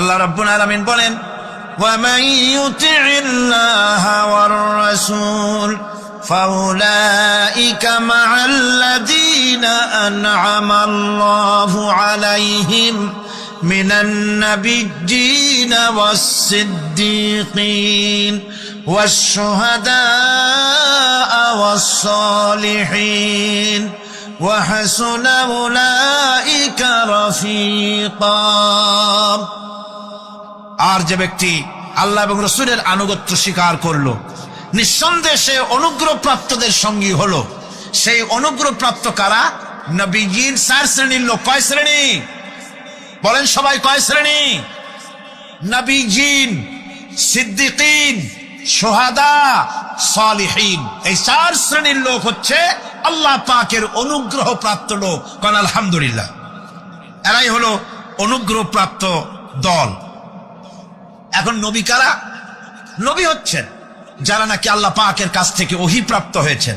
আল্লাহ রাব্বুল আলামিন বলেন وَمَن يُطِعِ اللَّهَ وَالرَّسُولَ فَأُولَئِكَ مَعَ الَّذِينَ أَنْعَمَ اللَّهُ عَلَيْهِمْ مِنَ النَّبِيِّينَ وَالصِّدِّيقِينَ وَالشُّهَدَاءِ وَالصَّالِحِينَ وَحَسُنَ أُولَئِكَ رَفِيقًا। আর যে ব্যক্তি আল্লাহ এবং রাসূলের আনুগত্য স্বীকার করলো, নিঃসন্দেহে সে অনুগ্রহপ্রাপ্তদের সঙ্গী হলো। সেই অনুগ্রহপ্রাপ্ত কারা? নবীগণ। 4 শ্রেণীর লোক। কয় শ্রেণী? বলেন সবাই, কয় শ্রেণী? নবীগণ, সিদ্দিকিন, শুহাদা, সালিহিন। এই 4 শ্রেণীর লোক হচ্ছে আল্লাহ পাকের অনুগ্রহপ্রাপ্ত লোক। কোন আলহামদুলিল্লাহ। এরাই হলো অনুগ্রহপ্রাপ্ত দল। এখন নবী কারা? নবী হচ্ছেন যারা নাকি আল্লাহ পাকের কাছ থেকে ওহী প্রাপ্ত হয়েছেন,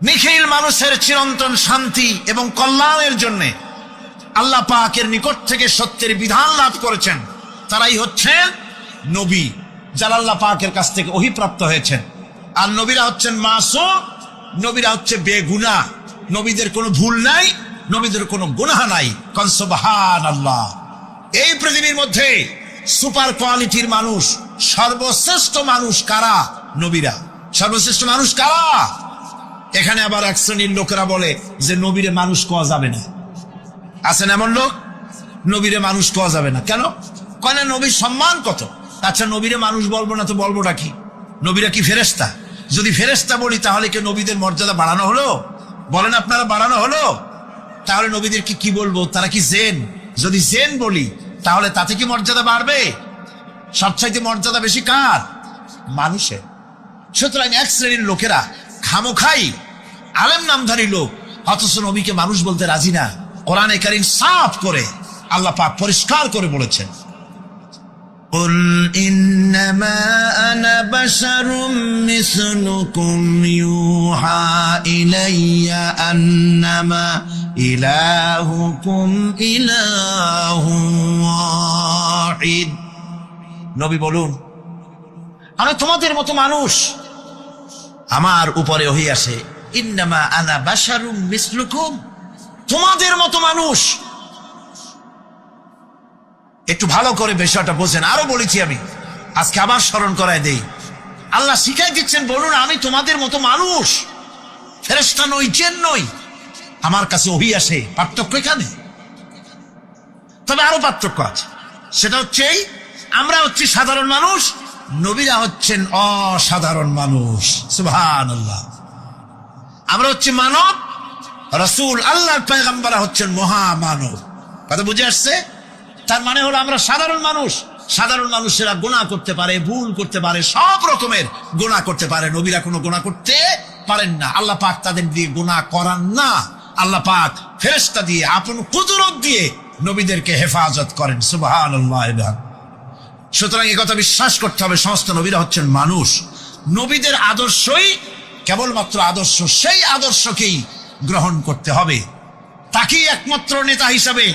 নিখিল মানুষের চিরন্তন শান্তি এবং কল্যাণের জন্য আল্লাহ পাকের নিকট থেকে সত্যের বিধান লাভ করেছেন। তারাই হচ্ছেন নবী, যারা আল্লাহ পাকের কাছ থেকে ওহী প্রাপ্ত হয়েছেন। আর নবীরা হচ্ছেন মাসুম, নবীরা হচ্ছে বেগুনাহ। নবীদের কোনো ভুল নাই, নবীদের কোনো গুনাহ নাই। কোন সুবহানাল্লাহ। এই পৃথিবীর মধ্যে সুপার কোয়ালিটির মানুষ, সর্বশ্রেষ্ঠ মানুষ কারা? নবীরা। সর্বশ্রেষ্ঠ মানুষ কারা? এখানে আবার এক শ্রেণীর লোকেরা বলে যে নবীরে মানুষ কোয়া যাবে না। আছেন এমন লোক, নবীরে মানুষ কোয়া যাবে না। কেন? কয় না নবীর সম্মান কত। আচ্ছা, নবীরে মানুষ বলবো না তো বলবোটা কি? নবীরা কি ফেরেশতা? যদি ফেরেশতা বলি তাহলে কি নবীদের মর্যাদা বাড়ানো হলো? বলেন আপনারা, বাড়ানো হলো? তাহলে নবীদেরকে কি বলবো? তারা কি জেন? যদি জেন বলি তাহলে তাতে কি মর্যাদা বাড়বে? সবচাইতে মর্যাদা বেশি কার? মানুষের। সুতরাং এক শ্রেণীর লোকেরা খামোখাই আলেম নামধারী লোক, অথচ নবীকে মানুষ বলতে রাজি না। কোরআনে কারীম সাফ করে আল্লাহ পাক পরিষ্কার করে বলেছেন, قُلْ إِنَّمَا أَنَا بَشَرٌ مِثْلُكُمْ يُوحَى إِلَيَّ أَنَّمَا إِلَٰهُكُمْ إِلَٰهٌ وَاحِدٌ। নবী বলুন, আমি তোমাদের মতো মানুষ, আমার উপরে ওহী আসে। ইন্নামা আনা বাশারুম মিসলুকুম, তোমাদের মতো মানুষ। একটু ভালো করে বিষয়টা বোঝেন। আরো বলেছি আমি, আজকে আবার স্মরণ করায় দেই। আল্লাহ শিখাই দিচ্ছেন, বলুন আমি তোমাদের মতো মানুষ, ফেরেশতা নই, জিন নই, আমার কাছে ওহী আসে। পার্থক্য এখানে। তবে আরো পার্থক্য আছে। সেটা হচ্ছে আমরা হচ্ছি সাধারণ মানুষ, নবীরা হচ্ছেন অসাধারণ মানুষ। সুবহানাল্লাহ। আমরা হচ্ছি মানব, রাসূল আল্লাহর পয়গম্বররা হচ্ছেন মহামানব। কথা বুঝে আসছে? তার মানে হলো আমরা সাধারণ মানুষ। সাধারণ মানুষেরা গুনাহ করতে পারে, ভুল করতে পারে, সব রকমের গুনাহ করতে পারে। নবীরা কোনো গুনাহ করতে পারেন না। আল্লাহ পাক তাদের দিয়ে গুনাহ করান না। আল্লাহ পাক ফেরেশতা দিয়ে, আপন কুদরত দিয়ে নবীদেরকে হেফাজত করেন। সুবহানাল্লাহ। সুতরাং এই কথা বিশ্বাস করতে হবে, সমস্ত নবীরা হচ্ছেন মানুষ। নবীদের আদর্শই কেবলমাত্র আদর্শ, সেই আদর্শকেই গ্রহণ করতে হবে, তাকেই একমাত্র নেতা হিসাবে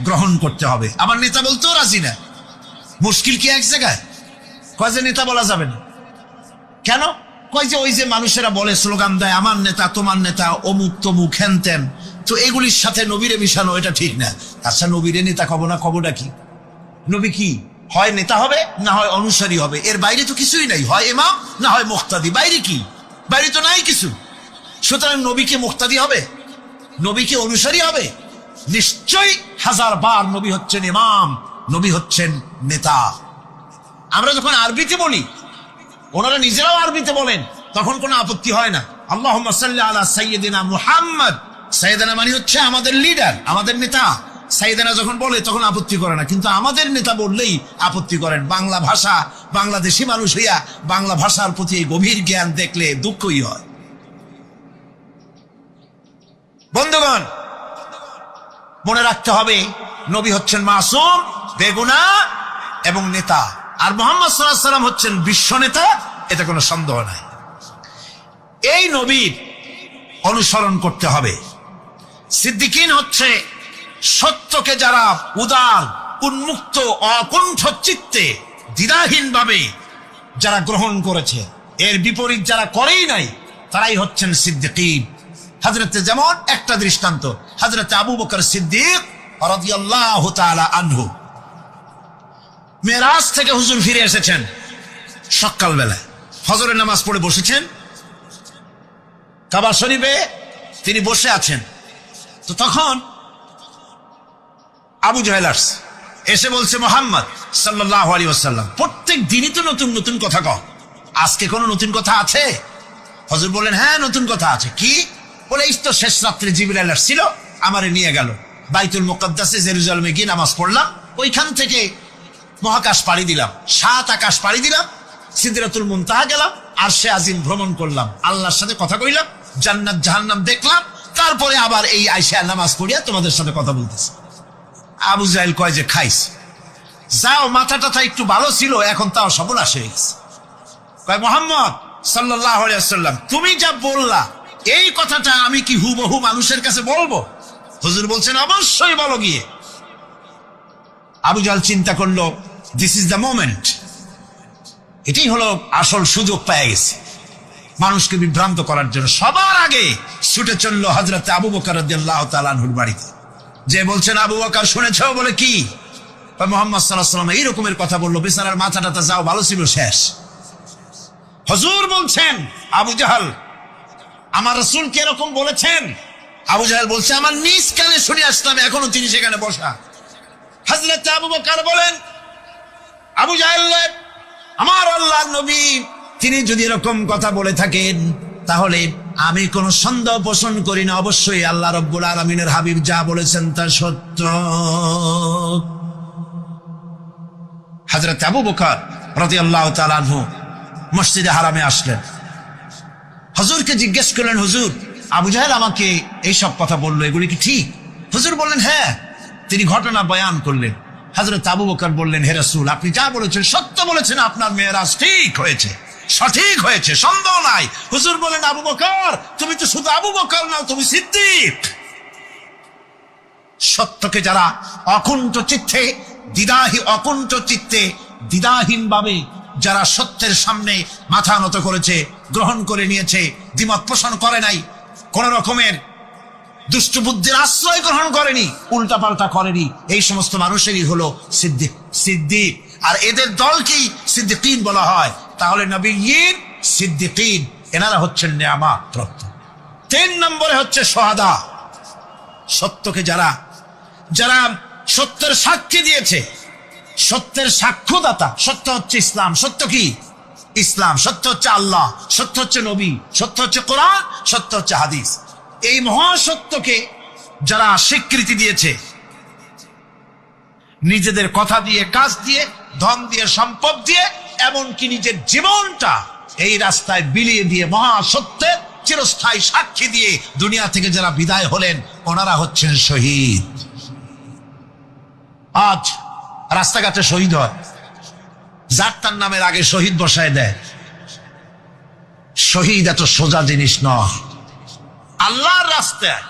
গ্রহণ করতে হবে। আমার নেতা বলতেও রাজি না। মুশকিল কি এক জায়গায়? কয় যে নেতা বলা যাবে না। কেন? কয় যে ওই যে মানুষেরা বলে, স্লোগান দেয়, আমার নেতা, তোমার নেতা, অমুক তমুক হেন তেন, তো এগুলির সাথে নবীরে মিশানো এটা ঠিক না। আচ্ছা, নবীরে নেতা কব না, কবটা কি? নবী কি হয় নেতা হবে, না হয় অনুসারী হবে। এর বাইরে তো কিছুই নাই। হয় ইমাম, না হয় মুক্তাদি। বাইরে কি? বাইরে তো নাই কিছু। সুতরাং নবীকে মুক্তাদি হবে, নবীকে অনুসারী হবে? নিশ্চয়ই হাজার বার নবী হচ্ছেন ইমাম, নবী হচ্ছেন নেতা। আমরা যখন আরবিতে বলি, ওনারা নিজেরাও আরবিতে বলেন, তখন কোনো আপত্তি হয় না। আল্লাহুম্মা সাল্লি আলা সাইয়্যিদিনা মুহাম্মদ। সাইয়্যিদিনা মানে হচ্ছে আমাদের লিডার, আমাদের নেতা। সাইয়্যিদিনা যখন বলে তখন আপত্তি করে না, কিন্তু আমাদের নেতা বললেই আপত্তি করেন। বাংলা ভাষা, বাংলাদেশি মানুষ হইয়া বাংলা ভাষার প্রতি এই গভীর জ্ঞান দেখলে দুঃখই হয়। বন্ধুগণ, মনে রাখতে হবে, নবী হচ্ছেন মাসুম, বেগুনাহ এবং নেতা। আর মুহাম্মদ সাল্লাল্লাহু আলাইহি ওয়াসাল্লাম হচ্ছেন বিশ্ব নেতা, এতে কোনো সন্দেহ নাই। এই নবীর অনুসরণ করতে হবে। সিদ্দিকিন হচ্ছে সত্যকে যারা উদার উন্মুক্ত অকুণ্ঠ চিত্তে দ্বিধাহীন ভাবে যারা গ্রহণ করেছে, এর বিপরীত যারা করেই নাই, তারাই হচ্ছেন সিদ্দিকীন। হযরতে যেমন একটা দৃষ্টান্ত, হযরতে আবু বকর সিদ্দিক রাদিয়াল্লাহু তাআলা আনহু, মেরাজ থেকে হুজুর ফিরে এসেছেন সকালবেলায়, ফজরের নামাজ পড়ে বসেছেন কাবা শরীফে, তিনি বসে আছেন। তো তখন আবু জাহেল এসে বলছে, মুহাম্মদ সাল্লাল্লাহু আলাইহি ওয়াসাল্লাম, প্রত্যেক দিনই তো নতুন নতুন কথা কও, আজকে কোনো নতুন কথা আছে? হুজুর বললেন, হ্যাঁ নতুন কথা আছে। কি? বলে, এই তো শেষ রাত্রে জিবরাইল আসছিল, আমারে নিয়ে গেল বাইতুল মুকাদ্দাসে, জেরুজালেমে গিয়ে নামাজ পড়লাম, ওইখান থেকে মহাকাশ পাড়ি দিলাম, 7 আকাশ পাড়ি দিলাম, সিদরাতুল মুনতাহা গেলাম, আরশে আজিম ভ্রমণ করলাম, আল্লাহর সাথে কথা কইলাম, জান্নাত জাহান্নাম দেখলাম, তারপরে আবার এই আইসা নামাজ পড়িয়া তোমাদের সাথে কথা বলতেছি। আবু জাহেল কয় যে, খাইস যাও, মাথাটা একটু ভালো ছিল, এখন তাও সর্বনাশ হয়ে গেছে। কয়, মুহাম্মদ সাল্লাল্লাহু আলাইহি ওয়াসাল্লাম, তুমি যা বললা এই কথাটা আমি কি হুবহু মানুষের কাছে বলবো? হুজুর বলছেন, অবশ্যই বলো গিয়ে। আবু জাহেল চিন্তা করলো, দিস ইজ দ্য মোমেন্ট, এটাই হলো আসল সুযোগ পেয়ে গেছে মানুষকে বিভ্রান্ত করার জন্য। সবার আগে ছুটে চললো হযরতে আবু বকর রাদিয়াল্লাহু তাআলা আনহুর বাড়িতে, যে বলছেন, আবু বকর শুনেছো? বলে, কি? মুহাম্মদ সাল্লাল্লাহু আলাইহি ওয়াসাল্লাম এই রকমের কথা বললো, বেচারার মাথাটা যাও ভালো ছিল, শেষ। হুজুর বলছেন, আবু জাহেল, আমার রাসূল কি এরকম বলেছেন? আবু জাহেল বলছে, আমার নিজ কানে শুনে আসলাম, এখনো তিনি সেখানে বসা। হযরত আবু বকর বলেন, আবু জাহেল, আমার আল্লাহর নবী তিনি যদি এরকম কথা বলে থাকেন, তাহলে আমি কোনো সন্দেহ পোষণ করি না, অবশ্যই আল্লাহ রাব্বুল আলামিনের হাবিব যা বলেছেন তা সত্য। হযরত আবু বকর রাদিয়াল্লাহু তাআলা আনহু মসজিদে হারামে আসলেন, হুজুরকে জিজ্ঞেস করলেন, হুজুর, আবু জাহেল আমাকে এইসব কথা বললো, এগুলি কি ঠিক? হুজুর বললেন, হ্যাঁ। তিনি ঘটনা বয়ান করলেন। হযরত আবু বকর বললেন, হে রাসূল, আপনি যা বলেছেন সত্য বলেছেন, আপনার মেরাজ ঠিক হয়েছে, সঠিক হয়েছে, সন্দেহ নাই। হুজুর বলেন, আবু বকর, তুমি তো শুধু আবু বকর নাও, তুমি সিদ্দিক। সত্যকে যারা অকুণ্ঠ চিত্তে দ্বিধাহীন ভাবে যারা সত্যের সামনে মাথা নত করেছে, গ্রহণ করে নিয়েছে, দ্বিমত পোষণ করে নাই, কোন রকমের দুষ্ট বুদ্ধির আশ্রয় গ্রহণ করেনি, উল্টাপাল্টা করেনি, এই সমস্ত মানুষেরই হলো সিদ্দিক। আর এদের দলকেই সিদ্দিকীন বলা হয়। তাহলে নবীয়্যিন, সিদ্দিকীন, এনারা হচ্ছেন নেয়ামত প্রাপ্ত। 3 নম্বরে হচ্ছে শুহাদা, সত্যকে যারা সত্যের সাক্ষী দিয়েছে, সত্যের সাক্ষ্যদাতা। সত্য হচ্ছে ইসলাম। সত্য কি? ইসলাম। সত্য হচ্ছে আল্লাহ, সত্য হচ্ছে নবী, সত্য হচ্ছে কোরআন, সত্য হচ্ছে হাদিস। এই মহাসত্যকে যারা স্বীকৃতি দিয়েছে, নিজেদের কথা দিয়ে, কাজ দিয়ে, ধন দিয়ে, সম্পদ দিয়ে, এমনকি নিজের জীবনটা এই রাস্তায় বিলিয়ে দিয়ে মহাসত্যের চিরস্থায়ী সাক্ষী দিয়ে দুনিয়া থেকে যারা বিদায় হলেন, ওনারা হচ্ছেন শহীদ। আজ রাস্তাঘাটে শহীদ হয়, যার তার নামের আগে শহীদ বসায় দেয়। শহীদ এত সোজা জিনিস নয়। আল্লাহর রাস্তায়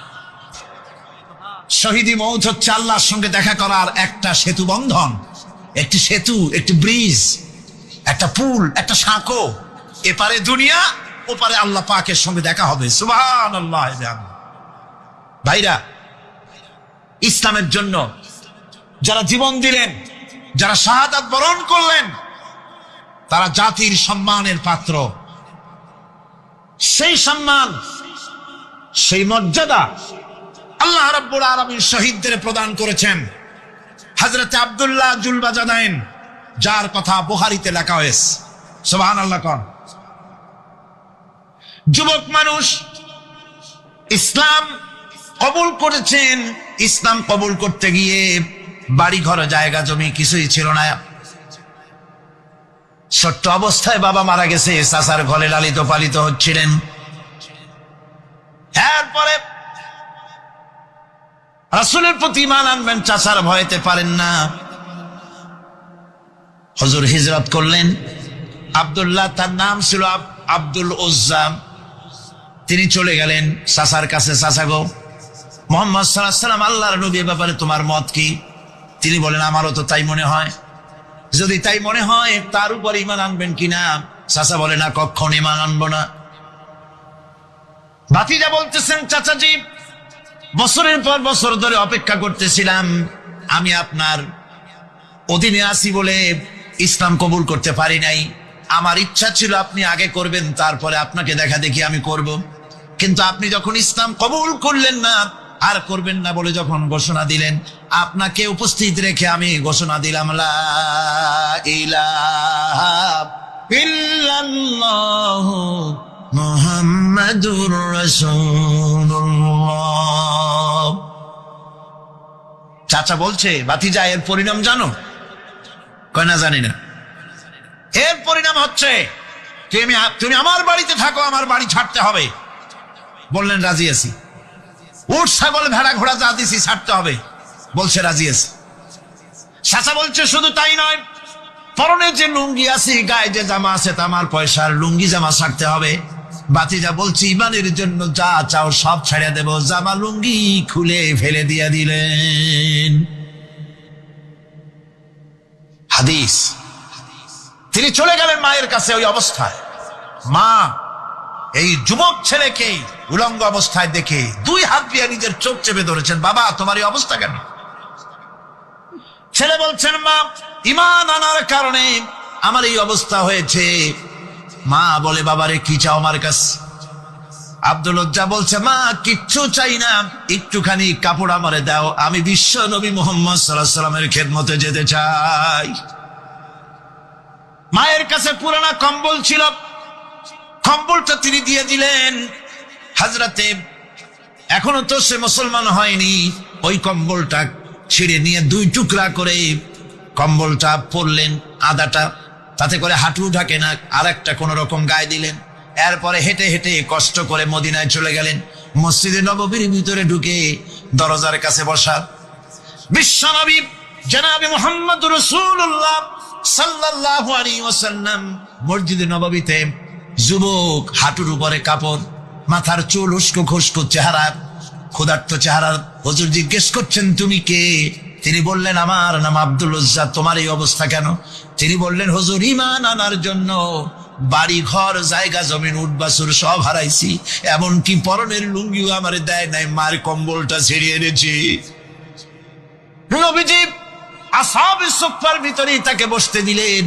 শহীদি মৌত হচ্ছে আল্লাহর সঙ্গে দেখা করার একটা সেতু বন্ধন, একটি সেতু, একটি ব্রিজ, একটা পুল, একটা সাঁকো। এপারে দুনিয়া, ওপারে আল্লাহ পাকের সঙ্গে দেখা হবে। সুবহানাল্লাহ। ভাইরা, ইসলামের জন্য যারা জীবন দিলেন, যারা শাহাদাত বরণ করলেন, তারা জাতির সম্মানের পাত্র। সেই সম্মান, সেই মর্যাদা আল্লাহ রাব্বুল আলামিন শহীদদের প্রদান করেছেন। হযরত আব্দুল্লাহ জুলবাজাদাইন, যার কথা বুখারীতে লেখা হয়েছে, সুবহানাল্লাহ কোন যুবক মানুষ ইসলাম কবুল করেছেন। ইসলাম কবুল করতে গিয়ে বাড়ি ঘর, জায়গা জমি কিছুই ছিল না। ছোট্ট অবস্থায় বাবা মারা গেছে, চাচার ঘরে লালিত পালিত হচ্ছিলেন। এরপরে রাসূলের প্রতি ঈমান আনবেন, চাচার ভয়তে পারেন না। হুজুর হিজরত করলেন। আব্দুল্লাহ, তার নাম ছিল আব্দুল উজ্জা, তিনি চলে গেলেন চাচার কাছে। চাচা গো, মুহাম্মদ সাল্লাল্লাহু আলাইহি ওয়াসাল্লাম আল্লাহর নবী, ব্যাপারে তোমার মত কি? তিনি বলেন আমারও তো তাই মনে হয়। যদি তাই মনে হয় তার উপর ঈমান আনবেন কিনা? চাচা বলে না, কখন ঈমান আনবো না। ভাতিজা বলতেছেন, চাচাজি বছরের পর বছর ধরে অপেক্ষা করতেছিলাম, আমি আপনার অধীনে আছি বলে ইসলাম কবুল করতে পারি নাই। আমার ইচ্ছা ছিল আপনি আগে করবেন, তারপরে আপনাকে দেখা দেখি আমি করব। কিন্তু আপনি যখন ইসলাম কবুল করলেন না, আর করবেন না বলে যখন ঘোষণা দিলেন, আপনাকে উপস্থিত রেখে আমি ঘোষণা দিলাম লা ইলাহা ইল্লাল্লাহু মুহাম্মাদুর রাসূলুল্লাহ। চাচা বলছে, ভাতিজা এর পরিণাম জানো? কয় না, জানি না। এর পরিণাম হচ্ছে তুমি আমার বাড়িতে থাকো, আমার বাড়ি ছাড়তে হবে। বললেন রাজি আছি। উট ছাগল ভেড়া ঘোড়া যা দিছি ছাড়তে হবে, বলছে রাজি আছি। চাচা বলছে শুধু তাই নয়, পরনে যে লুঙ্গি আছে, গায়ে যে জামা আছে, তামার পয়সার লুঙ্গি জামা ছাড়তে হবে। ভাতিজা বলছি ইমানের জন্য যা চাও সব ছেড়ে দেব। জামা লুঙ্গি খুলে ফেলে দিয়ে দিলেন। হাদিস। তিনি চলে গেলেন মায়ের কাছে ওই অবস্থায়। মা এই যুবক ছেলেকে উলঙ্গ অবস্থায় দেখে দুই হাত দিয়ে নিজের চোখ চেপে ধরেছেন। বাবা, তোমার এই অবস্থা কেন? ছেলে বলছেন, মা ঈমান আনার কারণে আমার এই অবস্থা হয়েছে। মা বলে, বাবারে কি চাও আমার কাছে? আব্দুল লজ্জা বলছে, মা কিচ্ছু চাই না, একটুখানি কাপড় আমারে দাও, আমি বিশ্ব নবী মুহাম্মদ সাল্লাল্লাহু আলাইহি ওয়াসাল্লামের খেদমতে যেতে চাই। মায়ের কাছে পুরানা কম্বল ছিল, কম্বলটা তিনি দিয়ে দিলেন। হযরতে এখনো তো সে মুসলমান হয়নি, ওই কম্বলটা ছিঁড়ে নিয়ে দুই টুকরা করে কম্বলটা পরলেন, আদাটা তাতে করে হাঁটু ঢাকে না, আর একটা কোন রকম গায়ে দিলেন। এরপরে হেঁটে হেঁটে কষ্ট করে মদিনায় চলে গেলেন। মসজিদে নববীর ভিতরে ঢুকে দরজার কাছে বসা বিশ্বনবী জনাবে মুহাম্মদুর রাসূলুল্লাহ সাল্লাল্লাহু আলাইহি ওয়াসাল্লাম মসজিদে নববীতে, যুবক, হাঁটুর উপরে কাপড়, মাথার চুল উস্কো খুস্কো চেহারা, ক্ষুধার্ত চেহারা। হুজুর জিজ্ঞেস করছেন, তুমি কে? তিনি বললেন, আমার নাম আব্দুল উজ্জা। তোমার এই অবস্থা কেন? তিনি বললেন, হুজুর ঈমান আনার জন্য বাড়ি ঘর জায়গা জমিন উট বাছুর সব হারাইছি, এমনকি পরনের লুঙ্গিও আমারে দেয় নাই, মার কম্বলটা ছিঁড়িয়ে এনেছি। নবীজি আসহাবে সুফফার ভিতরেই তাকে বসতে দিলেন,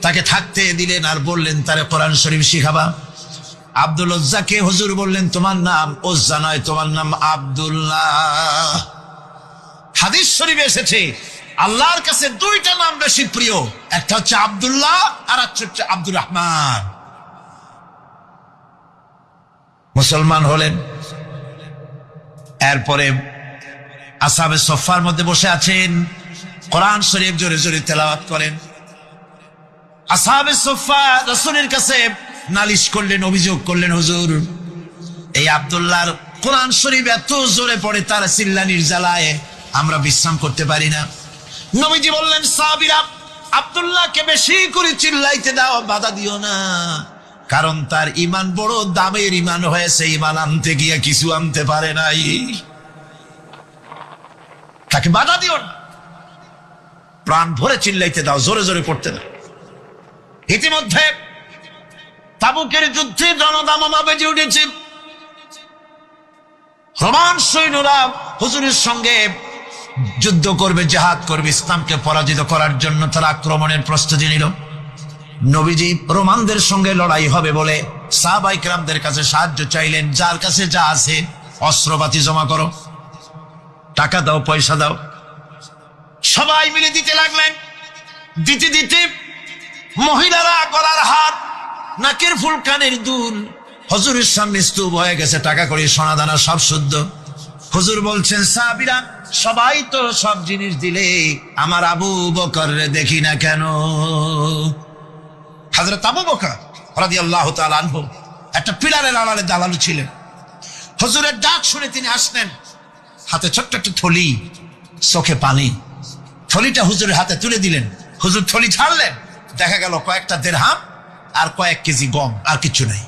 তাকে থাকতে দিলেন, আর বললেন তারে কোরআন শরীফ শিখাবা। আব্দুল উজ্জাকে হুজুর বললেন, তোমার নাম উজ্জা নয়, তোমার নাম আব্দুল্লাহ। হাদিস শরীফে এসেছে আল্লাহর কাছে দুইটা নাম বেশি প্রিয়, একটা হচ্ছে আব্দুল্লাহ আর একটা হচ্ছে আব্দুর রহমান। মুসলমান হলেন। এরপরে আসহাবে সুফফার মধ্যে বসে আছেন, কোরআন শরীফ জোরে জোরে তেলাওয়াত করেন। আসহাবে সুফফা রাসূলের কাছে নালিশ করলেন, অভিযোগ করলেন, হুজুর এই আব্দুল্লাহর কোরআন শরীফ এত জোরে পড়ে, তার চিল্লানির জ্বালায় আমরা বিশ্রাম করতে পারি না। নবীজি বললেন, সাহাবীরা আব্দুল্লাহকে বেশি করে চিল্লাইতে দাও, বাধা দিও না, কারণ তার ঈমান বড় দামের ঈমান হয়েছে, ঈমান আনতে গিয়ে কিছু আনতে পারে নাই, তাকে বাধা দিও না, প্রাণ ভরে চিল্লাইতে দাও, জোরে জোরে পড়তে দাও। ইতিমধ্যে তাবুকের যুদ্ধে জনদামামা বেজে উঠেছে। রোমান সৈন্যরা হুজুরের সঙ্গে যুদ্ধ করবে, জিহাদ করবে, ইসলামকে পরাজিত করার জন্য তারা আক্রমণের প্রস্তুতি নিল। নবীজি রোমানদের সঙ্গে লড়াই হবে বলে সাহাবায়ে কেরামদের কাছে সাহায্য চাইলেন, যার কাছে যা আছে অস্ত্রপাতি জমা করো, টাকা দাও, পয়সা দাও। সবাই মিলে দিতে লাগলেন। দিতে দিতে মহিলারা গলার হাত, নাকের ফুল, কানের দুল হুজুরের সামনে স্তূপ হয়ে গেছে, টাকা কড়ি সোনা দানা সব শুদ্ধ। হুজুর বলছেন, সাহাবীরা সবাই তো সব জিনিস দিলে, আমার আবু বকর দেখি না কেন? হযরত আবু বকর রাদিয়াল্লাহু তাআলা আনহু একটা পিলারের আড়ালে দাঁড়ানো ছিলেন। হুজুরের ডাক শুনে তিনি আসলেন, হাতে ছোট্ট একটা থলি, চোখে পানি। থলিটা হুজুরের হাতে তুলে দিলেন। হুজুর থলি ছাড়লেন, দেখা গেল কয়েকটা দিরহাম আর কয়েক কেজি গম, আর কিছু নাই।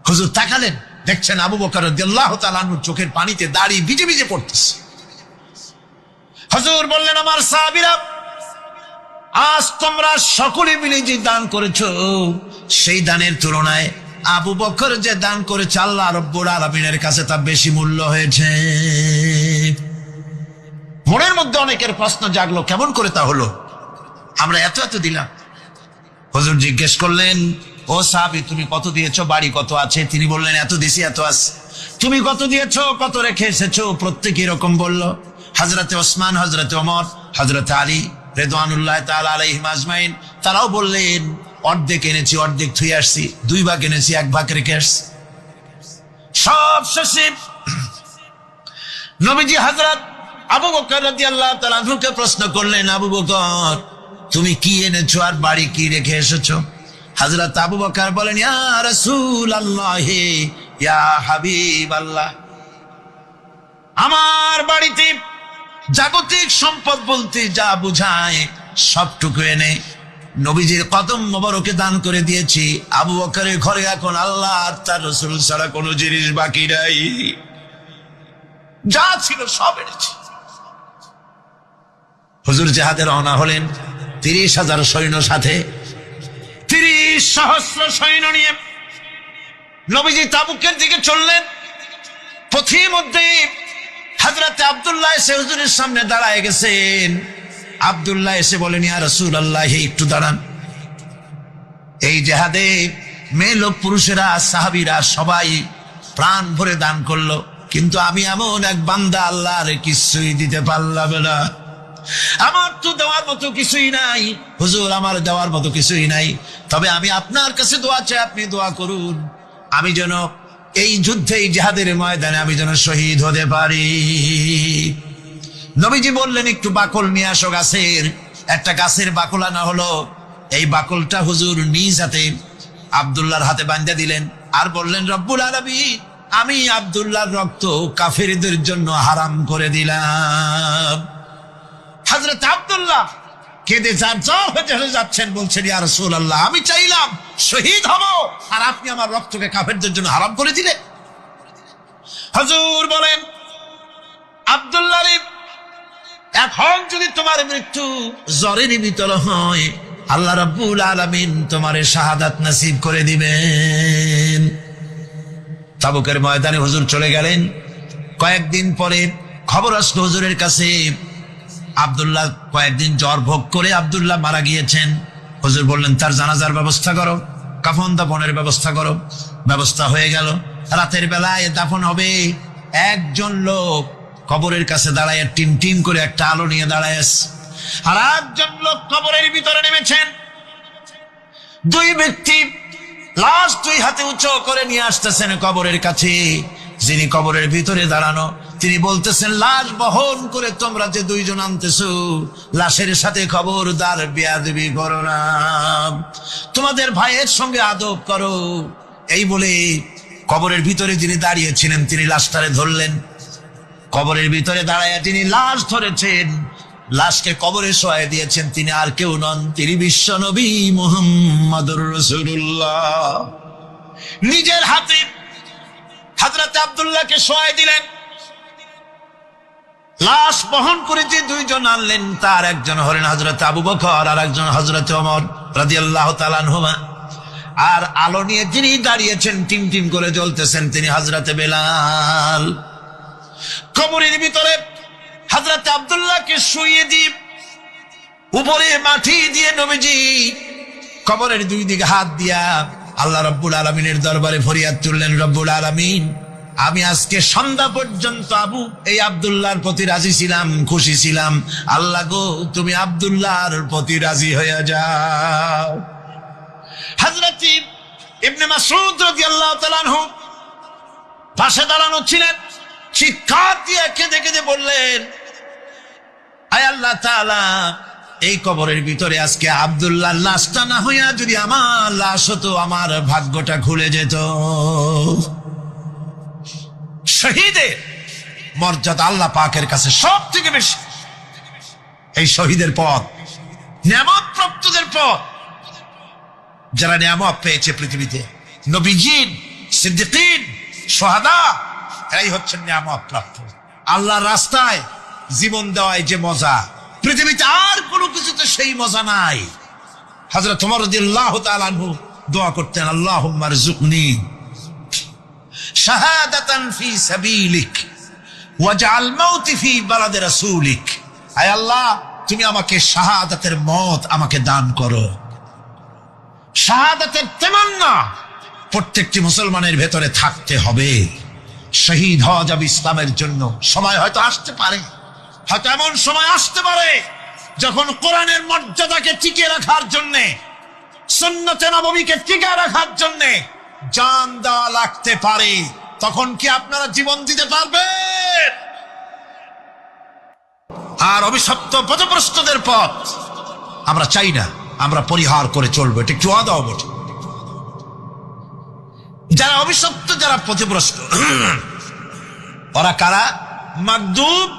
হুজুর তাকালেন, দেখছেন আবু বকর রাদিয়াল্লাহু তাআলা আনহু চোখের পানিতে দাড়ি ভিজে ভিজে পড়তেছে। হুজুর বললেন, আমার সাহাবীরা, আজ তোমরা সকলে মিলে যে দান করেছো, সেই দানের তুলনায় আবু বকর যে দান করেছে আল্লাহ রাব্বুল আলামিনের কাছে তা বেশি মূল্য হয়েছে। মনের মধ্যে অনেকের প্রশ্ন জাগলো, কেমন করে তা হলো? আমরা এত এত দিলাম। হুজুর জিজ্ঞেস করলেন, ও সাহাবী, তুমি কত দিয়েছো? বাড়ি কত আছে? তিনি বললেন, এত দিছি, এত আছে। তুমি কত দিয়েছো, কত রেখে এসেছো? প্রত্যেকে এরকম বলল। হযরতে ওসমান, হযরতে ওমর, হযরতে আলী রিদওয়ানুল্লাহ তাআলা আলাইহিম আজমাইন, তারাও বললেন, অর্ধেক এনেছি, অর্ধেক থুই আসছি, 2 ভাগ এনেছি, 1 ভাগ রেখে আসছি। সব শেষে নবীজি হযরত আবু বকর রাদিয়াল্লাহু তাআলা আনহুকে প্রশ্ন করলেন, আবু বকর, তুমি কি এনেছো আর বাড়ি কি রেখে এসেছো? হযরত আবু বকর বলেন, ইয়া রাসূলুল্লাহ, ইয়া হাবিবাল্লাহ, আমার বাড়িতে জাগতিক সম্পদ বলতে যা বুঝায় সবটুকু এনে নবীজির কদম মোবারকে দান করে দিয়েছি। আবু বকরের ঘরে এখন আল্লাহ আর তার রাসূল ছাড়া কোনো জিনিস বাকি নাই, যা ছিল সব এনেছি। হুজুর জিহাদে রওনা হলেন 30,000 সৈন্য সাথে, 30 সহস্র সৈন্য নিয়ে নবীজি তাবুকের দিকে চললেন। পথের মধ্যে হযরত আব্দুল্লাহ এসে হুজুরের সামনে দাঁড়ায় গেছেন। আব্দুল্লাহ এসে বলেন, ইয়া রাসূলুল্লাহ, একটু দাঁড়ান। এই জিহাদে মেয়ে লোক পুরুষেরা সাহাবীরা সবাই প্রাণ ভরে দান করলো, কিন্তু আমি এমন এক বান্দা, আল্লাহর কিছুই দিতে পারলাম না। আমার তো দেওয়ার মতো কিছুই নাই হুজুর, আমার দেওয়ার মতো কিছুই নাই। তবে আমি আপনার কাছে দোয়া চাই, আপনি দোয়া করুন, আমি যেন এই যুদ্ধে, এই জিহাদের ময়দানে আমি যেন শহীদ হতে পারি। নবীজি বললেন, একটু বাকল নিয়ে আসো গাছের। একটা গাছের বাকল আনা হলো। এই বাকলটা হুজুর নিজ হাতে আব্দুল্লাহর হাতে বাঁধা দিলেন আর বললেন, রব্বুল আলামিন, আমি আব্দুল্লাহর রক্ত কাফেরদের জন্য হারাম করে দিলাম। হযরত আব্দুল্লাহ কেঁদে যাচ্ছেন, বলছেন, ইয়া রাসূলুল্লাহ, আমি চাইলাম শহীদ হব, আর আপনি আমার রক্তকে কাফেরদের জন্য হারাম করে দিলেন। হুজুর বলেন, আব্দুল্লাহ, এখন যদি তোমার মৃত্যু জ্বরের ভিতরে হয়, আল্লাহ রাব্বুল আলামিন তোমারে শাহাদাত নসিব করে দিবেন। তাবুকের ময়দানে হুজুর চলে গেলেন। কয়েকদিন পরে খবর আসলো হুজুরের কাছে, আব্দুল্লাহ কয়েকদিন জ্বর ভোগ করে আব্দুল্লাহ মারা গিয়েছেন। হুজুর বললেন, তার জানাজার ব্যবস্থা করো, কাফন দাফনের ব্যবস্থা করো। ব্যবস্থা হয়ে গেল। রাতের বেলায় দাফন হবে। একজন লোক কবরের কাছে দাঁড়ায় টিম টিম করে একটা আলো নিয়ে দাঁড়ায় আছে, আর একজন লোক কবরের ভিতরে নেমেছেন। 2 ব্যক্তি লাশ 2 হাতে উঁচু করে নিয়ে আসতেছেন কবরের কাছে। যিনি কবরের ভিতরে দাঁড়ানো, তিনি বলতেছেন, লাশ বহন করে তোমরা যে 2 জন আনতেছো, লাশের সাথে খবরদার বেয়াদবি করো না, তোমাদের ভাইয়ের সঙ্গে আদব করো। এই বলে কবরের ভিতরে যিনি দাঁড়িয়েছিলেন, তিনি লাশটারে ধরলেন। কবরের ভিতরে দাঁড়ায় তিনি লাশ ধরেছেন, লাশকে কবরে শোয়াই দিয়েছেন। তিনি আর কেউ নন, তিনি বিশ্ব নবী মুহাম্মদুর রাসূলুল্লাহ। নিজের হাতে হযরত আব্দুল্লাহকে শোয়াই দিলেন। লাশ বহন করে যে 2 জন আনলেন, তার একজন হলেন হযরত আবু বকর, আর একজন হযরত ওমর রাদিয়াল্লাহু তাআলা আনহুমা। আর আলো নিয়ে যিনি দাঁড়িয়েছেন, টিম টিম করে জ্বলতেছেন, তিনি হযরত বেলাল। কবরের ভিতরে হযরত আব্দুল্লাহকে শুইয়ে দিয়ে উপরে মাটি দিয়ে নবীজি কবরের 2 দিকে হাত দিয়া আল্লাহ রাব্বুল আলামিনের দরবারে ফরিয়াদ তুললেন, রব্বুল আলামিন, আমি আজকে সন্ধ্যা পর্যন্ত এই আব্দুল্লাহর প্রতি রাজি ছিলাম, খুশি ছিলাম। আল্লাহ গো, তুমি আব্দুল্লাহর প্রতি রাজি হয়ে যাও। হযরত ইবনে মাসউদ রাদিয়াল্লাহু তাআলা আনহু পাশে দাঁড়ানো ছিলেন। চিৎকার দিয়ে কেঁদে কেঁদে বললেন, আয় আল্লাহ তাআলা, এই কবরের ভিতরে আজকে আব্দুল্লাহর লাশটা না হইয়া যদি আমার লাশ হতো, আমার ভাগ্যটা খুলে যেত। শহীদের মর্যাদা আল্লাহ পাকের কাছে সব থেকে বেশি। এই শহীদের পথ নিয়ামত প্রাপ্তদের পথ। যারা নিয়ামত পেয়েছে পৃথিবীতে, নবীজিন, সিদ্দিকিন, শুহাদা, এরাই হচ্ছেন নিয়ামত প্রাপ্ত। আল্লাহর রাস্তায় জীবন দেওয়ায় যে মজা, পৃথিবীতে আর কোনো কিছুতে সেই মজা নাই। হযরত ওমর রাদিয়াল্লাহু তাআলা আনহু দোয়া করতেন, আল্লাহুম্মা রযুকনি শাহাদাতান ফি সাবিলিক ওয়াজআল মাউতি ফি বালাদি রাসূলিক। আয় আল্লাহ, তুমি আমাকে শাহাদাতের মত আমাকে দান করো। শাহাদাতের তামান্না প্রত্যেকটি মুসলমানের ভেতরে থাকতে হবে। শহীদ হওয়া যাবে ইসলামের জন্য। সময় হয়তো আসতে পারে, হয়তো এমন সময় আসতে পারে যখন কোরআনের মর্যাদাকে টিকে রাখার জন্যে, সুন্নতে নববীকে টিকে রাখার জন্যে জান দেওয়া লাগতে পারে। তখন কি আপনারা জীবন দিতে পারবেন? আর অভিশপ্ত পথভ্রষ্টদের পথ আমরা চাই না, আমরা পরিহার করে চলবো। এটা একটু আদাও বটে। যারা অভিশপ্ত, যারা পথভ্রষ্ট, ওরা কারা? মাগদুব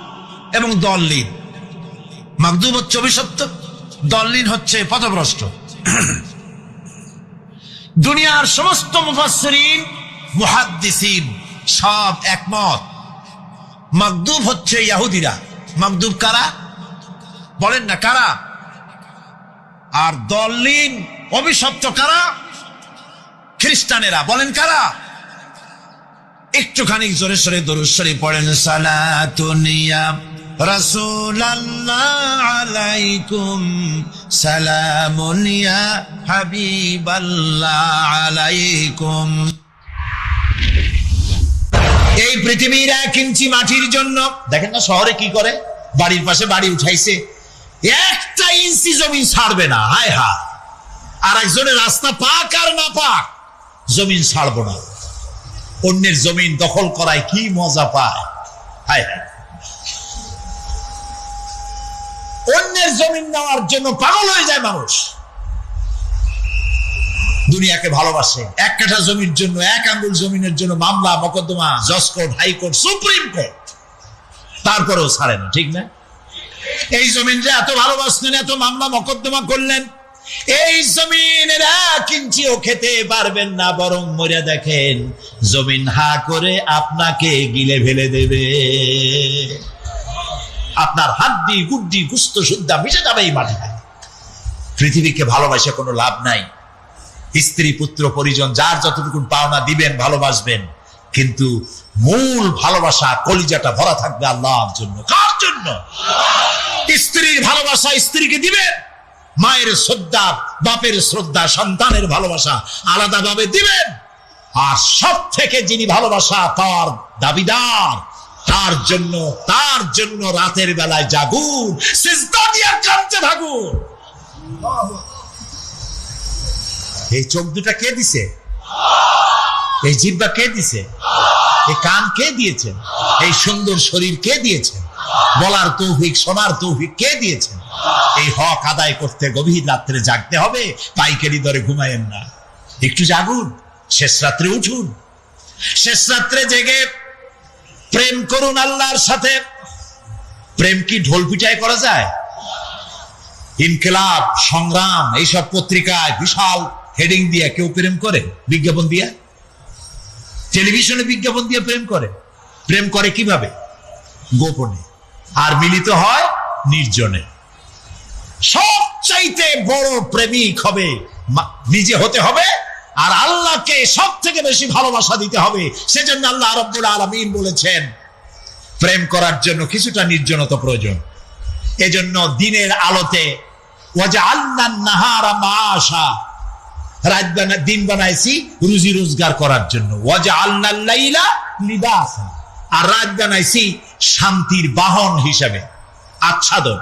এবং দল্লিন। মাগদুব হচ্ছে অভিশপ্ত, দল্লিন হচ্ছে পথভ্রষ্ট। দুনিয়ার সমস্ত মুফাসসিরিন, মুহাদ্দিসিন সব একমত, মাগদুব হচ্ছে ইহুদিরা। মাগদুব কারা? বলেন না কারা? আর দল্লিন, অভিশপ্ত কারা? খ্রিস্টানেরা। বলেন কারা? একটুখানি জোরে সোরে দরুদ শরীফ পড়েন। সালাতুন ইয়া রাসূলুল্লাহ আলাইকুম, সালামুন ইয়া হাবিবাল্লাহ আলাইকুম। এই পৃথিবীর 1 ইঞ্চি মাটির জন্য, দেখেন না শহরে কি করে, বাড়ির পাশে বাড়ি উঠাইছে, 1টা ইঞ্চি জমি ছাড়বে না। হায় হায়। আর একজনের রাস্তা পাক আর না পাক, জমিন ছাড়বো না। অন্যের জমিন দখল করায় কি মজা পায়। হায় হায়। অন্যের জমিন নেওয়ার জন্য পাগল হয়ে যায় মানুষ। দুনিয়াকে ভালোবাসে। 1 কাঠা জমির জন্য, 1 আঙ্গুল জমিনের জন্য মামলা মোকদ্দমা, জজ কোর্ট, হাইকোর্ট, সুপ্রিম কোর্ট, তারপরেও ছাড়ে না। ঠিক না? এই জমিনটা এত ভালোবাসলেন, এত মামলা মোকদ্দমা করলেন, এই জমিনের 1 ইঞ্চিও খেতে পারবেন না, বরং মরে দেখেন জমিন হা করে আপনাকে গিলে ফেলে দেবে। আপনার হাড্ডি গুড্ডি গুস্ত সুদ্ধা মিশে যাবে এই মাটিতে। পৃথিবীকে ভালোবাসে কোনো লাভ নাই। স্ত্রী, পুত্র, পরিজন যার যতটুকু পাওনা দিবেন, ভালোবাসবেন, কিন্তু মূল ভালোবাসা, কলিজাটা ভরা থাকবে আল্লাহর জন্য। কার জন্য? স্ত্রীর ভালোবাসা স্ত্রীকে দিবেন, মায়ের শ্রদ্ধা, বাপের শ্রদ্ধা, সন্তানের ভালোবাসা আলাদাভাবে দিবেন। আর সব থেকে যিনি ভালোবাসা তার দাবিদার, তার জন্য রাতের বেলায় জাগুন, সিজদা দিয়ে কাঁদতে থাকুন। এই চোখ দুটা কে দিছে? এই জিহ্বা কে দিছে? এই কান কে দিয়েছেন? এই সুন্দর শরীর কে দিয়েছেন? বলার তৌফিক, শোনার তৌফিক কে দিয়েছেন? এই হক আদায় করতে গভীর রাত্রে জাগতে হবে। পাইকারি দরে ঘুমায়েন না, একটু জাগুন। শেষ রাত্রে উঠুন, শেষ রাত্রে জেগে প্রেম করুন আল্লাহর সাথে। প্রেম কি ঢোল পিটায় করা যায়? ইনকিলাব, সংগ্রাম এইসব পত্রিকায় বিশাল হেডিং দিয়ে কেউ প্রেম করে? বিজ্ঞাপন দিয়ে, টেলিভিশনে বিজ্ঞাপন দিয়ে প্রেম করে। প্রেম করে কিভাবে? গোপনে। আর মিলিত হয় নির্জনে। সবচাইতে বড় প্রেমিক হবে নিজে হতে হবে, আর আল্লাহকে সব থেকে বেশি ভালোবাসা দিতে হবে। সেজন্য আল্লাহ রাব্বুল আলামিন বলেছেন প্রেম করার জন্য কিছুটা নির্জনতা প্রয়োজন। এজন্য দিনের আলোতে ওয়াজআলনান নাহারা মাআশা, দিন বানাইছি রুজি রোজগার করার জন্য। ওয়াজআলনাল লাইলা লিবাসা, আর রাত বানাইছি শান্তির বাহন হিসেবে, আচ্ছাদন।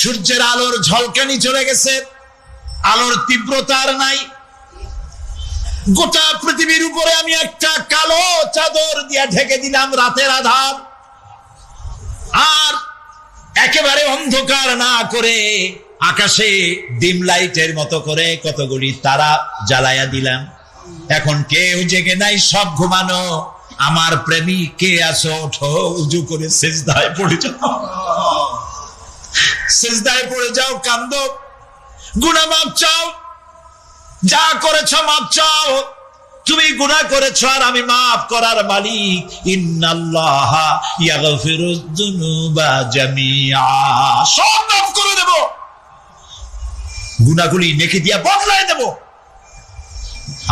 সূর্যের আলোর ঝলকানি চলে গেছে, আলোর তীব্রতার নাই। গোটা পৃথিবীর উপরে আমি একটা কালো চাদর দিয়ে ঢেকে দিলাম রাতের আধার, আর একেবারে অন্ধকার না করে আকাশে ডিম লাইটের মতো করে কতগুলি তারা জ্বালায়া দিলাম। এখন কেউ জেগে নাই, সব ঘুমানো। আমার প্রেমিক কে আছো? ওঠো, উজু করে সিজদায় পড়ে যাও, সিজদায় পড়ে যাও, কান্দো, গুনাহ মাপ চাও, যা করেছ মাপ চাও। তুমি গুনাহ করেছো আর আমি মাফ করার মালিক। ইন্নাল্লাহা ইয়াগফিরুয যুনুবা জামিআ, সব মাফ করে দেব, গুনাহগুলি নেকি দিয়া বদলায় দেব।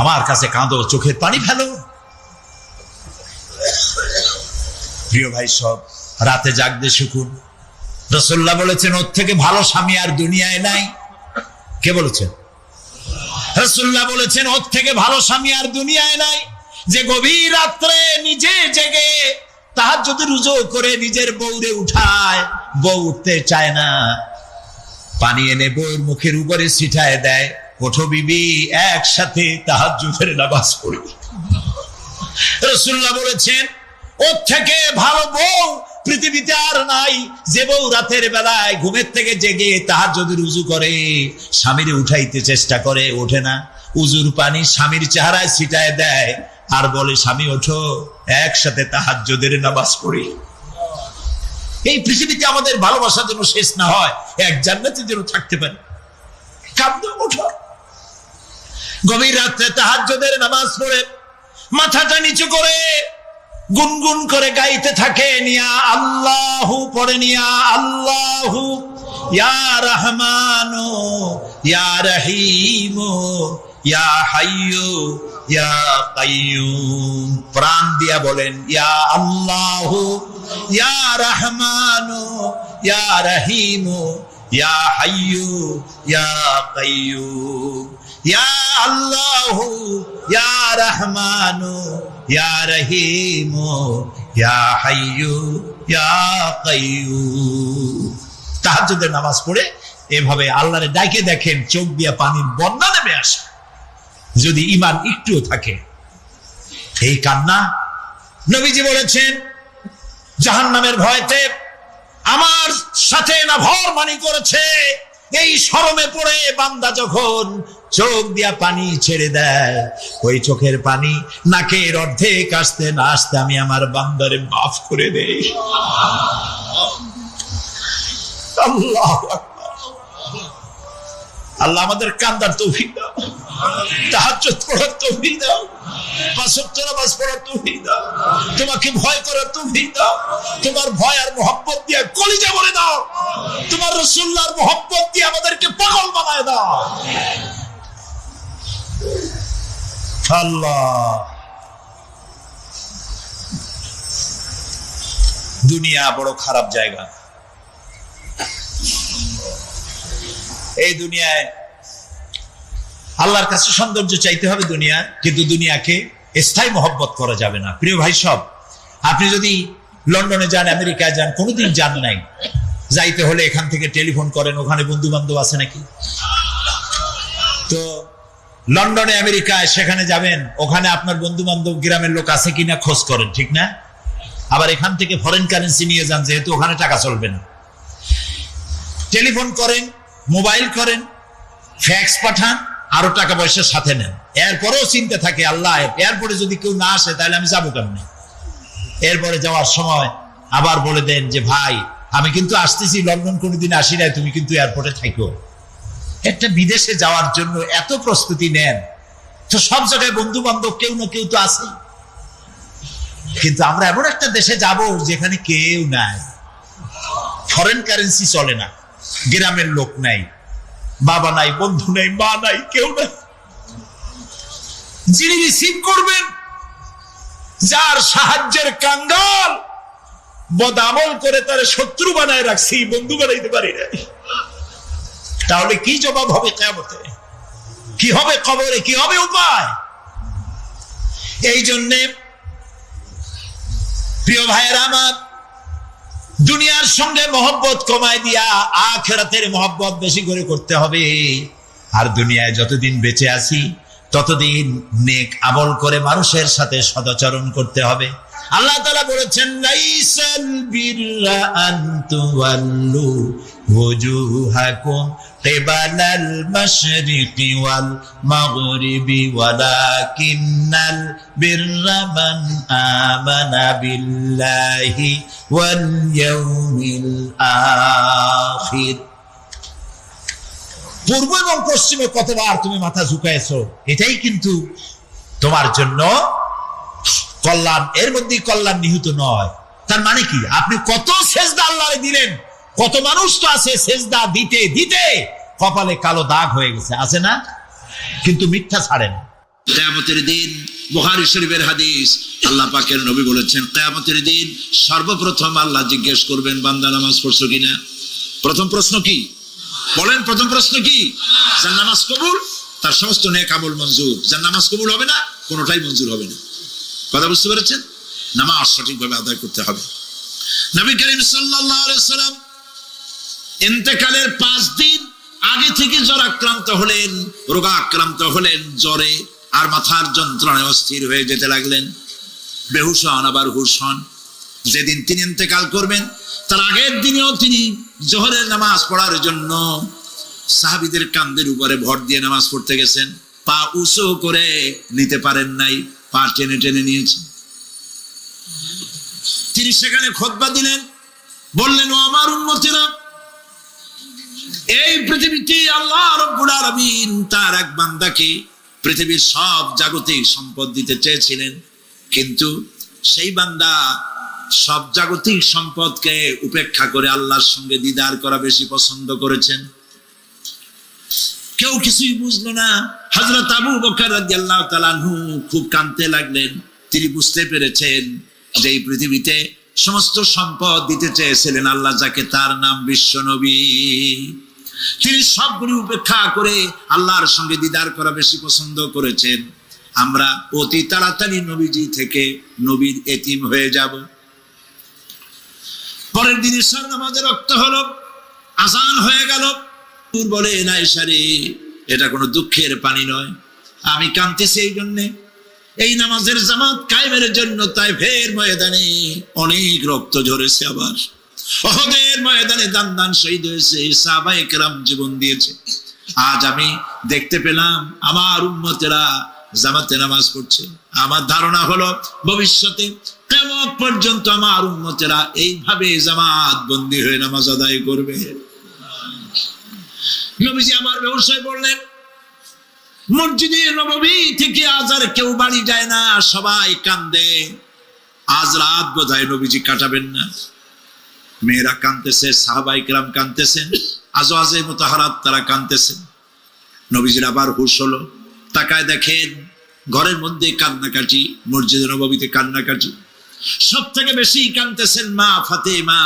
আমার কাছে কাঁদো, চোখের পানি ফেলো। প্রিয় ভাই সব, রাতে জাগতে শিখুন। রাসূলুল্লাহ বলেছেন ওর থেকে ভালো স্বামী আর দুনিয়ায় নাই। কে বলেছেন? রাসূলুল্লাহ বলেছেন ওর থেকে ভালো স্বামী আর দুনিয়ায় নাই, যে গভীর রাত্রে নিজে জেগে তাহাজ্জুদের রুজু করে নিজের বউরে উঠায়, বউ উঠতে চায় না, পানি এনে বউর মুখের উপরে ছিটায় দেয়, ওঠো বিবি একসাথে তাহাজ্জুদের নামাজ পড়ি। রাসূলুল্লাহ বলেছেন ওর থেকে ভালো বউ পৃথিবীতে আর নাই, যে বউ রাতের বেলায় ঘুমের থেকে জেগে তাহাজ্জুদের রুজু করে, স্বামীরে উঠাইতে চেষ্টা করে, ওঠে না, উজুর পানি স্বামীর চেহারায় ছিটায় দেয় আর বলে স্বামী ওঠো একসাথে তাহাজ্জুদের নামাজ পড়ি। এই পৃথিবীতে আমাদের ভালোবাসা যেন শেষ না হয়, এক জান্নাতে যেন থাকতে পারে। কাঁদো, ওঠো। গভীর রাত্রে তাহাজ্জুদের নামাজ পড়ে মাথাটা নিচু করে গুনগুন করে গাইতে থাকে, নিয়া আল্লাহু পড়ে, নিয়া আল্লাহু ইয়া রহমানু ইয়া রহিমু ইয়া হাইয়ু ইয়া কাইয়ুম। প্রাণ দিয়া বলেন ইয়া আল্লাহু ইয়া রহমানু ইয়া রহিমু ইয়া হাইয়ু ইয়া কাইয়ুম, ইয়া আল্লাহু ইয়া রহমানু ইয়া রহিমু ইয়া হাইয়ু ইয়া কাইয়ুম। তাহাজ্জুদের নামাজ পড়ে এভাবে আল্লাহরে ডাকে দেখেন, চোখ দিয়া পানির বন্যা নেমে আসে যদি ঈমান একটুও থাকে। এই কান্না নবীজি বলেছেন জাহান্নামের ভয়তে আমার সাথে না ভরমানি করেছে। এই শরমে পড়ে বান্দা যখন চোখ দিয়া পানি ছেড়ে দেয়, ওই চোখের পানি নাকের অর্ধেক আসতে না আসতে আমি আমার বান্দারে মাফ করে দেই। আল্লাহু আকবার। আল্লাহ আমাদের কান্দার তৌফিক দাও, তাহাজ্জুদ পড়ার তৌফিক দাও, পাঁচ ওয়াক্ত নামাজ পড়ার তৌফিক দাও, তোমাকে ভয় করার তৌফিক দাও, তোমার ভয় আর মুহাব্বত দিয়ে কলিজা ভরে দাও, তোমার রাসূলুল্লাহর মুহাব্বত দিয়ে আমাদেরকে পাগল বানায় দাও। আল্লাহ, দুনিয়া বড় খারাপ জায়গা। এই দুনিয়ায় আল্লাহর কাছে সৌন্দর্য চাইতে হবে দুনিয়া, কিন্তু দুনিয়াকে স্থায়ী মহব্বত করা যাবে না। প্রিয় ভাই সব, আপনি যদি লন্ডনে যান, আমেরিকায় যান, কোনোদিন যান নাই, যাইতে হলে এখান থেকে টেলিফোন করেন, ওখানে বন্ধু বান্ধব আছে নাকি? তো লন্ডনে আমেরিকায় সেখানে যাবেন, ওখানে আপনার বন্ধু বান্ধব গ্রামের লোক আছে কিনা খোঁজ করেন, ঠিক না? আবার এখান থেকে ফরেন কারেন্সি নিয়ে যান, যেহেতু ওখানে টাকা চলবে না। টেলিফোন করেন, মোবাইল করেন, ফ্যাক্স পাঠান, আরো টাকা পয়সা সাথে নেন। এরপরেও চিন্তা থাকে আল্লাহ এরপরে যদি কেউ না আসে তাহলে আমি যাবো কেমনে। এরপরে যাওয়ার সময় আবার বলে দেন যে ভাই আমি কিন্তু আসতেছি, লন্ডন কোনোদিন আসি নাই, তুমি কিন্তু এয়ারপোর্টে থাকো। একটা বিদেশে যাওয়ার জন্য এত প্রস্তুতি নেন, তো সব জায়গায় বন্ধু বান্ধব কেউ না কেউ তো আছে, কিন্তু আমরা এমন একটা দেশে যাব যেখানে কেউ নাই, ফরেন কারেন্সি চলে না, গ্রামের লোক নাই, বাবা নাই, বন্ধু নাই, মা নাই, কেউ নাই। যিনি রিসিভ করবেন, যার সাহায্যের কাঙ্গাল, বদামল করে তার শত্রু বানায় রাখছি, বন্ধু বানাইতে পারি নাই, তাহলে কি জবাব হবে কিয়ামতে? কি হবে কবরে? কি হবে উপায়? এই জন্যে প্রিয় ভাইয়েরা আমার, দুনিয়ার সঙ্গে মহব্বত কমায় দিয়া আখিরাতের মহব্বত বেশি করে করতে হবে। আর দুনিয়ায় যতদিন বেঁচে আছি ততদিন নেক আমল করে মানুষের সাথে সদাচরণ করতে হবে। আল্লাহ তাআলা বলেছেন লাইসাল বিররা আন তুওয়াল্লু ওয়াজুহাকুম কিবালাল মাশরিকি ওয়াল মাগরিবি ওয়ালাকিন্নাল বিররা মান আমানা বিল্লাহি ওয়াল ইয়াউমিল আখির। পূর্ব এবং পশ্চিমে কতবার তুমি মাথা ঝুঁকাইছো, এটাই কিন্তু তোমার জন্য কল্যাণ, এর মধ্যে কল্যাণ নিহিত নয়। তার মানে কি? আপনি কত সেজদা আল্লাহরে দিলেন, কত মানুষ তো আছে সেজদা দিতে দিতে কপালে কালো দাগ হয়ে গেছে, আছে না? কিন্তু মিথ্যা ছাড়েন। কিয়ামতের দিন বুখারী শরীফের হাদিস, আল্লাহ পাকের নবী বলেছেন কিয়ামতের দিন সর্বপ্রথম আল্লাহ জিজ্ঞেস করবেন বান্দা নামাজ পড়ছো কিনা। প্রথম প্রশ্ন কি বলেন? প্রথম প্রশ্ন কি? যার নামাজ কবুল তার সমস্ত নেক আমল মঞ্জুর, যার নামাজ কবুল হবে না কোনোটাই মঞ্জুর হবে না। কথা বুঝতে পেরেছেন? নামাজ সঠিকভাবে আদায় করতে হবে। নবী করিম সাল্লাল্লাহু আলাইহি সাল্লাম ইন্তেকালের 5 দিন আগে থেকে জ্বর আক্রান্ত হলেন, রোগাক্রান্ত হলেন, জ্বরে আর মাথার যন্ত্রণায় অস্থির হয়ে যেতে লাগলেন, বেহুশ হন আবার হুশ হন। যেদিন তিনি ইন্তেকাল করবেন তার আগের দিনেও তিনি জোহরের নামাজ পড়ার জন্য সাহাবীদের কাঁধের উপরে ভর দিয়ে নামাজ পড়তে গেছেন, পা উঁচু করে নিতে পারেন নাই, পা টেনে টেনে নিয়েছেন। তিনি সেখানে খুতবা দিলেন, বললেন, ও আমার উম্মতেরা, এই পৃথিবীতে আল্লাহ রাব্বুল আলামিন তার এক বান্দাকে পৃথিবীর সব জাগতিক সম্পদ দিতে চেয়েছিলেন, কিন্তু সেই বান্দা সব জাগতিক সম্পদকে উপেক্ষা করে আল্লাহর সঙ্গে দিদার করা বেশি পছন্দ করেছেন। কেউ কিছুই বুঝলো না। হযরত আবু বকর রাদিয়াল্লাহু তাআলা আনহু খুব কাঁদতে লাগলেন। তিনি বুঝতে পেরেছেন যে এই পৃথিবীতে সমস্ত সম্পদ দিতে চেয়েছিলেন আল্লাহ যাকে, তার নাম বিশ্ব নবী। তিনি সবগুলি উপেক্ষা করে আল্লাহর সঙ্গে দিদার করা বেশি পছন্দ করেছেন। আমরা অতি তাড়াতাড়ি নবীজি থেকে নবীর এতিম হয়ে যাব। পরের দিন ঈশার নামাজের রক্ত হলো, আজান হয়ে গেল। বলে, না ঈশারে, এটা কোনো দুঃখের পানি নয়, আমি কাঁদতেছি এই জন্যে, এই নামাজের জামাত কায়েমের জন্য তাইফের ময়দানে অনেক রক্ত ঝরেছে, আবার উহুদের ময়দানে দান দান শহীদ হয়েছে, সাহাবায়ে কেরাম জীবন দিয়েছে। আজ আমি দেখতে পেলাম আমার উম্মতেরা জামাতে নামাজ পড়ছে। আমার ধারণা হলো ভবিষ্যতে কিয়ামত পর্যন্ত আমার উম্মতেরা এইভাবে জামাত বন্দী হয়ে নামাজ আদায় করবে। নবীজি আমার ব্যবসায় বললেন, মসজিদে নববী থেকে আজ আর কেউ বাড়ি যায় না, সবাই কান্দে। আজ রাত বোধহয় নবীজি কাটাবেন না। মেয়েরা কাঁদতেছে, সাহাবায়ে কেরাম কাঁদতেছেন, আজওয়াজে মুতাহারাত তারা কাঁদতেছেন। নবীজির আবার হুঁশ হলো, তাকায় দেখেন ঘরের মধ্যে কান্নাকাটি, মসজিদে নববীতে কান্নাকাটি। সব থেকে বেশি কাঁদতেছেন মা ফাতেমা।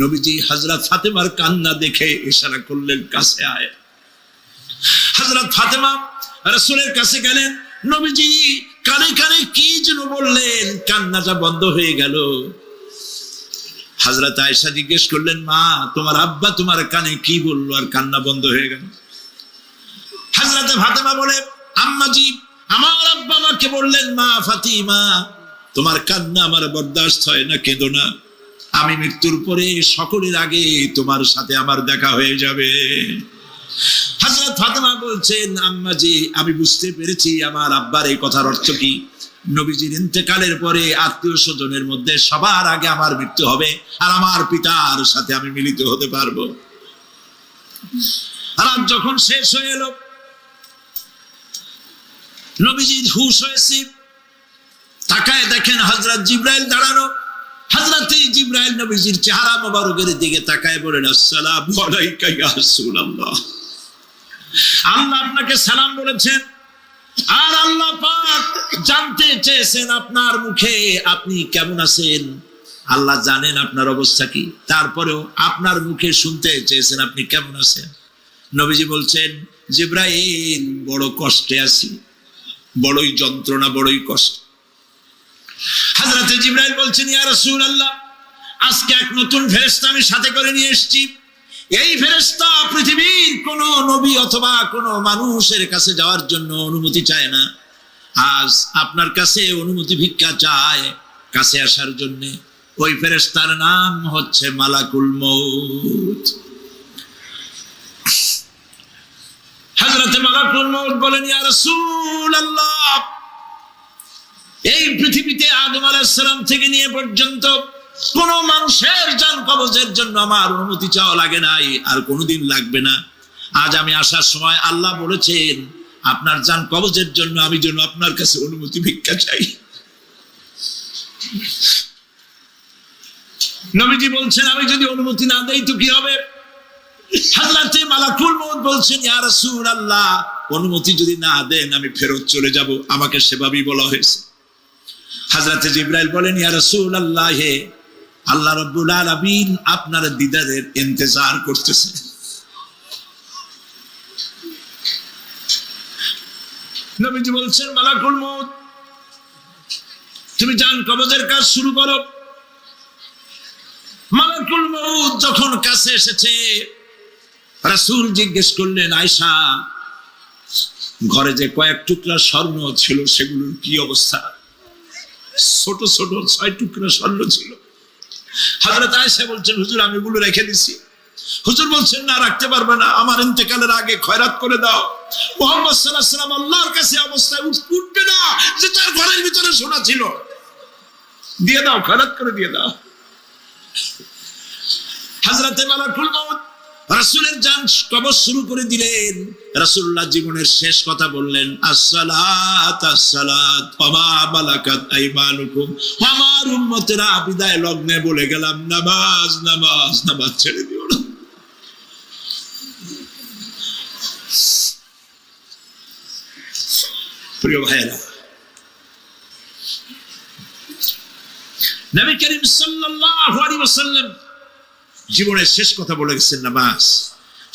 নবীজি হযরত ফাতেমার কান্না দেখে ইশারা করলেন, কাছে আয়। হযরত ফাতেমা রাসূলের কাছে গেলেন। নবীজি কানে কানে কি যেন বললেন, কান্নাটা বন্ধ হয়ে গেল। হযরত আয়েশা জিজ্ঞেস করলেন, মা, তোমার আব্বা তোমার কানে কি বললো আর কান্না বন্ধ হয়ে গেল? হযরত ফাতেমা বলে, আম্মাজি, আমার আব্বা আমাকে বললেন, মা ফাতিমা, তোমার কান্না আমার বরদাস্ত হয় না, কেঁদো না, আমি মৃত্যুর পরে সকলের আগে তোমার সাথে আমার দেখা হয়ে যাবে। হযরত ফাতেমা বলছেন, আম্মাজি, আমি বুঝতে পেরেছি আমার আব্বার এই কথার অর্থ কি। নবীজির ইন্তেকালের পরে আত্মীয় স্বজনের মধ্যে সবার আগে আমার মৃত্যু হবে, আর আমার পিতার সাথে আমি মিলিত হতে পারবো। রাত যখন শেষ হয়ে এলো, নবীজির হুঁশ হয়েছে, তাকায় দেখেন হযরত জিবরাইল দাঁড়ানো। হযরত জিবরাইল নবীজির চেহারা মোবারকের দিকে তাকায় বলেন, আসসালামু আলাইকা ইয়া রাসূলুল্লাহ, আল্লাহ আপনাকে সালাম বলেছেন, আর আল্লাহ পাক জানতে চেয়েছেন আপনার মুখে আপনি কেমন আছেন। আল্লাহ জানেন আপনার অবস্থা কি, তারপরেও আপনার মুখে শুনতে চেয়েছেন আপনি কেমন আছেন। নবীজি বলছেন, জিবরাইল, বড় কষ্টে আছি, বড়ই যন্ত্রণা, বড়ই কষ্ট। হযরত জিবরাইল বলছেন, ইয়া রাসূলুল্লাহ, আজকে এক নতুন ফেরেশতা আমি সাথে করে নিয়ে এসেছি। এই ফেরেশতা পৃথিবীর কোন নবী অথবা কোন মানুষের কাছে যাওয়ার জন্য অনুমতি চায় না, আজ আপনার কাছে অনুমতি ভিক্ষা চায় কাছে আসার জন্য। ওই ফেরেশতার নাম হচ্ছে মালাকুল মউত। হযরত মালাকুল মউত বলেন, ইয়া রাসূলুল্লাহ, এই পৃথিবীতে আদম আলাইহিস সালাম থেকে নিয়ে পর্যন্ত কোন মানুষের জান কবজের জন্য আমার অনুমতি চাওয়া লাগে নাই, আর কোনোদিন লাগবে না। আজ আমি আসার সময় আল্লাহ বলেছেন আপনার জান কবজের জন্য আমি যেন আপনার কাছে অনুমতি ভিক্ষা চাই। নবীজি বলছেন আমি যদি অনুমতি না দেই তো কি হবে? হযরতে মালাকুল মউত বলছেন ইয়া রাসূলুল্লাহ, অনুমতি যদি না দেন আমি ফেরত চলে যাব। আমাকে সেভাবেই বলা হয়েছে। হযরতে জিবরাইল বলেন ইয়া রাসূলুল্লাহ, হে আল্লাহ রাব্বুল আলামিন আপনার দিদারের ইন্তজার করতেছে। নবীজি বলছেন মালাকুল মউত, তুমি জান কবজের কাজ শুরু করো। মালাকুল মউত যখন কাছে এসেছে, রাসূল জিজ্ঞেস করলেন আয়েশা, ঘরে যে কয়েক টুকরা স্বর্ণ ছিল সেগুলোর কি অবস্থা? ছোট ছোট 6 টুকরা স্বর্ণ ছিল। হযরত আয়েশা বলছেন হুজুর আমি এগুলো রেখে দিছি। হুজুর বলছেন না, রাখতে পারবে না, আমার ইন্তেকালের আগে খয়রাত করে দাও। মুহাম্মদ সাল্লাল্লাহু আলাইহি ওয়াসাল্লাম আল্লাহর কাছে অবস্থায় উঠবে না যে তার ঘরের ভিতরে সোনা ছিল। দিয়ে দাও, খয়রাত করে দিয়ে দাও। হযরতে মালাকুল মউত রাসূলের জান কবজ শুরু করে দিলেন। রাসূলুল্লাহ জীবনের শেষ কথা বললেন আসসালাত আসসালাত ওয়া মা মালাকাত আইমানুকুম। আমার উম্মতেরা বিদায় লগ্নে বলে গেলাম নামাজ নামাজ নামাজ ছেড়ে দিও না। প্রিয় ভাইরা, নবী করিম সাল্লাল্লাহু আলাইহি ওয়াসাল্লাম জীবনের শেষ কথা বলে গেছেন নামাজ।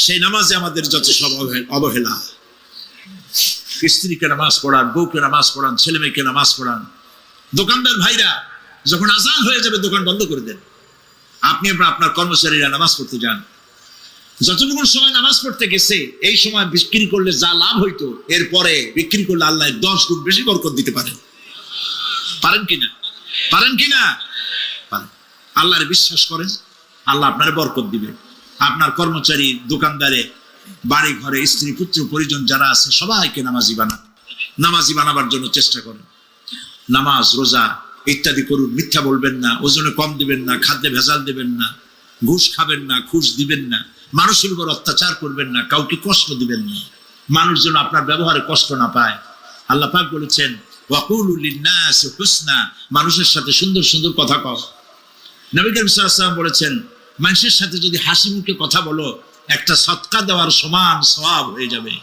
সেই নামাজে আমাদের যত সব অবহেলা, স্ত্রীকে নামাজ পড়ান, বউকে নামাজ পড়ান, ছেলে মেয়েকে নামাজ পড়ান। দোকানদার ভাইরা যখন আজান হয়ে যাবে দোকান বন্ধ করে দেন, আপনি আপনার কর্মচারীরা নামাজ পড়তে যান। যতটুকু সময় নামাজ পড়তে গেছে এই সময় বিক্রি করলে যা লাভ হইতো এরপরে বিক্রি করলে আল্লাহ 10 গুণ বেশি বরকত দিতে পারেন। পারেন কিনা? পারেন কিনা? পারেন। আল্লাহর বিশ্বাস করেন, আল্লাহ আপনার বরকত দিবে। আপনার কর্মচারী, দোকানদারে, বাড়ি ঘরে স্ত্রী পুত্র পরিজন যারা আছে সবাইকে নামাজি বানান। নামাজি বানাবার জন্য চেষ্টা করেন। নামাজ রোজা ইত্যাদি করুন। মিথ্যা বলবেন না, ওজনে কম দিবেন না, খাদ্যে ভেজাল দিবেন না, ঘুষ খাবেন না, ঘুষ দিবেন না, মানুষের উপর অত্যাচার করবেন না, কাউকে কষ্ট দিবেন না। মানুষ যেন আপনার ব্যবহারে কষ্ট না পায়। আল্লাহ পাক বলেছেন ওয়াকুলু লিন-নাস হুসনা, মানুষের সাথে সুন্দর সুন্দর কথা কও। নবী করিম সাল্লাল্লাহু আলাইহি ওয়াসাল্লাম বলেছেন মানুষের সাথে যদি হাসি মুখে কথা বলো একটা সদকা দেওয়ার সমান সওয়াব হয়ে যাবে।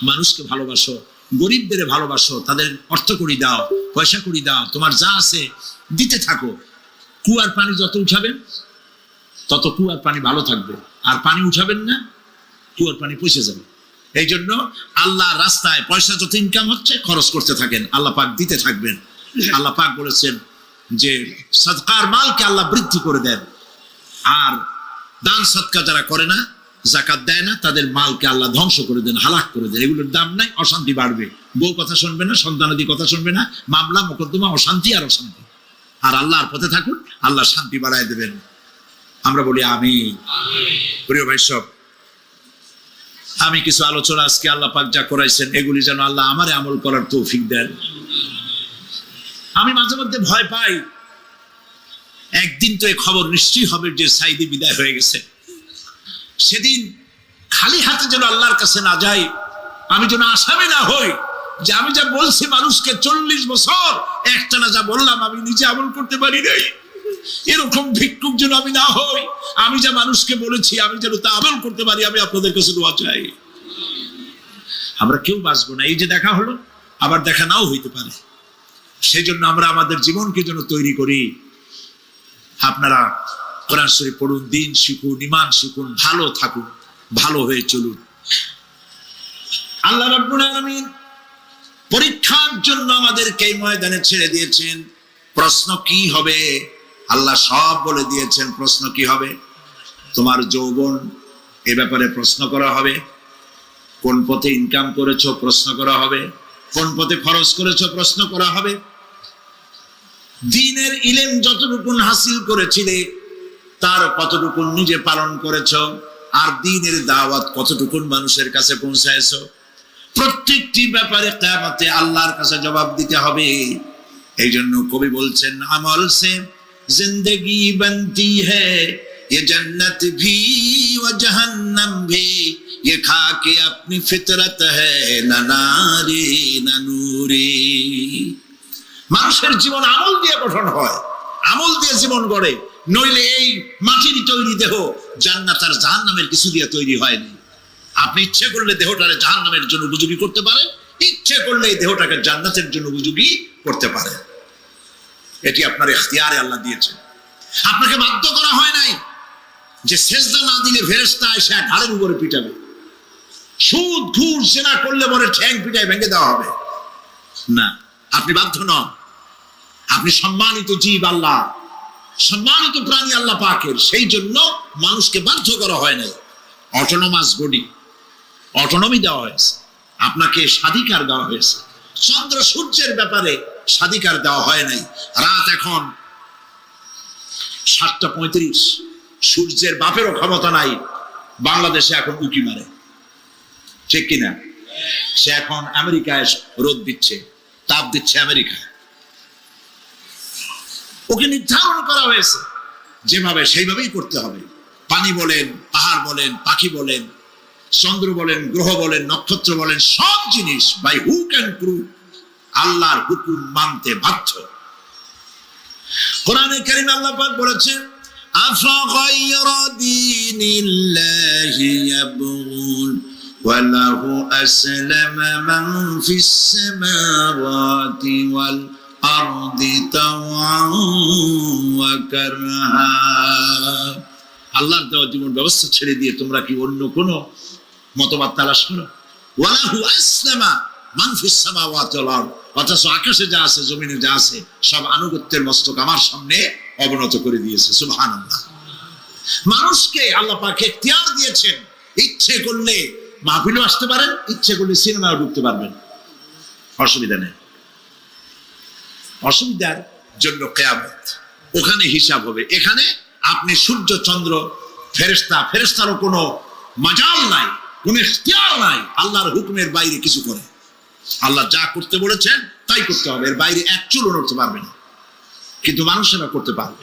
মানুষকে ভালোবাসো, গরিবদের ভালোবাসো, তাদের অর্থ করি দাও, পয়সা করি দাও, তোমার যা আছে দিতে থাকো। কুয়ার পানি যত উঠাবেন তত কুয়ার পানি ভালো থাকবে, আর পানি উঠাবেন না কুয়ার পানি পচে যাবে। এই জন্য আল্লাহর রাস্তায় পয়সা যত ইনকাম হচ্ছে খরচ করতে থাকেন, আল্লাহ পাক দিতে থাকবেন। আল্লাহ পাক বলেছেন যে সদকার মালকে আল্লাহ বৃদ্ধি করে দেন, আর দান সদকা যারা করে না, যাকাত দেয় না, তাদের মালকে আল্লাহ ধ্বংস করে দেন, হালাক করে দেন। এগুলোর দাম নাই, অশান্তি বাড়বে। বউ কথা শুনবে না, সন্তানাদি কথা শুনবে না, মামলা মোকদ্দমা, অশান্তি আর অশান্তি। আর আল্লাহর পথে থাকুন, আল্লাহ শান্তি বাড়ায় দেবেন। আমরা বলি আমিন। প্রিয় ভাই সব, আমি কিছু আলোচনা আজকে আল্লাহ পাক যা করাইছেন এগুলি যেন আল্লাহ আমারে আমল করার তৌফিক দেন। আমি মাঝে মধ্যে ভয় পাই, একদিন তো এই খবর নিশ্চয়ই হবে যে সাইদি বিদায় হয়ে গেছে। সেদিন খালি হাতে যেন আল্লাহর কাছে না যাই, আমি যেন আসামি না হই যে আমি যা বলছি মানুষকে 40 বছর একটানা যা বললাম আমি নিজে আমল করতে পারি নাই। এরকম ভিক্ষুক যেন আমি না হই, আমি যা মানুষকে বলেছি আমি যেন তা আমল করতে পারি। আমি আপনাদের কাছে দোয়া চাই। আমরা কেউ বাঁচবো না, এই যে দেখা হলো আবার দেখা নাও হইতে পারে। সেই জন্য আমরা আমাদের জীবনকে যেন তৈরি করি। আপনারা কোরআন শরীফ পড়ুন, দিন শিখুন, ঈমান শিখুন, ভালো থাকুন, ভালো হয়ে চলুন। আল্লাহ রাব্বুল আলামিন পরীক্ষার জন্য আমাদেরকে এই ময়দানে ছেড়ে দিয়েছেন। প্রশ্ন কি হবে আল্লাহ সব বলে দিয়েছেন। প্রশ্ন কি হবে? তোমার যৌবন, এ ব্যাপারে প্রশ্ন করা হবে। কোন পথে ইনকাম করেছো প্রশ্ন করা হবে। কোন পথে খরচ করেছো প্রশ্ন করা হবে। দ্বীনের ইলম যতটুকু হাসিল করেছিলে তার কতটুকু নিজে পালন করেছো, আর দ্বীনের দাওয়াত কতটুকু মানুষের কাছে পৌঁছায়ছো। প্রত্যেকটি ব্যাপারে কিয়ামতে আল্লাহর কাছে জবাব দিতে হবে। এই জন্য কবি বলছেন আমল সে জিন্দগি বনতি হ্যায় ये जन्नत भी व जहन्नम भी ये खा के अपनी फितरत है ना नारी ना नूरी। মানুষের জীবন আমল দিয়ে গঠন হয়, আমল দিয়ে জীবন গড়ে, নইলে এই মাটির তৈরি দেহ জান্নাত আর জাহান্নামের কিছু দিয়ে তৈরি হয়নি। আপনি ইচ্ছে করলে দেহটারে জাহান্নামের জন্য উপযোগী করতে পারেন, ইচ্ছে করলে এই দেহটাকে জান্নাতের জন্য উপযোগী করতে পারেন। এটি আপনার ইখতিয়ারে আল্লাহ দিয়েছেন, আপনাকে বাধ্য করা হয় নাই যে সেজদা না দিলে ফেরেশতা এসে ঘাড়ের উপরে পিটাবে, সুদ ঘুষ জেনা করলে পরে ঠ্যাং পিটায় ভেঙে দেওয়া হবে না। আপনি বাধ্য নন, আপনি সম্মানিত জীব আল্লাহ, সম্মানিত প্রাণী আল্লাহ পাকের, সেই জন্য মানুষকে বাধ্য করা হয় নাই। অটোনমাস বডি, অটোনমি দেওয়া হয়েছে, আপনাকে স্বাধিকার দেওয়া হয়েছে। চন্দ্র সূর্যের ব্যাপারে স্বাধিকার দেওয়া হয় নাই। রাত এখন 7:35, সূর্যের বাপেরও ক্ষমতা নাই বাংলাদেশে এখন উকি মারে, ঠিক কিনা? সে এখন আমেরিকায় রোদ দিচ্ছে, তাপ দিচ্ছে আমেরিকায়। ওকে নির্ধারণ করা হয়েছে যেভাবে, সেইভাবেই করতে হবে। পানি বলেন, পাহাড় বলেন, পাখি বলেন, চন্দ্র বলেন, গ্রহ বলেন, নক্ষত্র বলেন, সব জিনিস বাই হুক অ্যান্ড ক্রুক আল্লাহর হুকুম মানতে বাধ্য। কোরআনে কারীমে আল্লাহ পাক বলেছেন, আফাগায়রা দীনিল্লাহি ইয়াবগুন ওয়া লাহু আসলামা মান ফিস সামাওয়াতি ওয়াল আরদি তাওআন ওয়া কারহা। আল্লাহর দেওয়া জীবন ব্যবস্থা ছেড়ে দিয়ে তোমরা কি অন্য কোন মতবাদ তালাশ করো? ওয়ালাহু আসলামা মান ফিস সামাওয়াতি ওয়াল আরদ, অথচ আকাশে যা আছে, জমিনে যা আছে, সব আনুগত্যের মস্তক আমার সামনে অবনত করে দিয়েছে। সুবহানাল্লাহ। মানুষকে আল্লাহ পাক ইখতিয়ার দিয়েছেন, ইচ্ছে করলে মাহফিলে আসতে পারেন, ইচ্ছে করলে সিনেমায় ঢুকতে পারবেন, অসুবিধা নেই। অসুবিধার জন্য কিয়ামত, ওখানে হিসাব হবে। এখানে আপনি সূর্য চন্দ্র ফেরেশতা, ফেরেশতারও কোনো মাজাল নাই, কোনো ইখতিয়ার নাই আল্লাহর হুকুমের বাইরে কিছু করে। আল্লাহ যা করতে বলেছেন তাই করতে হবে, এর বাইরে এক চুলও নড়তে পারবে না। কিন্তু মানুষেরা করতে পারবে।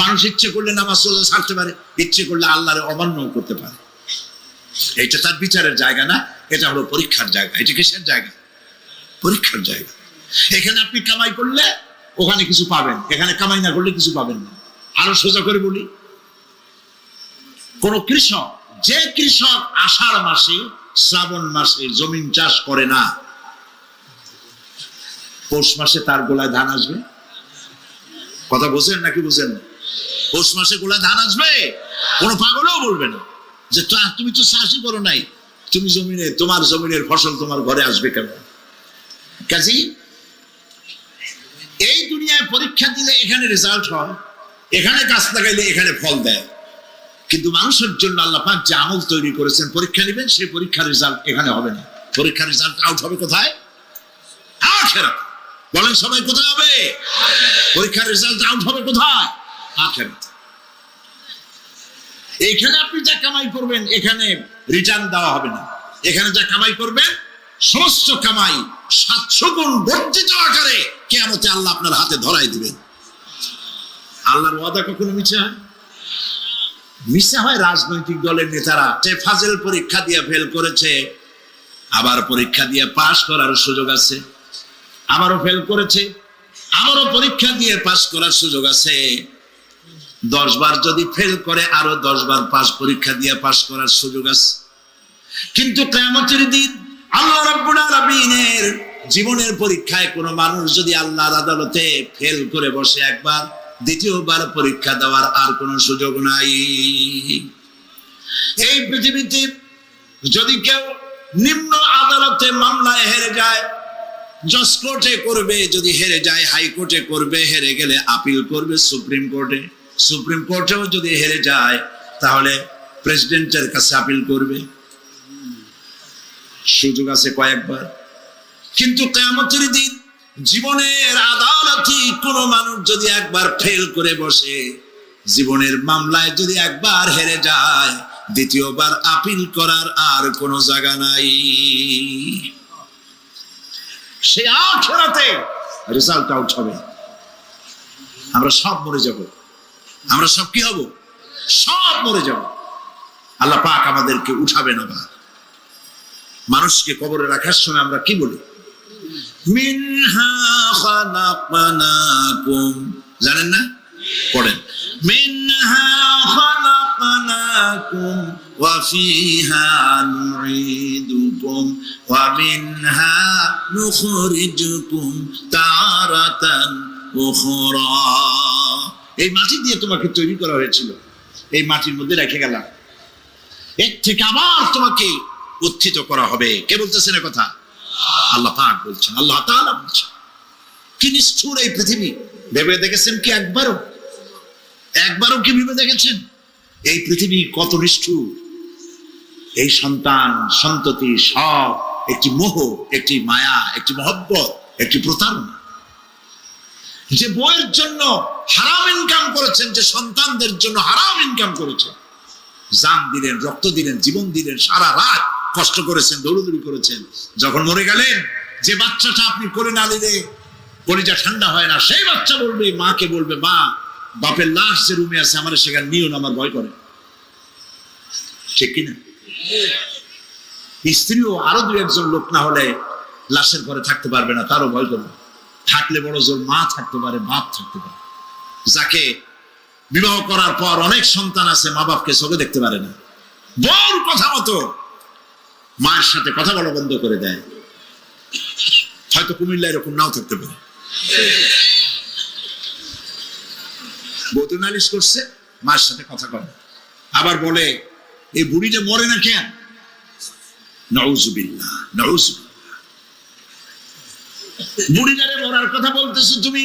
মানুষ ইচ্ছে করলে নামাজ রোজা ছাড়তে পারে, ইচ্ছে করলে আল্লাহর অমান্য করতে পারে। এটা তার বিচারের জায়গা না, এটা হলো পরীক্ষার জায়গা। এটা কিসের জায়গা? পরীক্ষার জায়গা। এখানে আপনি কামাই করলে ওখানে কিছু পাবেন, এখানে কামাই না করলে কিছু পাবেন না। আরো সোজা করে বলি, কোন কৃষক, যে কৃষক আষাঢ় মাসে শ্রাবণ মাসে জমিন চাষ করে না, পৌষ মাসে তার গোলায় ধান আসবে? কথা বোঝেন নাকি বোঝেন না? পৌষ মাসে গোলায় ধান আসবে? কোনো পাগলেও বলবে না যে তুমি তো চাষই করো নাই, তুমি জমিনে, তোমার জমিনের ফসল তোমার ঘরে আসবে কেন? কাজেই এই দুনিয়ায় পরীক্ষা দিলে এখানে রেজাল্ট হয়, এখানে গাছ লাগাইলে এখানে ফল দেয়। কিন্তু মানুষের জন্য আল্লাহ পাক যে আমল তৈরি করেছেন, পরীক্ষা নেবেন, সেই পরীক্ষার রেজাল্ট এখানে হবে না। পরীক্ষার রেজাল্ট আউট হবে কোথায়? আখিরাত। বলেন সবাই, কোথায় হবে? পরীক্ষার রেজাল্ট আউট হবে কোথায়? আখিরাত। এখানে আপনি যা কামাই করবেন এখানে রিটার্ন দেওয়া হবে না। এখানে যা কামাই করবেন সমস্ত কামাই 700 গুণ বর্ধিত আকারে কিয়ামতে আল্লাহ আপনার হাতে ধরাই দিবেন। আল্লাহর ওয়াদা কখনো মিথ্যা হয়? মিথ্যা হয় রাজনৈতিক দলের নেতারা। সে ফাজেল পরীক্ষা দিয়ে ফেল করেছে, আবার পরীক্ষা দিয়ে পাশ করার সুযোগ আছে, আবারও ফেল করেছে, আবারও পরীক্ষা দিয়ে পাশ করার সুযোগ আছে। 10 বার যদি ফেল করে আরো 10 বার পাশ, পরীক্ষা দিয়ে পাশ করার সুযোগ আছে। কিন্তু কিয়ামতের দিন আল্লাহ রাব্বুল আলামিনের জীবনের পরীক্ষায় কোনো মানুষ যদি আল্লাহর আদালতে ফেল করে বসে একবার, দ্বিতীয়বার পরীক্ষা দেওয়ার আর কোনো সুযোগ নাই। এই পৃথিবীতে যদি কেউ নিম্ন আদালতে মামলায় হেরে যায়, জজ কোর্টে করবে, যদি হেরে যায় হাইকোর্টে করবে, হেরে গেলে আপিল করবে সুপ্রিম কোর্টে, সুপ্রিম কোর্টেও যদি হেরে যায় তাহলে প্রেসিডেন্টের কাছে আপিল করবে। সুযোগ আছে কয়েকবার। কিন্তু কিয়ামতের দিন জীবনের আদালতে কোনো মানুষ যদি একবার ফেল করে বসে, জীবনের মামলায় যদি একবার হেরে যায়, দ্বিতীয়বার আপিল করার আর কোনো জায়গা নাই। সে আখিরাতে রেজাল্ট আউট হবে। আমরা সব মরে যাব, আমরা সব কি হব? সব মরে যাবে। আল্লাহ পাক আমাদেরকে উঠাবেন। আবার মানুষকে কবরে রাখার সময় আমরা কি বলি? মিনহা খালাকনাকুম, জানেন না? পড়েন, মিনহা খালাকনাকুম ওয়া ফিহা নুঈদুকুম ওয়া মিনহা নুখরিজুকুম তারাতান উখরা। এই মাটি দিয়ে তোমাকে তৈরি করা হয়েছিল, এই মাটির মধ্যে রেখে গেলাম, এর থেকে আবার তোমাকে উত্থিত করা হবে। কে বলতেছেন এ কথা? আল্লাহ পাক বলছেন, আল্লাহ তাআলা বলছেন। কি নিষ্ঠুর এই পৃথিবী! ভেবে দেখেছেন কি একবারও কি ভেবে দেখেছেন এই পৃথিবী কত নিষ্ঠুর? এই সন্তান সন্ততি সব একটি মোহ, একটি মায়া, একটি মহব্বত, একটি প্রতারণা। যে বইয়ের জন্য হারাম ইনকাম করেছেন, যে সন্তানদের জন্য হারাম ইনকাম করেছেন, জান দিলেন, রক্ত দিলেন, জীবন দিলেন, সারা রাত কষ্ট করেছেন, দৌড়দৌড়ি করেছেন, যখন মরে গেলেন, যে বাচ্চাটা আপনি করে না দিলে কলিজা ঠান্ডা হয় না, সেই বাচ্চা বলবে, মাকে বলবে, মা বাপের লাশ যে রুমে আছে আমার সেখানে নিও না, আমার ভয় করে। ঠিক কিনা? স্ত্রীও আরো দু একজন লোক না হলে লাশের ঘরে থাকতে পারবে না, তারও ভয় করবে। থাকলে বড় জোর মা থাকতে পারে, বাপ থাকতে পারে। যাকে বিবাহ করার পর অনেক সন্তান আছে, মা বাপকে চোখে দেখতে পারে না, বউর কথা মতো মায়ের সাথে কথা বলা বন্ধ করে দেয়। হয়তো কুমিল্লা এরকম নাও থাকতে পারে, বউ তো নালিশ করছে, মায়ের সাথে কথা বলে, আবার বলে এই বুড়িটা মরে না কেন? নাউযুবিল্লাহ, নাউযুবিল্লাহ। বুড়িটারে মরার কথা বলতেছো তুমি?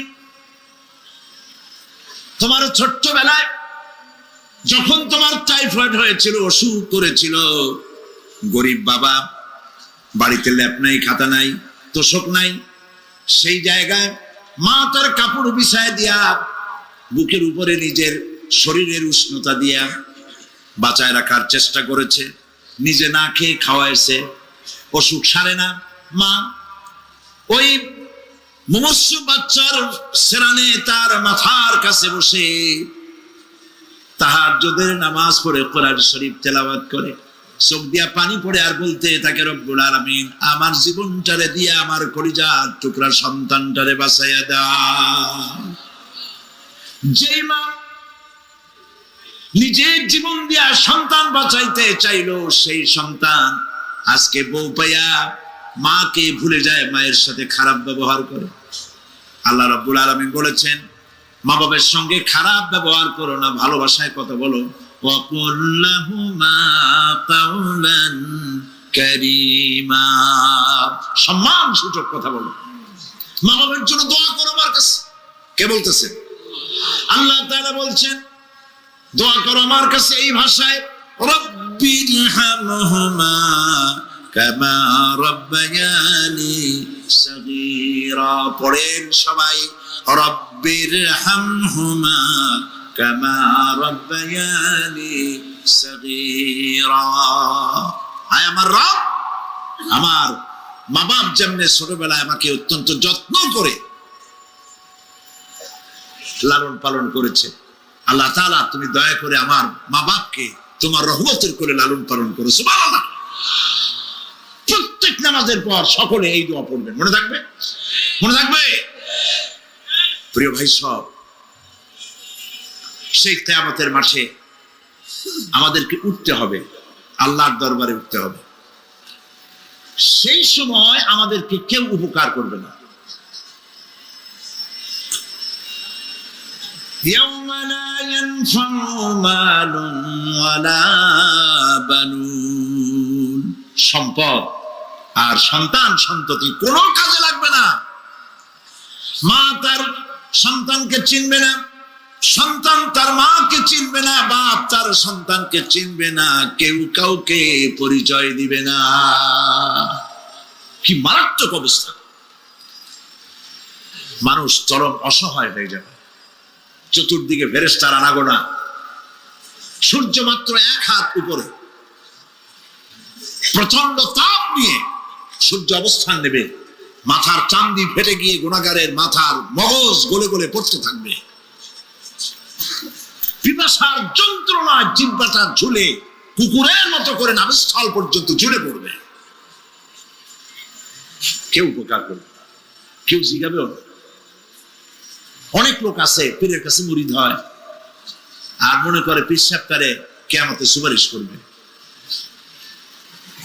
তোমার ছোট্টবেলায় যখন তোমার টাইফয়েড হয়েছিল, অসুখ করেছিল, গরিব বাবা, বাড়িতে ল্যাপ নাই, খাতা নাই, তোষক নাই, সেই জায়গায় মা তার কাপড় বিছায় দিয়া বুকের উপরে নিজের শরীরের উষ্ণতা দিয়া বাঁচায় রাখার চেষ্টা করেছে, নিজে না খেয়ে খাওয়াইছে, অসুখ সারে না। মা ওই মুমূর্ষু বাচ্চার সেরানে তার মাথার কাছে বসে তাহাজ্জুদের নামাজ পড়ে কোরআন শরীফ তেলাওয়াত করে, চোখ দিয়া পানি পড়ে আর বলতে থাকে, রব্বুল আলামিন আমার জীবনটারে দিয়া আমার কলিজার টুকরা সন্তানটারে বাঁচাইয়া দাও। যেই মা নিজের জীবন দিয়া সন্তান বাঁচাইতে চাইলো, সেই সন্তান আজকে বউ পাইয়া মাকে ভুলে যায়, মায়ের সাথে খারাপ ব্যবহার করে। আল্লাহ রাব্বুল আলামিন বলেছেন, মা বাবার সঙ্গে খারাপ ব্যবহার করো না, ভালোবাসায় কথা বলো। ওয়াকুল লাহুমা কাওলান কারীমা, সম্মান সূচক কথা বলো। মা বাবার জন্য দোয়া করো আমার কাছে। কে বলতেছে? আল্লাহ তাআলা বলছেন, দোয়া করো আমার কাছে এই ভাষায়, রব্বিরহামহুমা কামা রাব্বায়ানি সাগীরা। পড়েন সবাই, রব্বিরহামহুমা কামা রাব্বায়ানি সাগীরা। আয় আমার রব, আমার মা বাপ যেমনে ছোটবেলায় আমাকে অত্যন্ত যত্ন করে লালন পালন করেছে, আল্লাহ তাআলা তুমি দয়া করে আমার মা বাপকে তোমার রহমতের করে লালন পালন করো। সুবহানাল্লাহ। প্রত্যেক নামাজের পর সকলে এই দোয়া পড়বেন, মনে থাকবে? মনে থাকবে? প্রিয় ভাই সব, সেই কিয়ামতের মাঠে আমাদেরকে উঠতে হবে, আল্লাহর দরবারে উঠতে হবে। সেই সময় আমাদেরকে কেউ উপকার করবে না। يوم لا ينفع مال ولا بنون, সম্পদ আর সন্তান সন্ততি কোনো কাজে লাগবে না। মা তার সন্তানকে চিনবে না, সন্তান তার মাকে চিনবে না, বাপ তার সন্তানকে চিনবে না, কেউ কাউকে পরিচয় দিবে না। কি মারাত্মক অবস্থা! মানুষ চরম অসহায় হয়ে যাবে। চতুর্দিকে ফেরেশতার আনাগোনা, সূর্য মাত্র 1 হাত উপরে, প্রচন্ড তাপ নিয়ে সূর্য অবস্থান নেবে, মাথার চান্দি ফেটে গিয়ে গুনাহগারের মাথার মগজ গলে গলে পড়তে থাকবে। পিপাসার যন্ত্রণায় জিহ্বাটা ঝুলে কুকুরের মতো করে নাভিস্থল পর্যন্ত ঝুলে পড়বে। কেউ উপকার করবে, কেউ জিগাবেও না। অনেক লোক আছে পীরের কাছে মুরিদ হয় আর মনে করে পীর সাহেব তারে কিয়ামতে সুপারিশ করবে।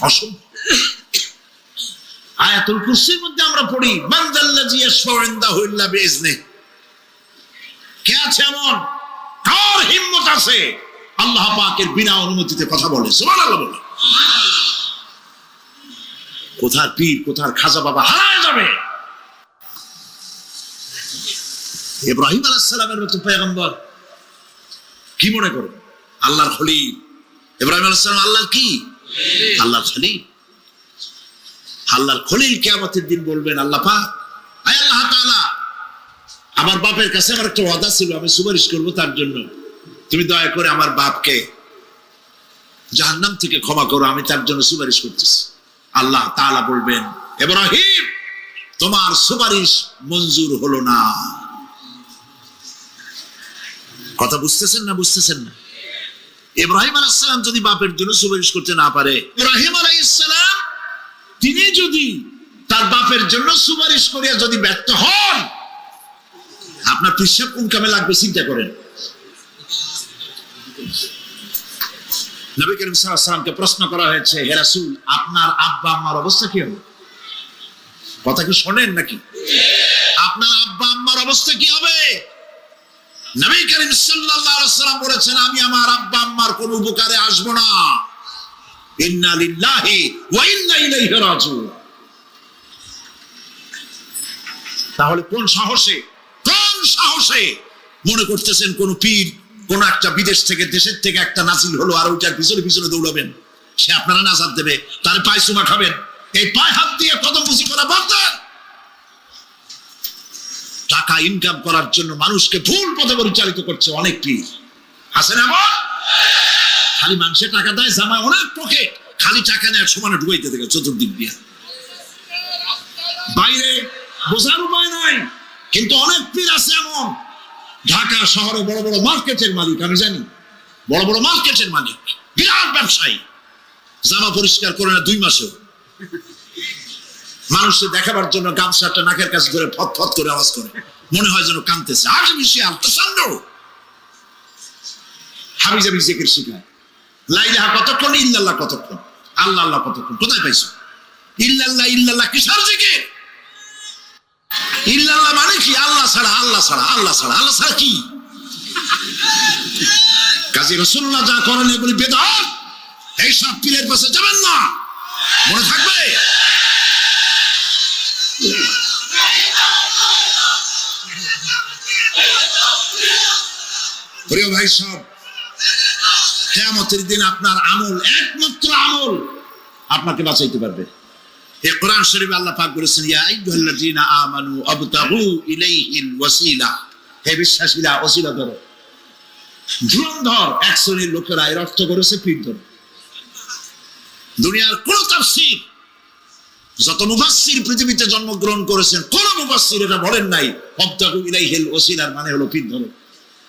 অসম্ভব। আয়াতুল কুরসির মধ্যে আমরা পড়ি মান যাল্লাযী ইয়াশফাউ ইনদাহু ইল্লা বিইজনিহি। কে আছে এমন, কার হিম্মত আছে আল্লাহ পাকের বিনা অনুমতিতে কথা বলে? সুবহানাল্লাহ বলে। কোথার পীর কোথার খাজা বাবা হারায় যাবে। ইব্রাহিম আলাইহিস সালামের মতো পয়গম্বর কি মনে করে আল্লাহর খলিল। ইব্রাহিম আলাইহিস সালাম আল্লাহর কি? আল্লাহর খলিল। আল্লাহর খলিল কিয়ামতের দিন বলবেন আল্লাহ পাক, আয় আল্লাহ তাআলা, আমার বাপের কাছে আমার একটা ওয়াদা ছিল, আমি সুপারিশ করব তার জন্য, তুমি দয়া করে আমার বাপকে জাহান্নাম থেকে ক্ষমা করো, আমি তার জন্য সুপারিশ করতেছি। আল্লাহ তাআলা বলবেন, ইব্রাহিম তোমার সুপারিশ মঞ্জুর হলো না। কথা বুঝতেছেন না? বুঝতেছেন না? ইব্রাহিম আলাইহিস সালাম যদি বাপের জন্য সুপারিশ করতে না পারে, ইব্রাহিম আলাইহিস সালাম তিনি যদি তার বাপের জন্য সুপারিশ করিয়া যদি ব্যর্থ হন, আপনার পিসাব কোন কামে লাগবে চিন্তা করেন। নবী করিম সাল্লাল্লাহু আলাইহি ওয়াসাল্লামকে প্রশ্ন করা হয়েছে, হে রাসূল আপনার আব্বা আম্মার অবস্থা কি হবে? কথা কি শোনেন নাকি? আপনার আব্বা আম্মার অবস্থা কি হবে? নবী করিম সাল্লাল্লাহু আলাইহি ওয়াসাল্লাম বলেছেন, আমি আমার আব্বা আম্মার কোনো উপকারে আসব না। ইন্না লিল্লাহি ওয়া ইন্না ইলাইহি রাজিউন। তাহলে কোন সাহসে মনে করতেছেন কোন পীর কোন একটা বিদেশ থেকে দেশের থেকে একটা নাজিল হলো আর ওইটার পিছনে পিছনে দৌড়াবেন, সে আপনারা নাজাত দেবে, তার পায়ে চুমা খাবেন? এই পায়ে হাত দিয়ে কদম বুঝি করা বাদ দেন। টাকা ইনকাম করার জন্য মানুষকে ভুল পথে পরিচালিত করছে অনেক পীর। আছে না? খালি মানুষের টাকা দেয়, জামায় অনেক পকেট, খালি টাকা নেওয়ার সমানে ঢুকাইতে থাকে চতুর্দিক দিয়ে। বাইরে বোঝার উপায় নাই, কিন্তু অনেক পীর আছে এমন, ঢাকা শহরে বড় বড় মার্কেটের মালিক, আমি জানি বড় বড় মার্কেটের মালিক, বিরাট ব্যবসায়ী, জামা পরিষ্কার করে না 2 মাসেও। মানুষকে দেখাবার জন্য গামছাটা নাকের কাছে ধরে ফত ফত করে আওয়াজ করে, মনে হয় যেন কাঁদতেছে। আজ বেশি আলতাসান্ন হাবিজাবি জিকির শিখায়। লা ইলাহা কতক্ষণ, ইল্লাল্লাহ কতক্ষণ, আল্লাহ আল্লাহ কতক্ষণ? কোথায় পাইছো? ইল্লাল্লাহ ইল্লাল্লাহ কিসের জিকির? ইল্লাল্লাহ মানে কি? আল্লাহ ছাড়া, আল্লাহ ছাড়া, আল্লাহ ছাড়া, আল্লাহ ছাড়া কি? কাজী রাসূলুল্লাহ যা করেন এগুলি বেদাত। এই সব পীরের পাশে যাবেন না, মনে থাকবে। প্রিয় ভাই সব, কিয়ামতের দিন আপনার আমল, একমাত্র আমল আপনাকে বাঁচাইতে পারবে। এই কোরআন শরীফে আল্লাহ পাক বলেছেন, ইয়া আইয়ুহাল্লাযীনা আমানু আবতাগু ইলাইহিল ওয়াসিলা, হে বিশ্বাসীরা ওসিলা ধরো। ধুরন্ধর এক শ্রেণীর লোকেরা এর অর্থ করেছে পীর ধরো। দুনিয়ার কোন তাফসীর, যত মুফাসসির পৃথিবীতে জন্মগ্রহণ করেছেন, কোন মুফাসসির এটা বলেন নাই আবতাগু ইলাইহিল ওসিলার মানে হলো পীর ধরো।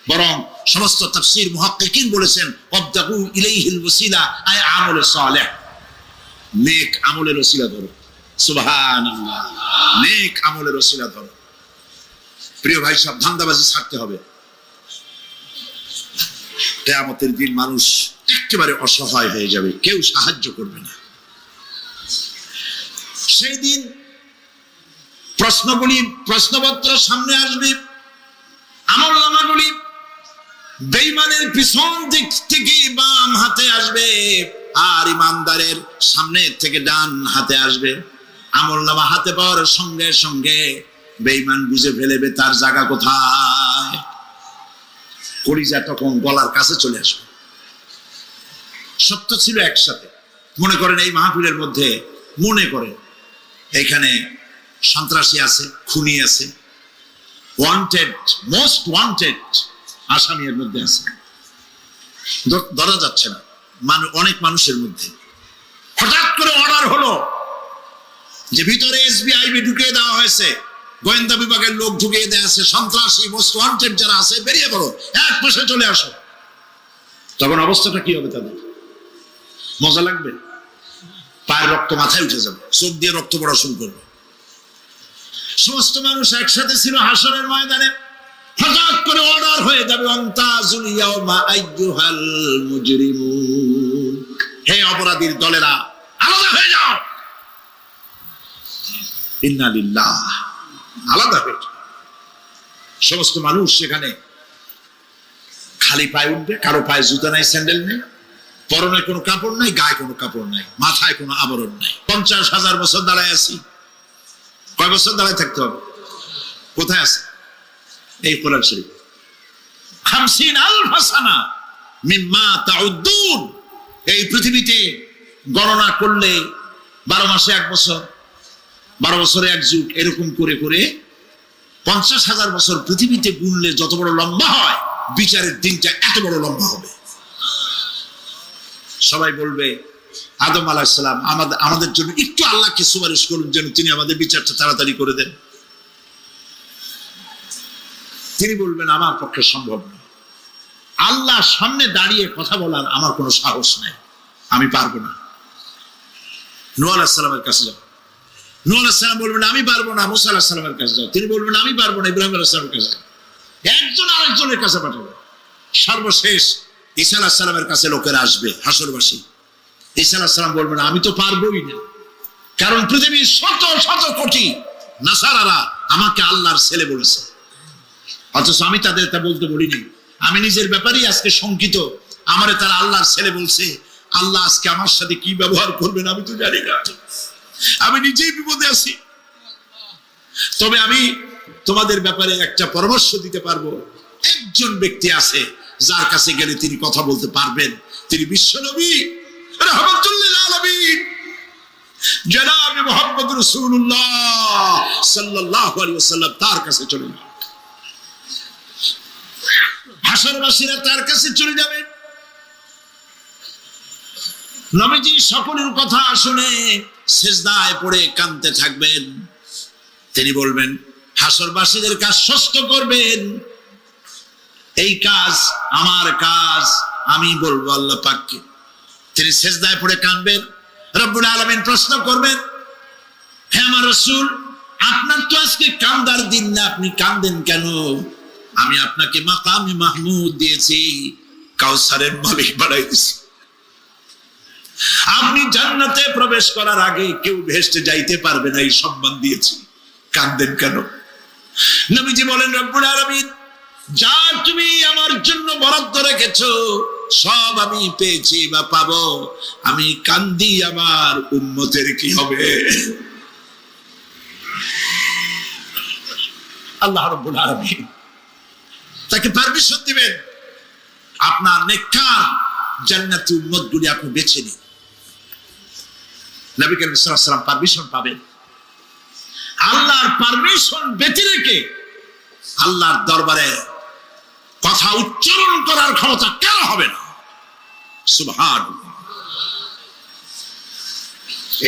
বরং সমস্ত তাফসীর মুহাক্কিকিন বলেছেন আবতাগু ইলাইহিল ওসিলা আয় আমলে সালেহ, নেক আমলের ওসিলা ধরো। সুবহানাল্লাহ, নেক আমলের ওসিলা ধরো। প্রিয় ভাই সব, ধান্দাবাজি ছাড়তে হবে। কিয়ামতের দিন মানুষ একেবারে অসহায় হয়ে যাবে, কেউ সাহায্য করবে না। সেই দিন প্রশ্নপত্র সামনে আসবে, আমলনামাগুলি বেঈমানের পিছন দিক থেকে বাম হাতে আসবে আর ইমানদারের সামনে থেকে ডান হাতে আসবে। আমলনামা হাতে পাওয়ার সঙ্গে সঙ্গে বেঈমান বুঝে ফেলবে তার জায়গা কোথায়। কলিজা তখন গলার কাছে চলে আসবে। সত্য ছিল একসাথে। মনে করেন এই মাহফিলের মধ্যে, মনে করেন এখানে সন্ত্রাসী আছে, খুনি আছে, ওয়ান্টেড, মোস্ট ওয়ান্টেড আসামি এর মধ্যে আছে, ধরা যাচ্ছে না অনেক মানুষের মধ্যে। হঠাৎ করে অর্ডার হলো যে ভিতরে এসবিআইবি ঢুকিয়ে দেওয়া হয়েছে, গোয়েন্দা বিভাগের লোক ঢুকিয়ে দেওয়া আছে, সন্ত্রাসী মোস্ট ওয়ান্টেড যারা আছে বেরিয়ে পড়ো, এক পাশে চলে আসো। তখন অবস্থাটা কি হবে তাদের? মজা লাগবে? পায়ের রক্ত মাথায় উঠে যাবে, চোখ দিয়ে রক্ত পড়া শুরু করবে। সমস্ত মানুষ একসাথে ছিল হাসরের ময়দানে। হঠাৎ করে অর্ডার হয়ে যাবে, অন্তাজুল ইয়াউমা আইয়ুহাল মুজরিমুন, হে অপরাধীর দলেরা আলাদা হয়ে যাও। ইন্না লিল্লাহ, আলাদা হয়ে যাও। সমস্ত মানুষ সেখানে খালি পায়ে উঠবে, কারো পায়ে জুতা নাই, স্যান্ডেল নেই, পরনে কোনো কাপড় নাই, গায়ে কোনো কাপড় নাই, মাথায় কোনো আবরণ নাই। 50,000 বছর দাঁড়ায় আছি। কয় বছর দাঁড়ায় থাকতে হবে? কোথায় আছে? এই কোরআন শরীফ। 50,000 সানা মিম্মা তাউদ্দুন। এই পৃথিবীতে গণনা করলে 12 মাসে 1 বছর, 12 বছরে 1 যুগ, এরকম করে করে 50,000 বছর পৃথিবীতে গুনলে যত বড় লম্বা হয়, বিচারের দিনটা এত বড় লম্বা হবে। সবাই বলবে আদম আলাইহিস সালাম আমাদের জন্য একটু আল্লাহকে সুপারিশ করুন যেন তিনি আমাদের বিচারটা তাড়াতাড়ি করে দেন। তিনি বলবেন আমার পক্ষে সম্ভব না, আল্লাহর সামনে দাঁড়িয়ে কথা বলার আমার কোনো সাহস নেই, আমি পারবো না। নূহ আলাইহিস সালামের কাছে যাও। নূহ আলাইহিস সালাম বলবেন আমি পারবো না। মুসা আলাইহিস সালামের কাছে যাও। তিনি বলবেন আমি পারবো না। ইব্রাহিম আলাইহিস সালামের কাছে যাও। একজন আরেকজনের কাছে পাঠাবে। সর্বশেষ ঈসা আলাইহিস সালামের কাছে লোকেরা আসবে, হাসরবাসী। ঈসা আলাইহিস সালাম বলবেন আমি তো পারবোই না, কারণ পৃথিবীর শত শত কোটি নাসারারা আমাকে আল্লাহর ছেলে বলেছে, অথচ আমি তাদের তা বলতে বলিনি। আমি নিজের ব্যাপারেই আজকে শঙ্কিত, আমারে তারা আল্লাহর ছেলে বলছে। আল্লাহ আজকে আমার সাথে কি ব্যবহার করবেন আমি তো জানি না, আমি নিজেই বিপদে আছি। তবে আমি তোমাদের ব্যাপারে একটা পরামর্শ দিতে পারবো। একজন ব্যক্তি আছে যার কাছে গেলে তিনি কথা বলতে পারবেন, তিনি বিশ্বনবী রাহমাতুল লিল আলামিন জনাব মুহাম্মদ রাসূলুল্লাহ সাল্লাল্লাহু আলাইহি ওয়াসাল্লাম। তার কাছে চলে যান, হাসরবাসীরা তার কাছে চলে যাবেন। নবীজি সকলের কথা শুনে সিজদায় পড়ে কাঁদতে থাকবেন। তিনি বলবেন হাসরবাসীদেরকে আশ্বস্ত করবেন, এই কাজ আমার কাজ, আমি বলবো আল্লাহ পাককে। তিনি সিজদায় পড়ে কাঁদবেন। রব্বুল আলামিন প্রশ্ন করবেন, হে আমার রাসূল, আপনার তো আজকে কান্দার দিন না, আপনি কাঁদেন কেন? আমি আপনাকে মাকামে মাহমুদ দিয়েছি, কাউসারের মালিক বানাই দিয়েছি। আপনি জান্নাতে প্রবেশ করার আগে কেউ বেহেশতে যাইতে পারবে না, এই সম্মান দিয়েছি, কাঁদেন কেন? নবীজি বলেন রব্বুল আলামিন যা তুমি আমার জন্য বরাদ্দ রেখেছো সব আমি পেয়েছি বা পাবো, আমি কান্দি আমার উম্মতের কি হবে? আল্লাহ রাব্বুল আলামিন তাকে পারমিশন দিবেন, আপনার নেককার জান্নাতি উম্মতগুলি আপনি বেছে নিন। নবী করিম সাল্লাল্লাহু আলাইহি ওয়াসাল্লাম পারমিশন পাবেন। আল্লাহর পারমিশন ব্যতি রেখে আল্লাহর দরবারে কথা উচ্চারণ করার ক্ষমতা কেন হবে না? সুবহানাল্লাহ।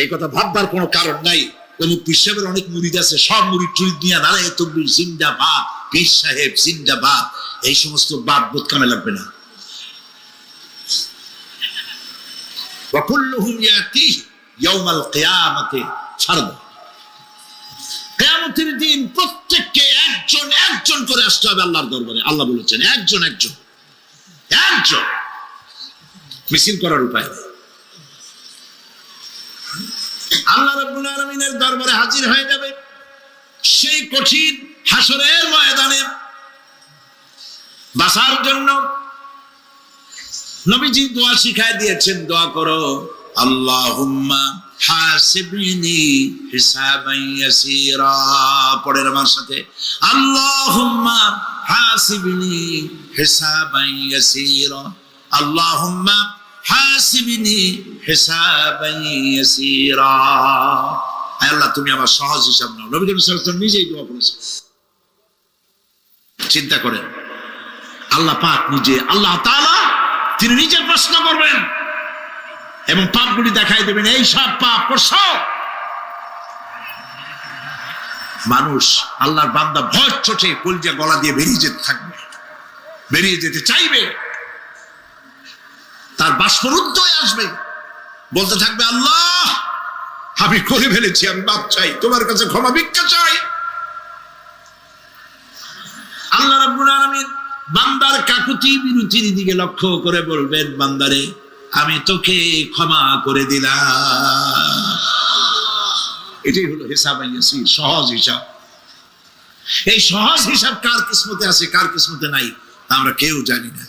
এই কথা ভাববার কোনো কারণ নাই। অমুক পীর সাহেবের অনেক মুরিদ আছে, সব মুরিদ টুরিদ নিয়ে নারায়ে তাকবীর জিন্দাবাদ, পীর সাহেব জিন্দাবাদ, এই সমস্ত বাদ বোধ কামে লাগবে না। ওয়া কুল্লুহুম ইয়াতিহি ইয়াউমাল কিয়ামাতি ফারদা। কিয়ামতের দিন প্রত্যেককে একজন একজন করে আসতে হবে আল্লাহর দরবারে। আল্লাহ বলেছেন একজন একজন একজন, মিছিল করার উপায় নেই। আল্লাহ রাব্বুল আলামিনের দরবারে হাজির হয়ে যাবে সেই কঠিন হাসরের ময়দানে বাঁচার জন্য। নবীজি দোয়া শিখায় দিয়েছেন, দোয়া করো আল্লাহুম্মা হাসিবনি হিসাবান ইয়াসীরা। পড়েন আমার সাথে, আল্লাহুম্মা হাসিবনি হিসাবান ইয়াসীরা, আল্লাহুম্মা হাসিবনি হিসাবান ইয়াসীরা। আল্লাহ তুমি আমার সহজ হিসাব নাও। নবী করিম সাল্লাল্লাহু আলাইহি ওয়াসাল্লাম নিজেই দোয়া করেছেন। চিন্তা করেন, আল্লাহ পাক নিজে, আল্লাহ তাআলা তিনি নিজে প্রশ্ন করবেন এবং পাপগুলি দেখাই দেবেন, এই সব পাপ করছো। মানুষ আল্লাহর বান্দা ভয় চোটে কলজা গলা দিয়ে বেরিয়ে যেতে থাকবে, বেরিয়ে যেতে চাইবে। তার বাষ্পরুদ্ধ হয়ে আসবে, বলতে থাকবে আল্লাহ আমি করে ফেলেছি, আমি মাপ চাই, তোমার কাছে ক্ষমা ভিক্ষা চাই। আল্লাহ রাব্বুল আলামিন বান্দার কাকুতি বিরতির দিকে লক্ষ্য করে বলবেন, বান্দারে আমি তোকে ক্ষমা করে দিলাম। এটাই হলো হিসাব ইয়াসির, সহজ হিসাব। এই সহজ হিসাব কার কিসমতে আছে কার কিসমতে নাই তা আমরা কেউ জানি না।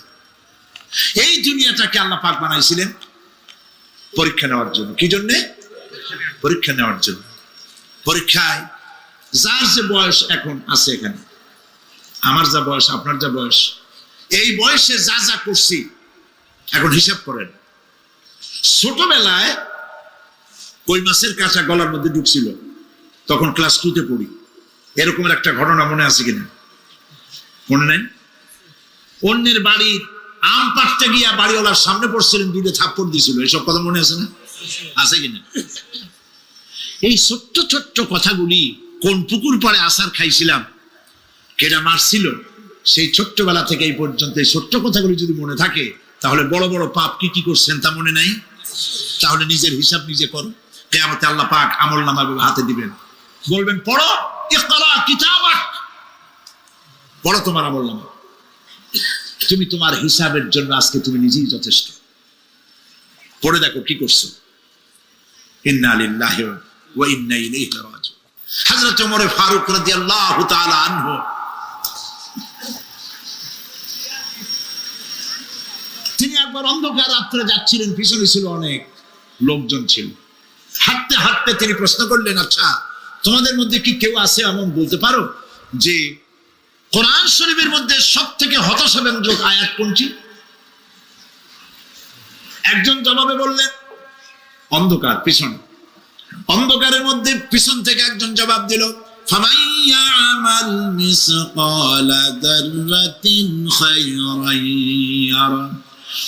এই দুনিয়াটাকে আল্লাহ পাক বানাইছিলেন পরীক্ষা নেওয়ার জন্য। কি জন্যে? পরীক্ষা নেওয়ার জন্য। পরীক্ষায় যার যে বয়স এখন আছে, এখানে আমার যা বয়স আপনার যা বয়স, এই বয়সে যা যা করছি এখন হিসাব করেন। ছোটবেলায় কই মাছের কাঁচা গলার মধ্যে ঢুকছিল, তখন ক্লাস 2 তে পড়ি, এরকমের একটা ঘটনা মনে আছে কিনা? মনে নাই? অন্যের বাড়ির আম পাড়তে গিয়া বাড়িওয়ালার সামনে পড়ছিলেন, 2টা থাপ্পড় দিছিল, এসব কথা মনে আছে না? আছে কিনা? এই ছোট্ট ছোট্ট কথাগুলি, কোন পুকুর পাড়ে আসার খাইছিলাম, কেডা মারছিল, সেই ছোট্টবেলা থেকে এই পর্যন্ত এই ছোট্ট কথাগুলি যদি মনে থাকে, তাহলে বড় বড় পাপ কি কি করছেন তা মনে নাই? তাহলে নিজের হিসাব নিজে করো। কিয়ামতে আল্লাহ পাক আমলনামা হাতে দিবেন, বলবেন পড়ো, ইকরা কিতাবাক, পড়ো তোমার আমলনামা। তুমি তোমার হিসাবের জন্য আজকে তুমি নিজেই যথেষ্ট। পড়ে দেখো কি করছো। ইন্না লিল্লাহি ওয়া ইন্না ইলাইহি রাজিউন। হযরত ওমর ফারুক রাদিয়াল্লাহু তাআলা আনহু, তিনি একবার অন্ধকার রাত্রে যাচ্ছিলেন, পিছনে ছিল অনেক লোকজন ছিল। হাঁটতে হাঁটতে তিনি প্রশ্ন করলেন, আচ্ছা তোমাদের মধ্যে কি কেউ আছে এমন বলতে পারো যে কোরআন শরীফের মধ্যে সব থেকে হতাশাব্যঞ্জক আয়াত কোনটি? একজন জবাবে বললেন, অন্ধকার, পিছনে অন্ধকারের মধ্যে পিছন থেকে একজন জবাব দিল, ফামান ইয়ামাল মিসকালা যাররাতিন খায়রান ইয়ারা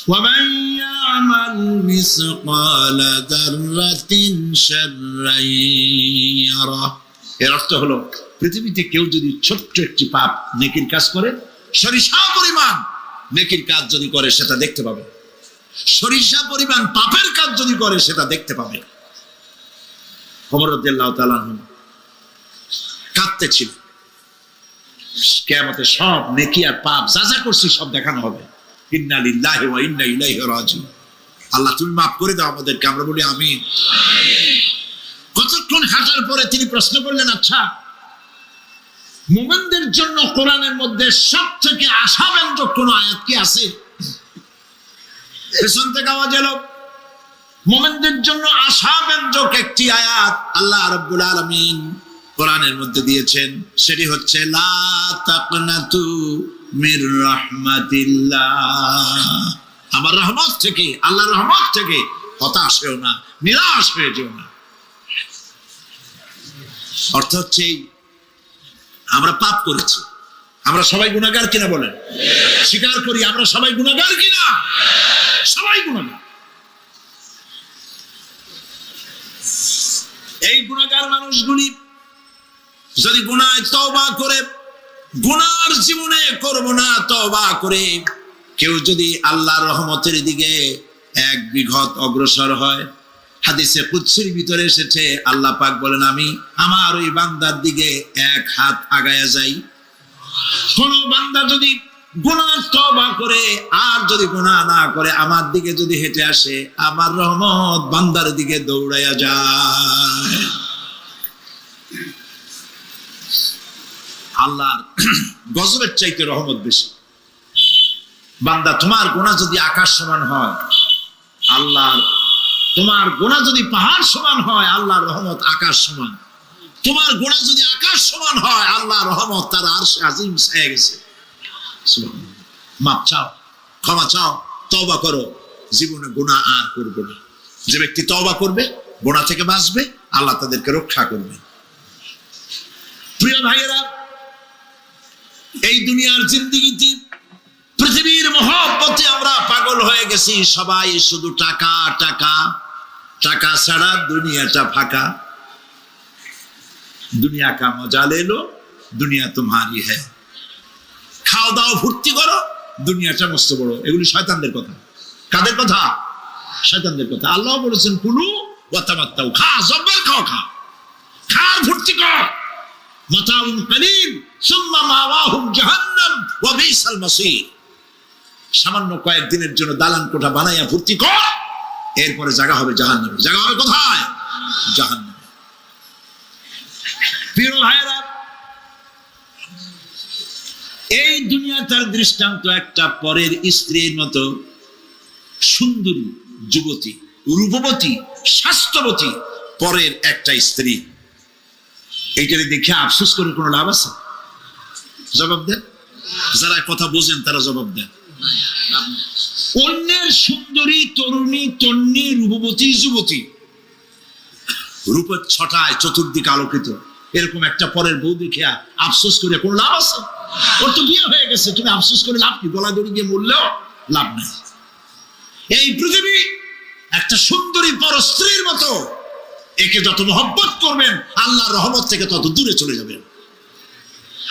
ওয়া মান ইয়ামাল মিসকালা যাররাতিন শাররান ইয়ারা। এর অর্থ হলো, পৃথিবীতে কেউ যদি ছোট্ট একটি পাপ নেকির কাজ করে, সরিষা পরিমাণ নেকির কাজ যদি করে সেটা দেখতে পাবে, সরিষা পরিমাণ পাপের কাজ যদি করে সেটা দেখতে পাবে। ওমর রাদিয়াল্লাহু তাআলা কাঁদতেছিল, কিয়ামতে সব নেকি আর পাপ যা যা করছি সব দেখানো হবে। ইন্না লিল্লাহি ওয়া ইন্না ইলাইহি রাজিউন। আল্লাহ তুমি মাফ করে দাও আমাদেরকে, আমরা বলি আমিন। কতক্ষণ হাঁটার পরে তিনি প্রশ্ন করলেন, আচ্ছা মুমিনদের জন্য কোরআনের মধ্যে সব থেকে আশাব্যঞ্জক কোন আয়াত কি আছে? পেছন থেকে আওয়াজ এলো, মুমিনদের জন্য আশাব্যঞ্জক একটি আয়াত আল্লাহ রাব্বুল আলামিন কোরআনের মধ্যে দিয়েছেন, সেটি হচ্ছে লা তাকনাতু মির রাহমাতিল্লাহ। আমার রহমত থেকে, আল্লাহর রহমত থেকে হতাশ হয়েও না, নিরাশ হয়ে যেও না। অর্থ হচ্ছে আমরা পাপ করেছি, আমরা সবাই গুনাহগার কিনা বলেন? স্বীকার করি আমরা সবাই গুনাহগার কিনা? সবাই গুনাহগার। এই গুনাহগার মানুষগুলি যদি গুনাহে তওবা করে, গুনার জীবনে করব না তওবা করে কেউ যদি আল্লাহর রহমতের দিকে এক বিঘত অগ্রসর হয়, হাদিসে কুদসির ভিতরে এসেছে আল্লাহ পাক বলেন, আমি আমার ওই বান্দার দিকে এক হাত আগায়া যাই। কোন বান্দা যদি গুনাহ তওবা করে আর যদি গুনাহ না করে আমার দিকে যদি হেঁটে আসে, আমার রহমত বান্দার দিকে দৌড়াইয়া যায়। আল্লাহর গজবের চাইতে রহমত বেশি। বান্দা তোমার গুনাহ যদি আকাশ সমান হয়, আল্লাহর, তোমার গুনাহ যদি পাহাড় সমান হয়, আল্লাহর রহমত আকাশ সমান। তোমার গুনাহ যদি আকাশ সমান হয়, আল্লাহর রহমত তার আরশে আজিম ছায়া গেছে। সুবহানাল্লাহ। মাপ চাও, ক্ষমা চাও, তওবা করো, জীবনে গুনাহ আর করবে না। যে ব্যক্তি তওবা করবে, গুনাহ থেকে বাঁচবে, আল্লাহ তাদেরকে রক্ষা করবে। প্রিয় ভাইয়েরা, এই দুনিয়ার জিন্দেগিতে পৃথিবীর মহব্বতে আমরা পাগল হয়ে গেছি। সবাই শুধু টাকা টাকা, টাকা ছাড়া দুনিয়াটা ফাঁকা। দুনিয়া কা মজা লে লো, দুনিয়া তোমারি হ্যায়। খাও দাও ফুর্তি করো, দুনিয়াটা মস্ত বড়। এগুলি শয়তানদের কথা। কাদের কথা? শয়তানদের কথা। আল্লাহ বলেছেন কুলু ওয়া তামাত্তাউ, খা, জব্বর খাও, খা, খার ভর্তি কর, মাতাউন কালিল সুম্মা মাওয়াহুম জাহান্নাম ওয়া বিসাল মাসীর। সামান্য কয়েকদিনের জন্য দালান কোঠা বানাইয়া ভর্তি কর, এরপরে জায়গা হবে জাহান্নামে। জায়গা হবে কোথায়? জাহান্নামে। প্রিয় ভাইরা, এই দুনিয়া তার দৃষ্টান্ত একটা পরের স্ত্রীর মতো সুন্দরী যুবতী, রূপবতী, স্বাস্থ্যবতী পরের একটা স্ত্রী। এইটারে দেখে আফসোস করে কোনো লাভ আছে? জবাব দেন, যারা কথা বোঝেন তারা জবাব দেন। অন্যের সুন্দরী তরুণী, তন্নী, রূপবতী যুবতী, রূপের ছটায় চতুর্দিকে আলোকিত, এরকম একটা পরের বউ দেখে আফসোস করে কোনো লাভ আছে? ওর তো বিয়ে হয়ে গেছে, তুমি আফসোস করে লাভ কি? গলা দড়ি গিয়ে মরলেও লাভ নাই। এই পৃথিবী একটা সুন্দরী পর স্ত্রীর মতো, একে যত মহব্বত করবেন আল্লাহর রহমত থেকে তত দূরে চলে যাবেন,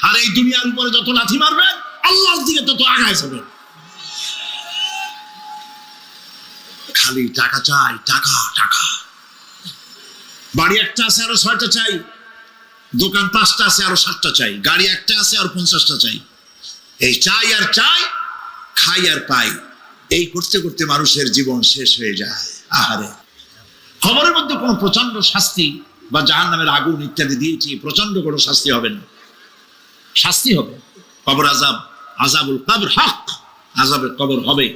আর এই দুনিয়ার উপরে যত লাথি মারবেন আল্লাহর দিকে তত আগায় যাবেন। খালি টাকা চাই, টাকা টাকা। বাড়ি একটা আছে আরো 6টা চাই, দোকান 5টা আছে আরো 7টা চাই, গাড়ি একটা আছে আর 50টা চাই। এই চাই আর চাই, খাই আর পাই, এই করতে করতে মানুষের জীবন শেষ হয়ে যায়। আহারে, খবরের মধ্যে কোনো প্রচন্ড শাস্তি বা জাহান্নামের আগুন ইত্যাদি দিয়েছি, প্রচন্ড কোনো শাস্তি হবে না। শাস্তি হবে কবর আযাব, আযাবুল কবর হক, আযাবের কবর হবে,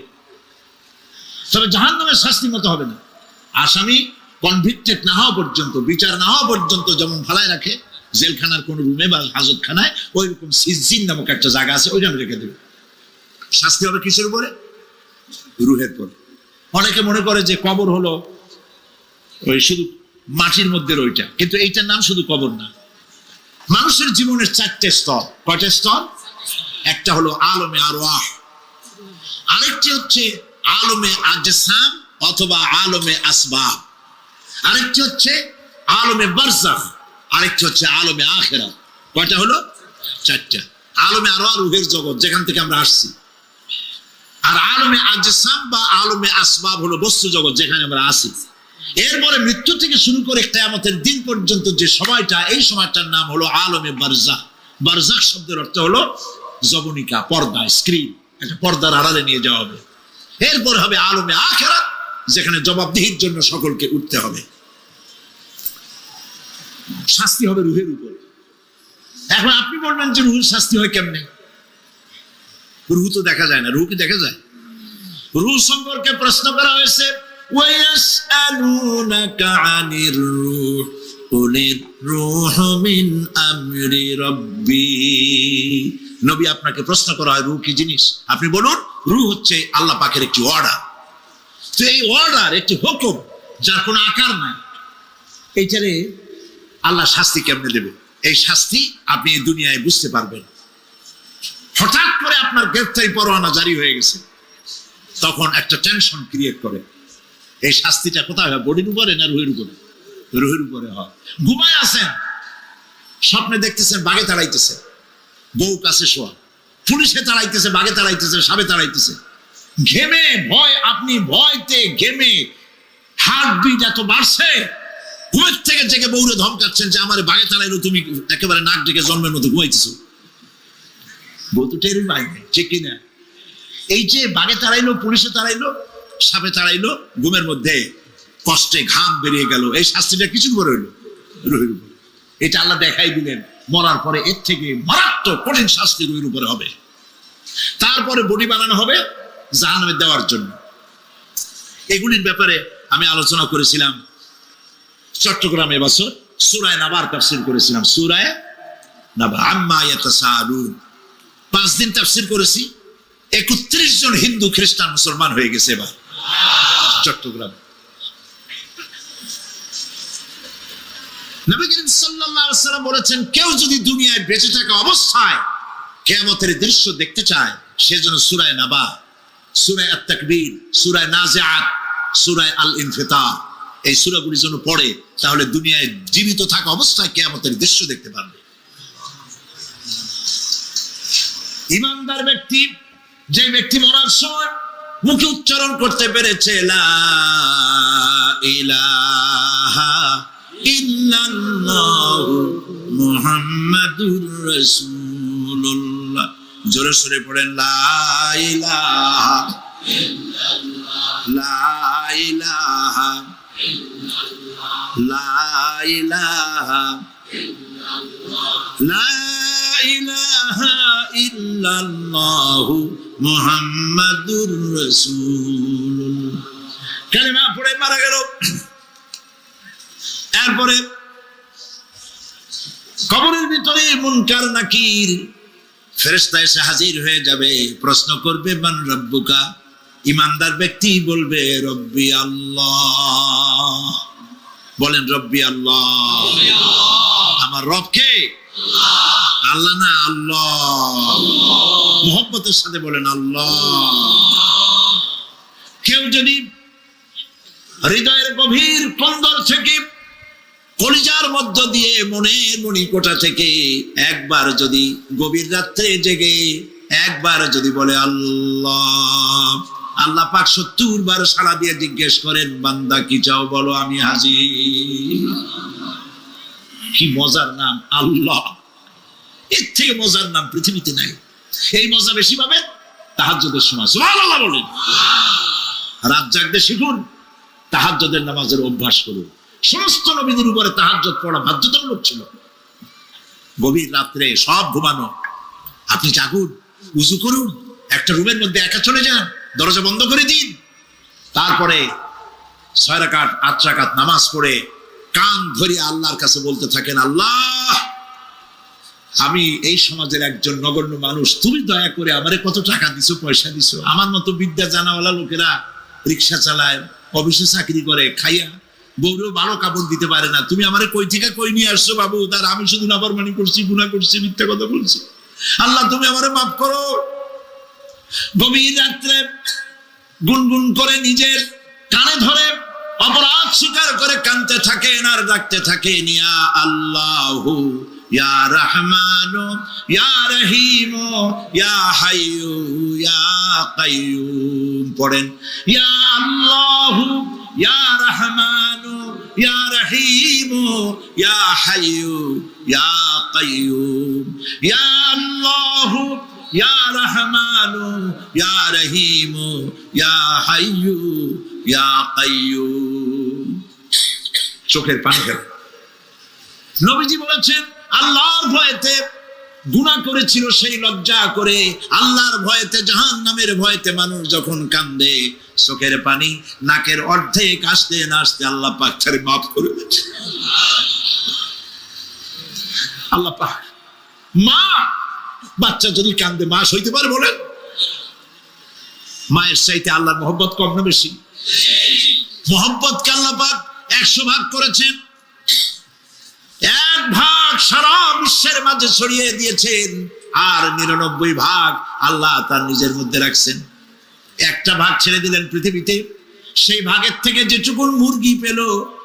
তবে জাহান্নামের শাস্তির মতো হবে না। আসামি কনভিক্টেড না হওয়া পর্যন্ত, বিচার না হওয়া পর্যন্ত যেমন ফালায় রাখে জেলখানার কোন রুমে বা হাজতখানায়, ওই রকম সিজিন নামক একটা জায়গা আছে, ওইখানে রেখে দেবে। শাস্তি হবে কিসের উপরে? রুহের পরে। অনেকে মনে করে যে কবর হলো ওই শুধু মাটির মধ্যে ওইটা, কিন্তু এইটার নাম শুধু কবর না। মানুষের জীবনের 4টে স্তর। কয়টা স্তর? একটা হলো আলমে আরওয়াহ, আরেকটি হচ্ছে আলমে আজসাম অথবা আলমে আসবাব, আরেকটি হচ্ছে আলমে বারজাখ, আরেকটি হচ্ছে আলমে আখিরাত। কয়টা হলো? 4টা। আলমে আরওয়াহ রূহের জগৎ, যেখান থেকে আমরা আসছি, আর আলমে আজসাম বা আলমে আসবাব হলো বস্তু জগৎ, যেখানে আমরা আছি। এরপরে মৃত্যু থেকে শুরু করে কিয়ামতের দিন পর্যন্ত যে সময়টা, এই সময়টার নাম হলো আলমে বারজাখ। বারজাখ শব্দের অর্থ হলো জবনিকা, পর্দা, স্ক্রিন, একটা পর্দার আড়ালে নিয়ে যাওয়া হবে। এরপরে হবে আলমে আখিরাত, যেখানে জবাবদিহির জন্য সকলকে উঠতে হবে। শাস্তি হবে রুহের উপর। এখন আপনি বলবেন যে রুহের শাস্তি হয় কেমনে? রুহ তো দেখা যায় না। রুহ কি দেখা যায়? রুহ সম্পর্কে প্রশ্ন করা হয়েছে, ওয়ায়াসআলুনাকা আনির রূহ কুলির রূহু মিন আমরি রাব্বি। নবী, আপনাকে প্রশ্ন করা হয় রূহ কি জিনিস, আপনি বলুন রূহ হচ্ছে আল্লাহ পাকের একটি অর্ডার। তো এই অর্ডার, একটি হুকুম, যার কোনো আকার নাই, এইটারে আল্লাহ শাস্তি কেমনে দেবে? এই শাস্তি আপনি এই দুনিয়ায় বুঝতে পারবেন। হঠাৎ করে আপনার গ্রেফতারি পরোয়ানা জারি হয়ে গেছে, তখন একটা টেনশন ক্রিয়েট করে। এই শাস্তিটা কোথায় হয়? বডির উপরে না রুহের উপরে? রুহের উপরে হয়। ঘুমায় আছেন, স্বপ্নে দেখতেছেন বাঘে তাড়াইতেছে, বউ কাছে শোয়া, পুলিশে তাড়াইতেছে, বাঘে তাড়াইতেছে, সাপে তাড়াইতেছে, ঘেমে ভয়, আপনি ভয়তে ঘেমে হার্টবিট এত বাড়ছে, ঘুমের থেকে জেগে বউরে ধমকাচ্ছেন যে আমার বাঘে তাড়াইলো, তুমি একেবারে নাক ডেকে জন্মের মতো ঘুমাইতেছো। বউ তো টেরই পাইনি, ঠিক কিনা? এই যে বাঘে তাড়াইলো, পুলিশে তাড়াইলো, সাপে তাড়াইলো, ঘুমের মধ্যে কষ্টে ঘাম বেরিয়ে গেল, এই শাস্তিটা কিছুর উপরে হইলো? রুহের উপরে। এটা আল্লাহ দেখাই দিলেন, মরার পরে এর থেকে মারাত্মক কঠিন শাস্তি রুহের উপরে হবে। তারপরে বডি বানানো হবে জাহান্নামে দেওয়ার জন্য। এগুলির ব্যাপারে আমি আলোচনা করেছিলাম চট্টগ্রামে এবছর, সূরা নাবার তাফসীর করেছিলাম। সূরা নাবা, আম্মা ইয়াতাসাআলুন, 5 দিন তাফসীর করেছি। 31 জন হিন্দু, খ্রিস্টান, মুসলমান হয়ে গেছে এবার চট্টগ্রামে। নবী করিম সাল্লাল্লাহু আলাইহি ওয়াসাল্লাম বলেছেন, কেউ যদি দুনিয়ায় বেঁচে থাকা অবস্থায় কিয়ামতের দৃশ্য দেখতে চায়, সেজন্য সূরা নাবা, সূরা আত-তাকবীর, সূরা নাজিআত, সূরা আল-ইনফিতার, এই সূরাগুলি যেন পড়ে, তাহলে দুনিয়ায় জীবিত থাকা অবস্থায় কিয়ামতের দৃশ্য দেখতে পারবে। ইমানদার ব্যক্তি, যে ব্যক্তি মরার সময় মুখে উচ্চারণ করতে পেরেছে লা ইলাহা ইল্লাল্লাহু মুহাম্মাদুর রাসূলুল্লাহ। জোরে সোরে পড়েন লা ইলাহা লা ইলাহা লা ইলাহা লা ইলাহা ইল্লাল্লাহু মুহাম্মাদুর রাসূলুল্লাহ। কালেমা পড়ে মারা গেল। এরপরে কবরের ভিতরে মুনকার নাকির ফেরেশতা এসে হাজির হয়ে যাবে, প্রশ্ন করবে মান রব্বুকা। ইমানদার ব্যক্তি বলবে রব্বি আল্লাহ। বলেন রব্বি আল্লাহ। আমার রব কে? আল্লাহ না আল্লাহ। মোহব্বতের সাথে বলেন আল্লাহ। কেউ যদি হৃদয়ের গভীর কন্দর থেকে, কলিজার মধ্য দিয়ে, মনের মণিকোঠা থেকে একবার যদি গভীর রাত্রে জেগে একবার যদি বলে আল্লাহ, আল্লাহ পাক 70 বার সাড়া দিয়ে জিজ্ঞেস করেন বান্দা কি চাও বলো আমি হাজির। কি মজার নাম আল্লাহ, এর থেকে মজার নাম পৃথিবীতে নাই। এই মজা বেশি পাবেন তাহাজ্জুদের সময়। সুবহানাল্লাহ বলেন। রাত জাগতে শিখুন, তাহাজ্জুদের নামাজের অভ্যাস করুন। সমস্ত নবীদের উপরে তাহাজ্জুদ পড়া বাধ্যতামূলক ছিল। গভীর রাত্রে সব ঘুমানো, আপনি জাগুন, উযু করুন, একটা রুমের মধ্যে একা চলে যান, দরজা বন্ধ করে দিন, তারপরে 6 রাকাত 8 রাকাত নামাজ পড়ে কান ধরে আল্লাহর কাছে বলতে থাকেন আল্লাহ, আমি এই সমাজের একজন নগণ্য মানুষ, তুমি দয়া করে আমারে কত টাকা দিছো, পয়সা দিছো। আমার মতো বিদ্যা জানাওয়ালা লোকেরা রিক্সা চালায়, অফিসে চাকরি করে, খাইয়া বউরেও ভালো কাপড় দিতে পারে না। তুমি আমারে কই থেকে কই নিয়ে আসছো বাবু, তার আমি শুধু নাফরমানি করছি, গুনাহ করছি, মিথ্যা কথা বলছি। আল্লাহ তুমি আমারে মাফ করো। গভীর রাত্রে গুনগুন করে নিজের কানে ধরে অপরাধ স্বীকার করে কাঁদতে থাকেন আর ডাকতে থাকেন ইয়া আল্লাহু ইয়া রহমানু ইয়া রহিমু ইয়া হাইয়ু ইয়া কাইয়ুম। পড়েন ইয়া আল্লাহু ইয়া রহমানু ইয়া রহিমু ইয়া হাইয়ু ইয়া কাইয়ুম। ইয়া আল্লাহু ইয়া রহমানু ইয়া রহিমু ইয়া হাইয়ু ইয়া কাইয়ুম। চোখের পানি ফেলে। নবীজি বলেছেন আল্লাহর ভয়েতে গুনাহ করেছিল, সেই লজ্জা করে আল্লাহর ভয়েতে, জাহান্নামের ভয়েতে মানুষ যখন কান্দে, চোখের পানি নাকের অর্ধেক আসতে না আসতে আল্লাহ পাক তারে মাফ করে দেন। আল্লাহ পাক। মা, বাচ্চা যদি কান্দে মা সইতে পারে? বলেন। মায়ের চাইতে আল্লাহর মহব্বত কম না বেশি? মহব্বতকে আল্লাহ পাক 100 ভাগ করেছেন। 1 ভাগ সারা বিশ্বের মাঝে ছড়িয়ে দিয়েছেন, আর 99 ভাগ আল্লাহ তার নিজের মধ্যে রাখছেন। একটা ভাগ ছেড়ে দিলেন পৃথিবীতে। সেই ভাগের থেকে যেটুকু মুরগি পেল,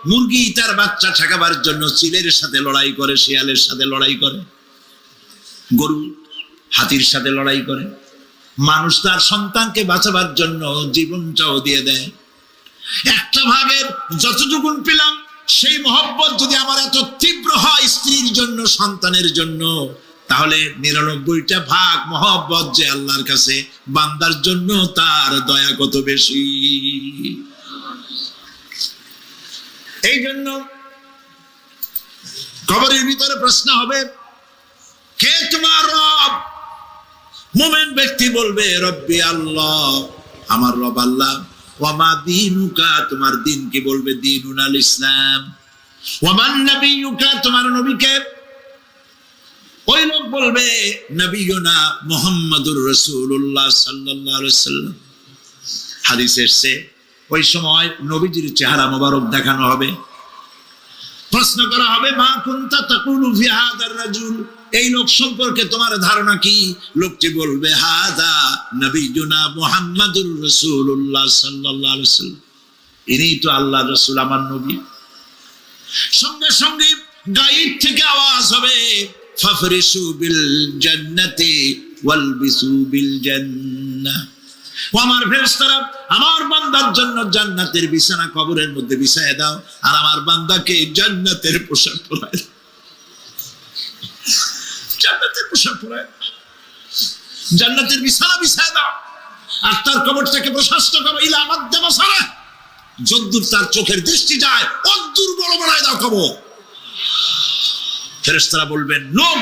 মুরগি তার বাচ্চা ঠেকাবার জন্য চিলের সাথে লড়াই করে, শিয়ালের সাথে লড়াই করে, গরু হাতির সাথে লড়াই করে, মানুষ তার সন্তানকে বাঁচাবার জন্য জীবনটাও দিয়ে দেয়। একটা ভাগের যতটুকু পেলাম, সেই মহব্বত যদি আমার এত তীব্র হয় স্ত্রীর জন্য, সন্তানের জন্য, তাহলে 99টা ভাগ মহব্বত যে আল্লাহর কাছে বান্দার জন্য, তার দয়া কত বেশি। এই জন্য কবরের ভিতরে প্রশ্ন হবে, কে তোমার রব? মুমিন ব্যক্তি বলবে রব্বি আল্লাহ, আমার রব আল্লাহ। ওয়ামা দীনুকা, তোমার দিন কি? বলবে দীনুল ইসলাম। ওয়ামান নবিয়ুকা, তোমার নবীকে? ওই লোক বলবে নবিয়ুনা মুহাম্মাদুর রাসূলুল্লাহ সাল্লাল্লাহু আলাইহি ওয়াসাল্লাম। হাদিসে এসেছে ওই সময় নবীজির চেহারা মোবারক দেখানো হবে, প্রশ্ন করা হবে মা কুনতা তাকুলু ফি হাদার রাজুল, এই লোক সম্পর্কে তোমার ধারণা কি? লোকটি বলবে হাদা নবিয়ুনা মুহাম্মাদুর রাসূলুল্লাহ সাল্লাল্লাহু আলাইহি ওয়াসাল্লাম, ইনি তো আল্লাহর রাসূল, আমার নবী। সঙ্গে সঙ্গে গায়েব থেকে আওয়াজ হবে ফাফরিসু বিল জান্নাতি ওয়ালবিসু বিল জান্নাহ, ও আমার ফেরেশতারা, আমার বান্দার জন্য জান্নাতের বিছানা কবরের মধ্যে বিছায় দাও, আর আমার বান্দাকে জান্নাতের পোশাক পরায় দাও। জান্নাতের পোশাক পরায় দাও, জান্নাতের বিছানা বিছায় দাও, আর তার কবরটাকে প্রশস্ত করো। ইলা মাদ্দা বাসারা, যদ্দূর তার চোখের দৃষ্টি যায় অদ্দূর বড় বানায় দাও কবর। ফেরেশতারা বলবেন নোম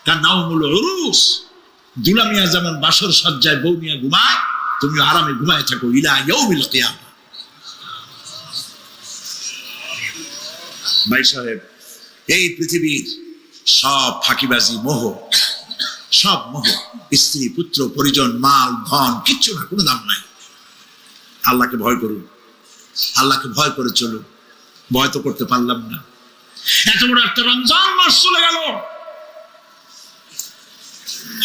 কানাউমুল উরুস, দুলামিয়া যেমন বাসর সজ্জায় বউ নিয়ে ঘুমায়, তুমি আরামে ঘুমায় থাকো ইলা ইয়াউমিল কিয়ামা। ভাই সাহেব, এই পৃথিবীর সব ফাঁকিবাজি, মোহ, সব মোহ, স্ত্রী পুত্র পরিজন মাল ধন কিচ্ছু না, কোনো দাম নাই। আল্লাহকে ভয় করুন, আল্লাহকে ভয় করে চলুন। ভয় তো করতে পারলাম না, এত বড় একটা রমজান মাস চলে গেল।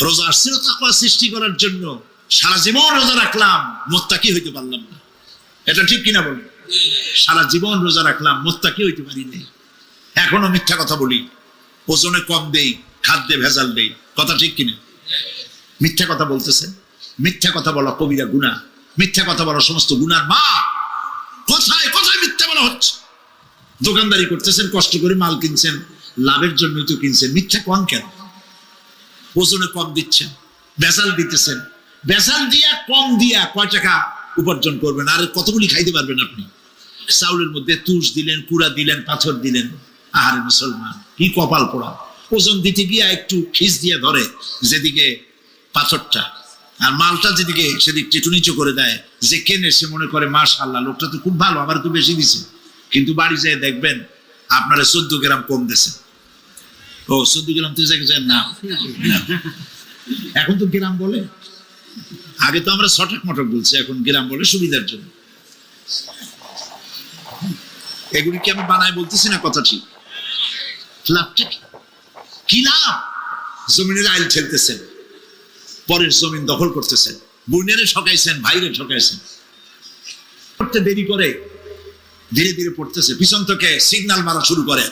রোজা আসছিল তাকওয়া সৃষ্টি করার জন্য, সারা জীবন রোজা রাখলাম, মুত্তাকি হইতে পারলাম না। এটা ঠিক কিনা বলুন? সারা জীবন রোজা রাখলাম, মুত্তাকি হইতে পারিনি। এখনো মিথ্যা কথা বলি, ওজনে কম দেই, খাদ্যে ভেজাল দেই, কথা ঠিক কিনা? মিথ্যা কথা বলতেছেন, মিথ্যা কথা বলা কবিরা গুনাহ, মিথ্যা কথা বলা সমস্ত গুনার মা। কোথায় কোথায় মিথ্যা বলা হচ্ছে? দোকানদারি করতেছেন, কষ্ট করে মাল কিনছেন, লাভের জন্যই তো কিনছেন, মিথ্যা কম কেন? ওজনে কম দিচ্ছেন, ভেজাল দিতেছেন, ভেজাল দিয়া কম দিয়া কয় টাকা উপার্জন করবেন? আর কতগুলি খাইতে পারবেন আপনি? চাউলের মধ্যে তুষ দিলেন, কুড়া দিলেন, পাথর দিলেন। আহারে মুসলমান, কি কপাল পোড়া! ওজন দিতে গিয়া একটু খিস দিয়ে ধরে যেদিকে পাথরটা, আর মালটা যেদিকে সেদিক টেটু নিচু করে দেয়। যে কেনে সে মনে করে মাশাআল্লাহ, লোকটা তো খুব ভালো, আবার তো বেশি দিছে। কিন্তু বাড়ি যেয়ে দেখবেন আপনারা 14 গ্রাম কম দিছে। ও 14 গ্রাম তো না, এখন তো গ্রাম বলে, আগে তো আমরা ছটক মটক বলছি, এখন গ্রাম বলে সুবিধার জন্য। এগুলি কি আমি বানায় বলতেছি না? কথা ঠিক। লাভটা কি? লাভ? জমিনের আইল ঠেলতেছেন, পরের জমিন দখল করতেছেন, বোনেরে ঠকাইছেন, ভাইরে ঠকাইছেন। করতে দেরি করে ধীরে ধীরে পড়তেছে, পিছন থেকে সিগন্যাল মারা শুরু করে।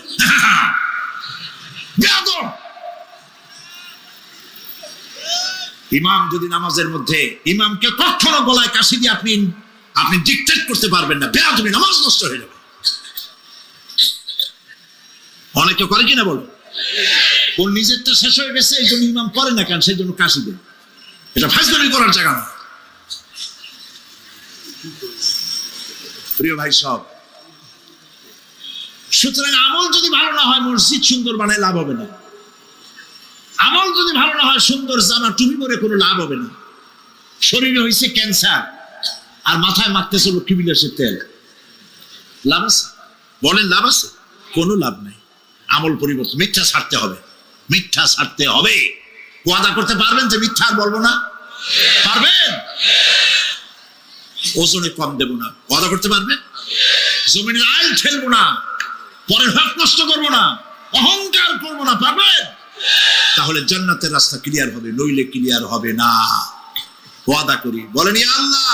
ইমাম যদি নামাজের মধ্যে, ইমামকে কখনো গলায় কাশি দিয়ে আপনি ডিকটেট করতে পারবেন না, বেয়াদবি, নামাজ নষ্ট হয়ে যাবে। অনেকে করে কিনা বলো? ওর নিজেরটা শেষ হয়ে গেছে, এই জন্য ইমাম করে না কেন, সেই জন্য কাশি দেয়। এটা ফাজলামি করার জায়গা না। প্রিয় ভাই সব, সুতরাং আমল যদি ভালো না হয়, মসজিদ সুন্দর বানায় লাভ হবে না। আমল যদি ভালো না হয়, সুন্দর জামা টুপি পরে কোনো লাভ হবে না। শরীরে হয়েছে ক্যান্সার, আর মাথায় মাখতেছে লক্ষ্মী বিলাসের তেল, লাভ আছে? বলেন লাভ আছে? কোনো লাভ নাই। আমল পরিবর্তন, মিথ্যা ছাড়তে হবে, মিথ্যা ছাড়তে হবে। ওয়াদা করতে পারবেন যে মিথ্যা আর বলবো না? পারবেন? ওজনে কম দেব না, ওয়াদা করতে পারবেন? জমিনের আইল ঠেলবো না, পরের হক নষ্ট করবো না, অহংকার করবো না, পারবেন? তাহলে জান্নাতের রাস্তা ক্লিয়ার হবে, নইলে ক্লিয়ার হবে না। ওয়াদা করি, বলেন ইয়া আল্লাহ।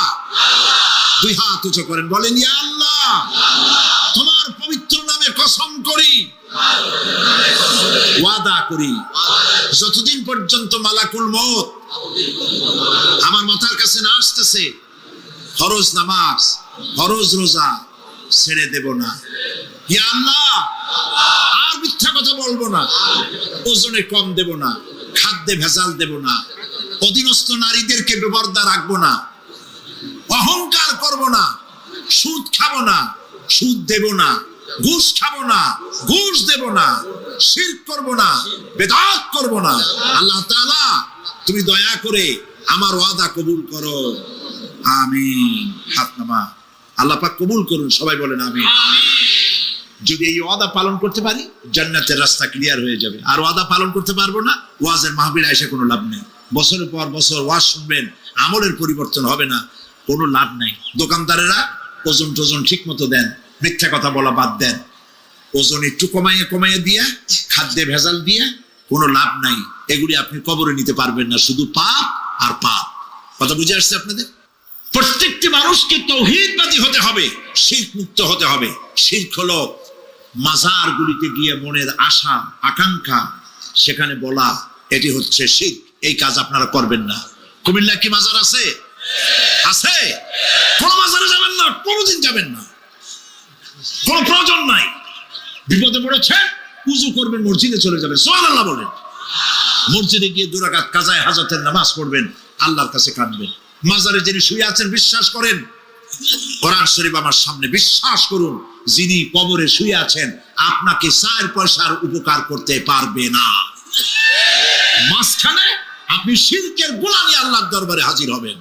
দুই হাত উঁচু করেন, বলেন ইয়া আল্লাহ, তোমার পবিত্র নামে কসম করি, ওয়াদা করি, যতদিন পর্যন্ত মালাকুল মউত আমার মাথার কাছে না আসতেছে, ফরজ নামাজ, ফরজ রোজা ছেড়ে দেব না। ইয়া আল্লাহ, আর মিথ্যা কথা বলবো না, ওজনে কম দেব না, খাদ্যে ভেজাল দেব না, অধীনস্থ নারীদেরকে বেপরদা রাখবো না, অহংকার করব না, সুদ খাবো না, সুদ দেব না, ঘুষ খাবো না, ঘুষ দেব না, শিরক করব না, বেদাত করব না। আল্লাহ তাআলা, তুমি দয়া করে আমার ওয়াদা কবুল করো, আমিন। হাত নামা। আল্লাহ পাক কবুল করুন, সবাই বলেন আমিন। যদি এই ওয়াদা পালন করতে পারি, জান্নাতের রাস্তা ক্লিয়ার হয়ে যাবে। আর ওয়াদা পালন করতে পারবো না, ওয়াজের মাহফিলে এসে কোনো লাভ নেই। বছরের পর বছর ওয়াজ শুনবেন, আমলের পরিবর্তন হবে না, কোনো লাভ নাই। দোকানদারেরা ওজন টোজন ঠিক মতো দেন, মিথ্যা কথা বলা বাদ দেন, ওজন একটু কমাইয়ে দিয়া, খাদ্যে ভেজাল দিয়া কোনো লাভ নাই। এগুলি আপনি কবরে নিতে পারবেন না, শুধু পাপ আর পাপ। কথা বুঝে আসছে আপনাদের? প্রত্যেকটি মানুষকে তাওহীদবাদী হতে হবে, শিরক মুক্ত হতে হবে। শিরক হলো মাজার গুলিতে গিয়ে মনের আশা আকাঙ্ক্ষা সেখানে বলা, এটি হচ্ছে শিরক। এই কাজ আপনারা করবেন না। কুমিল্লা কি মাজার আছে? আছে? কোন মাজারে যাবেন না, কোনদিন যাবেন না, কোন প্রয়োজন নাই। বিপদে পড়েছেন, উযু করবেন, মসজিদে চলে যাবেন, সুবহানাল্লাহ বলেন। মসজিদে গিয়ে 2 রাকাত কাজায়ে হাজাতের নামাজ পড়বেন, আল্লাহর কাছে কাঁদবেন। মাজারে যিনি শুয়ে আছেন বিশ্বাস করেন, কোরআন শরীফ আমার সামনে, বিশ্বাস করুন, যিনি কবরে শুয়ে আছেন আপনাকে 4 পয়সার উপকার করতে পারবে না। মাঝখানে আপনি শিরকের গোলামি আল্লাহর দরবারে হাজির হবেন।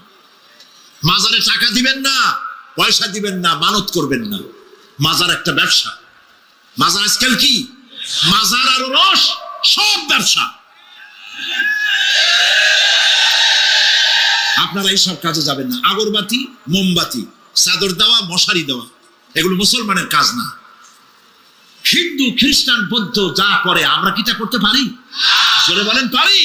মাজারে টাকা দিবেন না, পয়সা দিবেন না, মানত করবেন না। মাজার একটা ব্যবসা। মাজার আজকাল কি? মাজার আর রস সব ব্যবসা। আপনারা এইসব কাজে যাবেন না। আগরবাতি, মোমবাতি, চাদর দেওয়া, মশারি দেওয়া, এগুলো মুসলমানের কাজ না। হিন্দু, খ্রিস্টান, বৌদ্ধ যা করে আমরা কি তা করতে পারি? জোরে বলেন, পারি?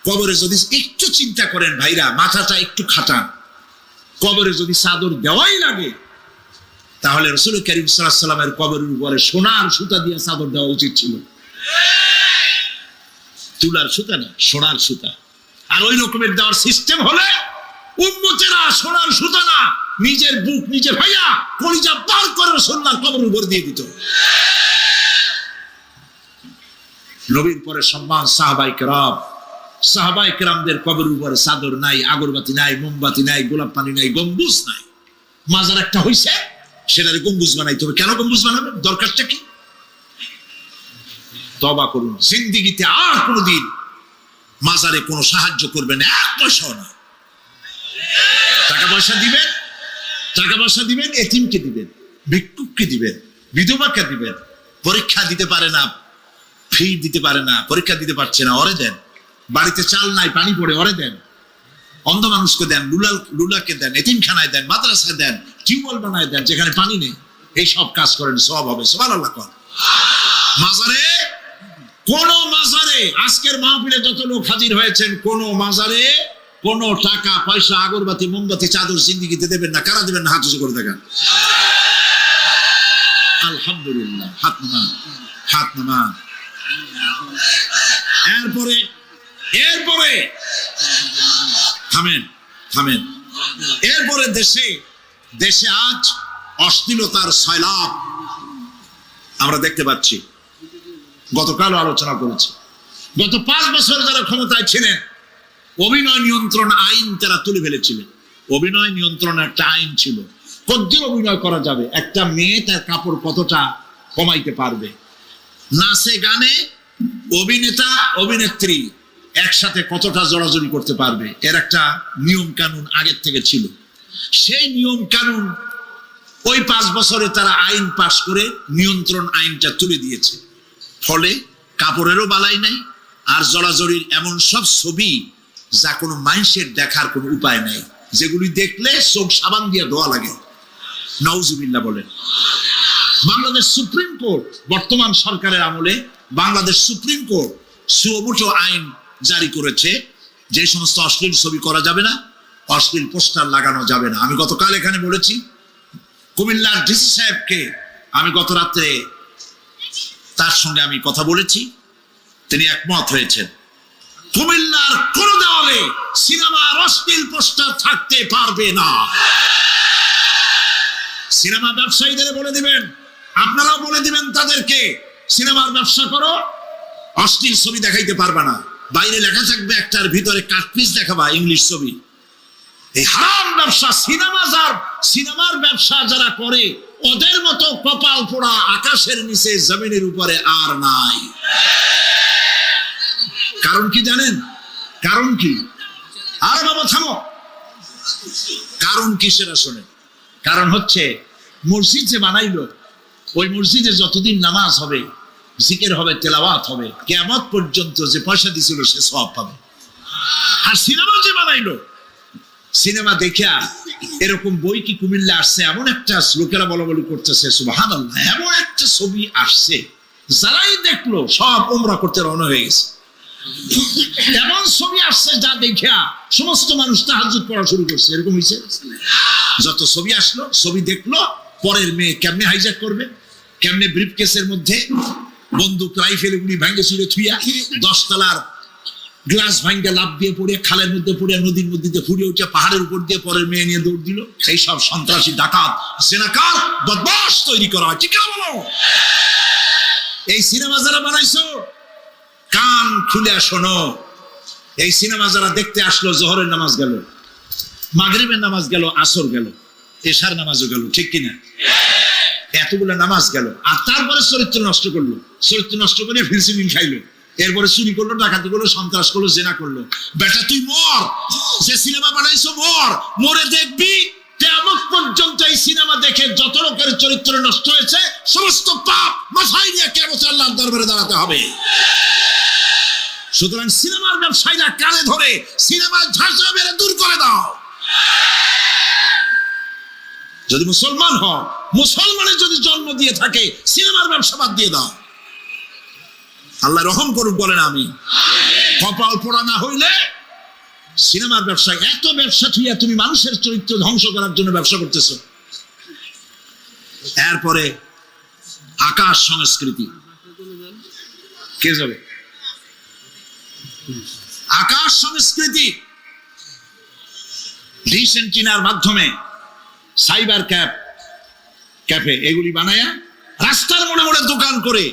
কবরে যদি একটু চিন্তা করেন ভাইরা, মাথাটা একটু খাটান, কবরে যদি চাদর দেওয়াই লাগে তাহলে রাসূল করিম সাল্লাল্লাহু আলাইহি ওয়াসাল্লামের কবরের উপরে সোনার সুতা দিয়ে চাদর দেওয়া উচিত ছিল। তুলার সুতা না, সোনার সুতা। আর ওই রকমের দেওয়ার সিস্টেম হলে উম্মতেরা সোনার সুতা না, নিজের বুক নিজে ভাইয়া কলিজা পার করে রাসূলুল্লাহর কবরের উপর দিয়ে দিত। নবীর পরে সম্মান সাহাবায়ে কেরাম। সাহাবায়ে কেরামদের কবরের উপরে চাদর নাই, আগরবাতি নাই, মোমবাতি নাই, গোলাপ পানি নাই, গম্বুজ নাই। মাজার একটা হইছে, সেটারে গম্বুজ বানাইতে হবে। কেন গম্বুজ বানাবেন? দরকারটা কি? তওবা করুন, জিন্দেগিতে আর কোনোদিন মাজারে কোনো সাহায্য করবেন, 1 পয়সাও না। টাকা পয়সা দিবেন, টাকা পয়সা দিবেন, এতিমকে দিবেন, ভিক্ষুককে দিবেন, বিধবাকে দিবেন। পরীক্ষা দিতে পারে না, ফি দিতে পারে না, পরীক্ষা দিতে পারছে না, ওরে দেন। বাড়িতে চাল নাই, পানি পড়ে, ওরে দেন। অন্ধ মানুষকে দেন, লুলাকে দেন, এতিমখানায় দেন, মাদ্রাসায় দেন, টিউবওয়েল বানায় দেন যেখানে পানি নেই। এই সব কাজ করেন, সব হবে। সুবহানাল্লাহ কর। মাজারে, কোন মাজারে, আজকের মাহফিলে যত লোক হাজির হয়েছেন, কোন মাজারে কোন টাকা পয়সা, আগরবাতি, মোমবাতি, চাদর জিন্দেগিতে দেবেন না। কারা দেবেন না? হাত উঁচু করে দেখান। আলহামদুলিল্লাহ। হাত নামান, হাত নামান। এরপরে থামেন, থামেন। এরপরে দেশে আজ অশ্লীলতার সয়লাব আমরা দেখতে পাচ্ছি। গতকালও আলোচনা করেছি। গত 5 বছর যারা ক্ষমতায় ছিলেন, অভিনয় নিয়ন্ত্রণ আইন তারা তুলে ফেলেছিলেন। অভিনয় নিয়ন্ত্রণ একটা আইন ছিল, কতদিন অভিনয় করা যাবে, একটা মেয়ে তার কাপড় কতটা কমাইতে পারবে, নাচে গানে অভিনেতা অভিনেত্রী একসাথে কতটা জড়াজড়ি করতে পারবে, এর একটা নিয়ম কানুন আগের থেকে ছিল। সেই নিয়ম কানুন ওই 5 বছরে তারা আইন পাশ করে নিয়ন্ত্রণ আইনটা তুলে দিয়েছে। ফলে কাপড়েরও বালাই নাই, আর জড়াজড়ির এমন সব ছবি যা কোনো মানুষের দেখার কোনো উপায় নাই, যেগুলি দেখলে চোখ সাবান দিয়ে ধোয়া লাগে। নাউজুবিল্লাহ বলেন। বাংলাদেশ সুপ্রিম কোর্ট, বর্তমান সরকারের আমলে বাংলাদেশ সুপ্রিম কোর্ট সুমোটো আইন জারি করেছে, যে সমস্ত অশ্লীল ছবি করা যাবে না, অশ্লীল পোস্টার লাগানো যাবে না। আমি গতকাল এখানে বলেছি, কুমিল্লার ডিসি সাহেবকে আমি গত রাত্রে তার সঙ্গে আমি কথা বলেছি, তিনি একমত হয়েছেন। কুমিল্লার কোন দেওয়ালে সিনেমার অশ্লীল পোস্টার থাকতে পারবে না। সিনেমা ব্যবসায়ীদের বলে দিবেন, আপনারাও বলে দিবেন তাদেরকে, সিনেমার ব্যবসা করো, অশ্লীল ছবি দেখাইতে পারবে না। বাইরে লেখা থাকবে একটার, ভিতরে কাটপিস দেখাবা ইংলিশ ছবি। এই হারাম ব্যবসা, সিনেমার ব্যবসা যারা করে, ওদের মতো কপাল পোড়া আকাশের নিচে জমিনের উপরে আর নাই। কারণ কি জানেন? কারণ কি? আর বাবা থামো। কারণ কি সেটা শোনেন। কারণ হচ্ছে, মসজিদ যে বানাইলো, ওই মসজিদে যতদিন নামাজ হবে, জিকির হবে, তেলাওয়াত হবে, কিয়ামত পর্যন্ত যে পয়সা দিছিল সে সওয়াব পাবে। আর সিনেমা যে বানাইলো, সিনেমা দেখিয়া এরকম বই কি কুমিল্লা আসছে? এমন একটা লোকেরা বলাবলি করতেছে, সুবহানাল্লাহ, এমন একটা ছবি আসছে, যারাই দেখলো সব উমরা করতে রওনা হয়ে গেছে। এমন ছবি আসছে যা দেখিয়া সমস্ত মানুষ তাহাজ্জুদ পড়া শুরু করছে। এরকম হয়েছে। যত ছবি আসলো, ছবি দেখলো, পরের মেয়ে কেমনে হাইজ্যাক করবে, কেমনে ব্রিফকেসের মধ্যে বন্দুক রাইফেল গুলি ভাঙ্গে চুরে থুইয়া 10 তলার গ্লাস ভাঙ্গা লাভ দিয়ে পড়ে, খালের মধ্যে পড়ে, নদীর মধ্যে দিয়ে ফুড়ে উঠে, পাহাড়ের উপর দিয়ে পরের মেয়ে নিয়ে দৌড় দিল। সেই সব সন্ত্রাসী, ডাকাত, জেনাকার, বদমাশ তৈরি করা হয়। ঠিক বলো? এই সিনেমা যারা বানাইছো, কান খুলে শোনো। এই সিনেমা যারা দেখতে আসলো, জোহরের নামাজ গেল, মাগরিবের নামাজ গেল, আসর গেল, এশার নামাজও গেল, ঠিক কিনা? এতগুলো নামাজ গেল, আর তারপরে চরিত্র নষ্ট করলো। চরিত্র নষ্ট করে ফিরসিমিন খাইলো, এরপরে চুরি করলো, ডাকাতি করলো, সন্ত্রাস করলো, জেনা করলো। বেটা তুই মর, যে সিনেমা বানাইছো মর, মরে দেখবি কিয়ামত পর্যন্ত এই সিনেমা দেখে যত লোকের চরিত্র নষ্ট হয়েছে সমস্ত পাপ মাথায় নিয়ে কিয়ামতে আল্লাহর দরবারে দাঁড়াতে হবে। সুতরাং সিনেমার ব্যবসায়ীরা কানে ধরে সিনেমার ঝাঁঝরা মেরে দূর করে দাও। যদি মুসলমান হও, মুসলমানের যদি জন্ম দিয়ে থাকে, সিনেমার ব্যবসা বাদ দিয়ে দাও। আল্লাহ রহম করুক, বলেন আমি। কপাল পোড়া না হইলে সিনেমার ব্যবসা, এত ব্যবসা থুইয়া তুমি মানুষের চরিত্র ধ্বংস করার জন্য ব্যবসা করতেছো। এরপরে আকাশ সংস্কৃতি, কে যাবে? আকাশ সংস্কৃতি ডিশ এন্টিনার মাধ্যমে, সাইবার ক্যাফে এগুলি বানায়া রাস্তার মোড়ে মোড়ে দোকান করে,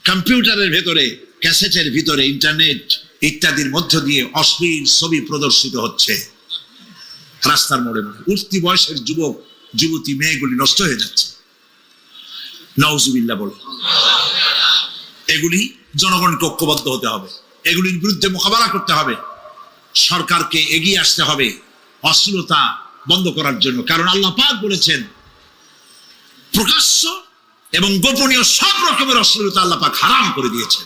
কম্পিউটারের ভেতরে, ক্যাসেটের ভিতরে, ইন্টারনেট ইত্যাদির মধ্য দিয়ে অশ্লীল ছবি প্রদর্শিত হচ্ছে রাস্তার মোড়ে মোড়ে। উঠতি বয়সের যুবক যুবতী মেয়েগুলি নষ্ট হয়ে যাচ্ছে। নাউজুবিল্লাহ বলে। এগুলি জনগণকে ঐক্যবদ্ধ হতে হবে, এগুলির বিরুদ্ধে মোকাবেলা করতে হবে। সরকারকে এগিয়ে আসতে হবে অশ্লীলতা বন্ধ করার জন্য। কারণ আল্লাহ পাক বলেছেন, প্রকাশ্য এবং গোপনীয় সব রকমের অশ্লীলতা আল্লাহ পাক হারাম করে দিয়েছেন।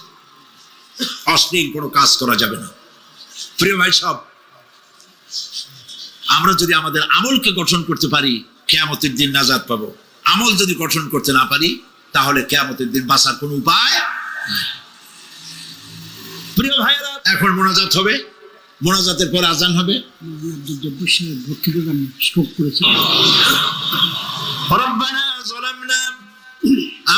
অশ্লীল কোনো কাজ করা যাবে না। প্রিয় ভাই সব, আমরা যদি আমাদের আমলকে গঠন করতে পারি, কিয়ামতের দিন নাজাত পাবো। আমল যদি গঠন করতে না পারি, তাহলে কিয়ামতের দিন বাঁচার কোনো উপায় নাই। প্রিয় ভাইরা, এখন মোনাজাত হবে, মোনাজাতের পর আজান হবে। রব্বানা যালামনা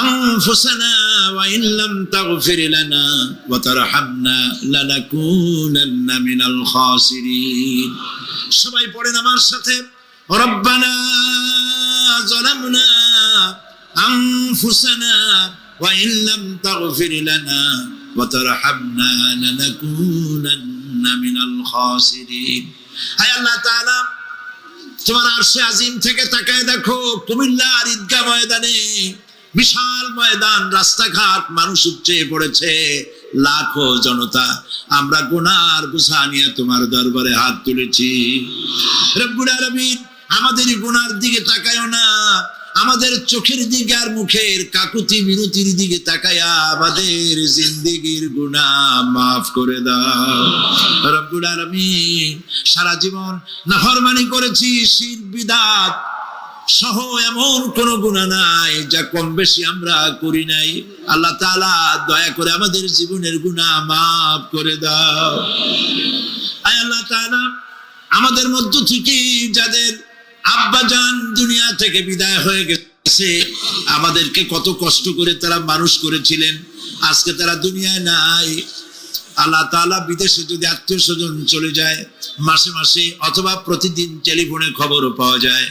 আনফুসানা ওয়া ইন লাম তাগফির লানা ওয়া তারহামনা লানাকুনান্না মিনাল খাসিরিন। সবাই পড়েন আমার সাথে, রব্বানা যালামনা আনফুসানা ওয়া ইন লাম তাগফির লানা ওয়া তারহামনা লানাকুনান্না মিনাল খাসিরিন। হায় আল্লাহ তাআলা, তোমার আরশে আজিম থেকে তাকায় দেখো, কুমিল্লার ঈদগাহ ময়দানে, বিশাল ময়দান, রাস্তাঘাট, মানুষ উপচে পড়েছে, লাখো জনতা। আমরা গুনার বোঝা নিয়ে তোমার দরবারে হাত তুলেছি। রব্বুল আলামিন, আমাদের গুনার দিকে তাকায়ও না, আমাদের চোখের দিকে আর মুখের কাকুতি মিনতির দিকে তাকায়া আমাদের জিন্দেগির গুনাহ মাফ করে দাও। রব্বুল আলামিন, সারা জীবন নাফরমানি করেছি, শিরক বিদআত সহ এমন কোন গুনাহ নাই যা কম বেশি আমরা করি নাই। আল্লাহ তাআলা দয়া করে আমাদের জীবনের গুনাহ মাফ করে দাও। আয় আল্লাহ তাআলা, আমাদের মধ্য থেকে যাদের আব্বাজান দুনিয়া থেকে বিদায় হয়ে গেছে, আমাদেরকে কত কষ্ট করে তারা মানুষ করেছিলেন, আজকে তারা দুনিয়ায় নাই। আল্লাহ তাআলা, বিদেশে যদি আত্মীয় স্বজন চলে যায়, মাসে মাসে অথবা প্রতিদিন টেলিফোনে খবরও পাওয়া যায়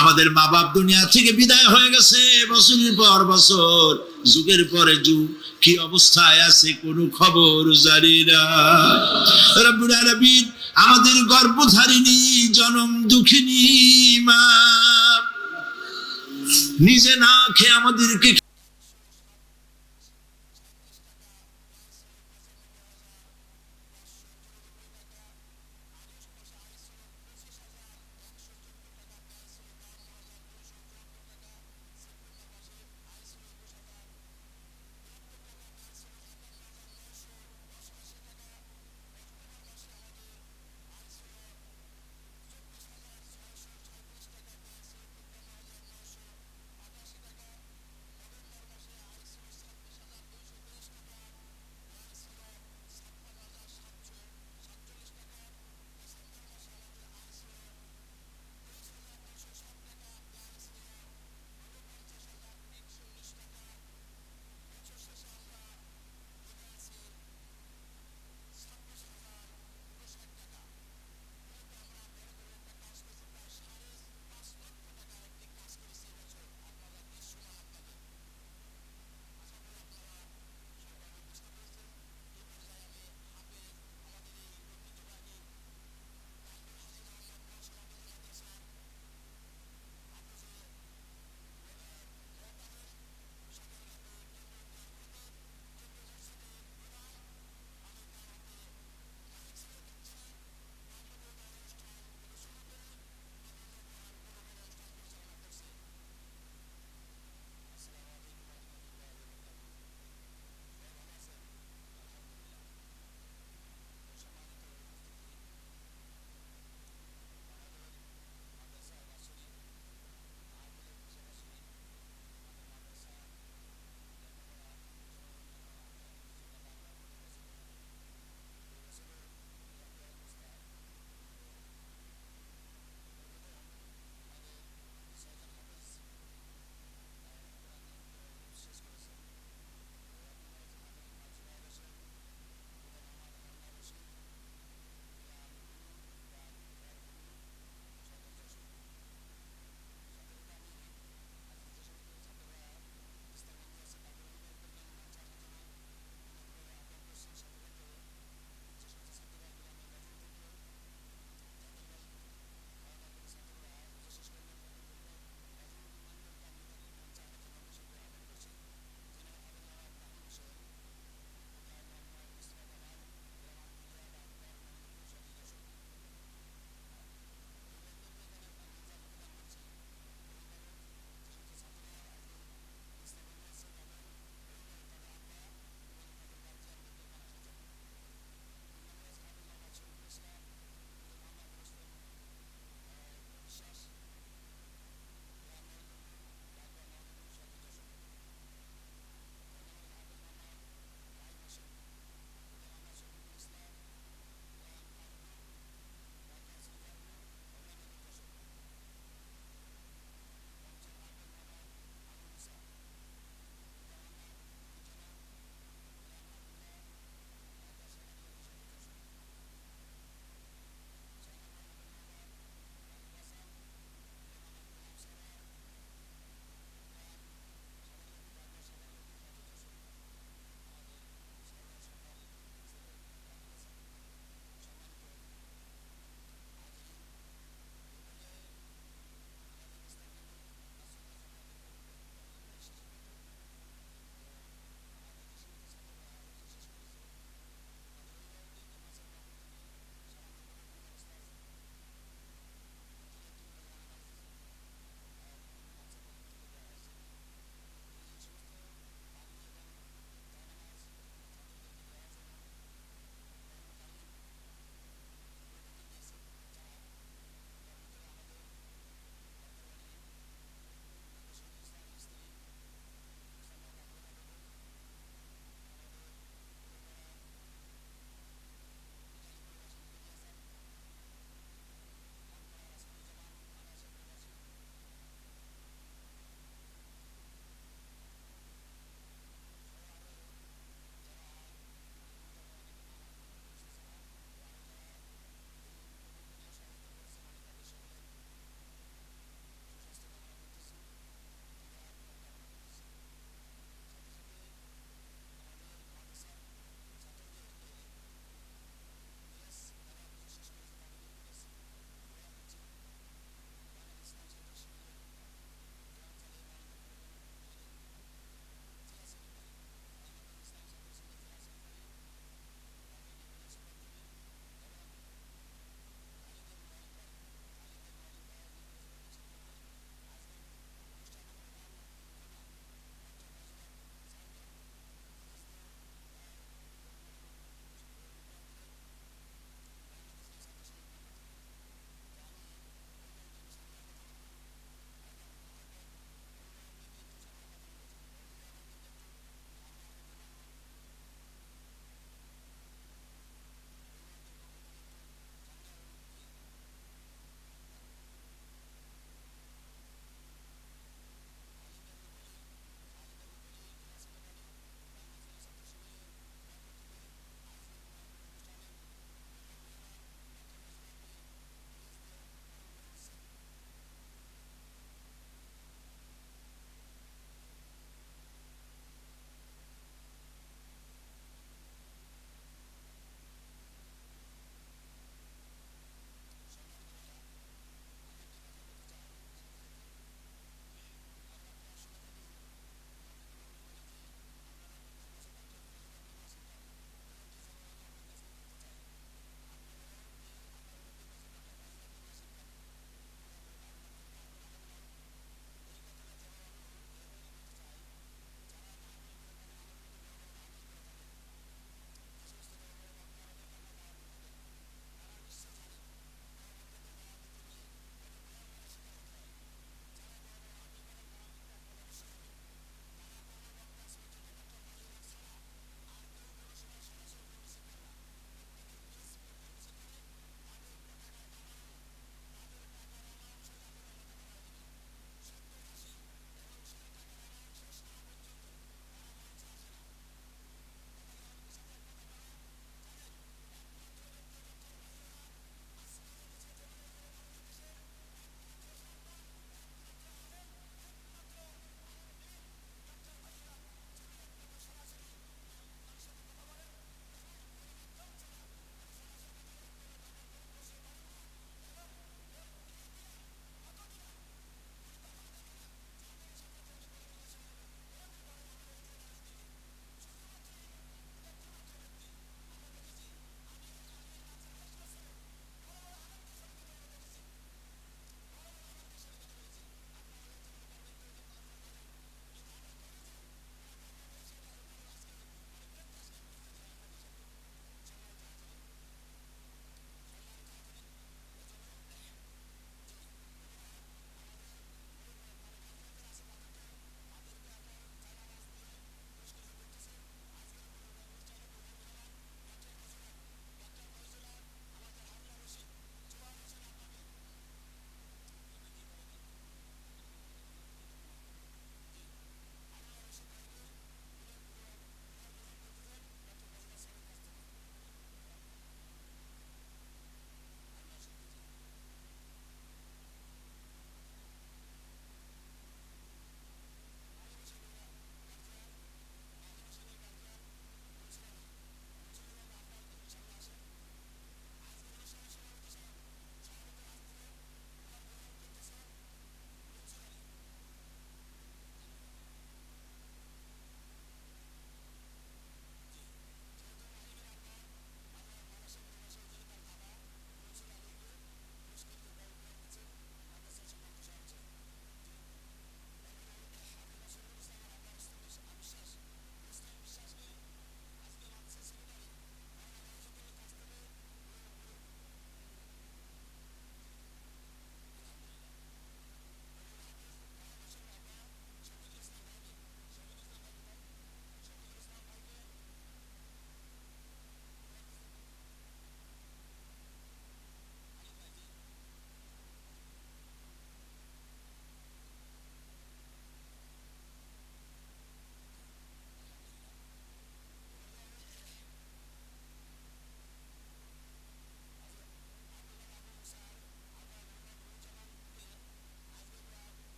আমাদের মা বাপ দুনিয়া থেকে বিদায় হয়ে গেছে, বছরের পর বছর, যুগের পরে যুগ, কি অবস্থায় আছে কোনো খবর জানি না। রব্বুল আলামিন, আমাদের গর্ভধারিণী জনম দুঃখিনী মা নিজে না খেয়ে আমাদেরকে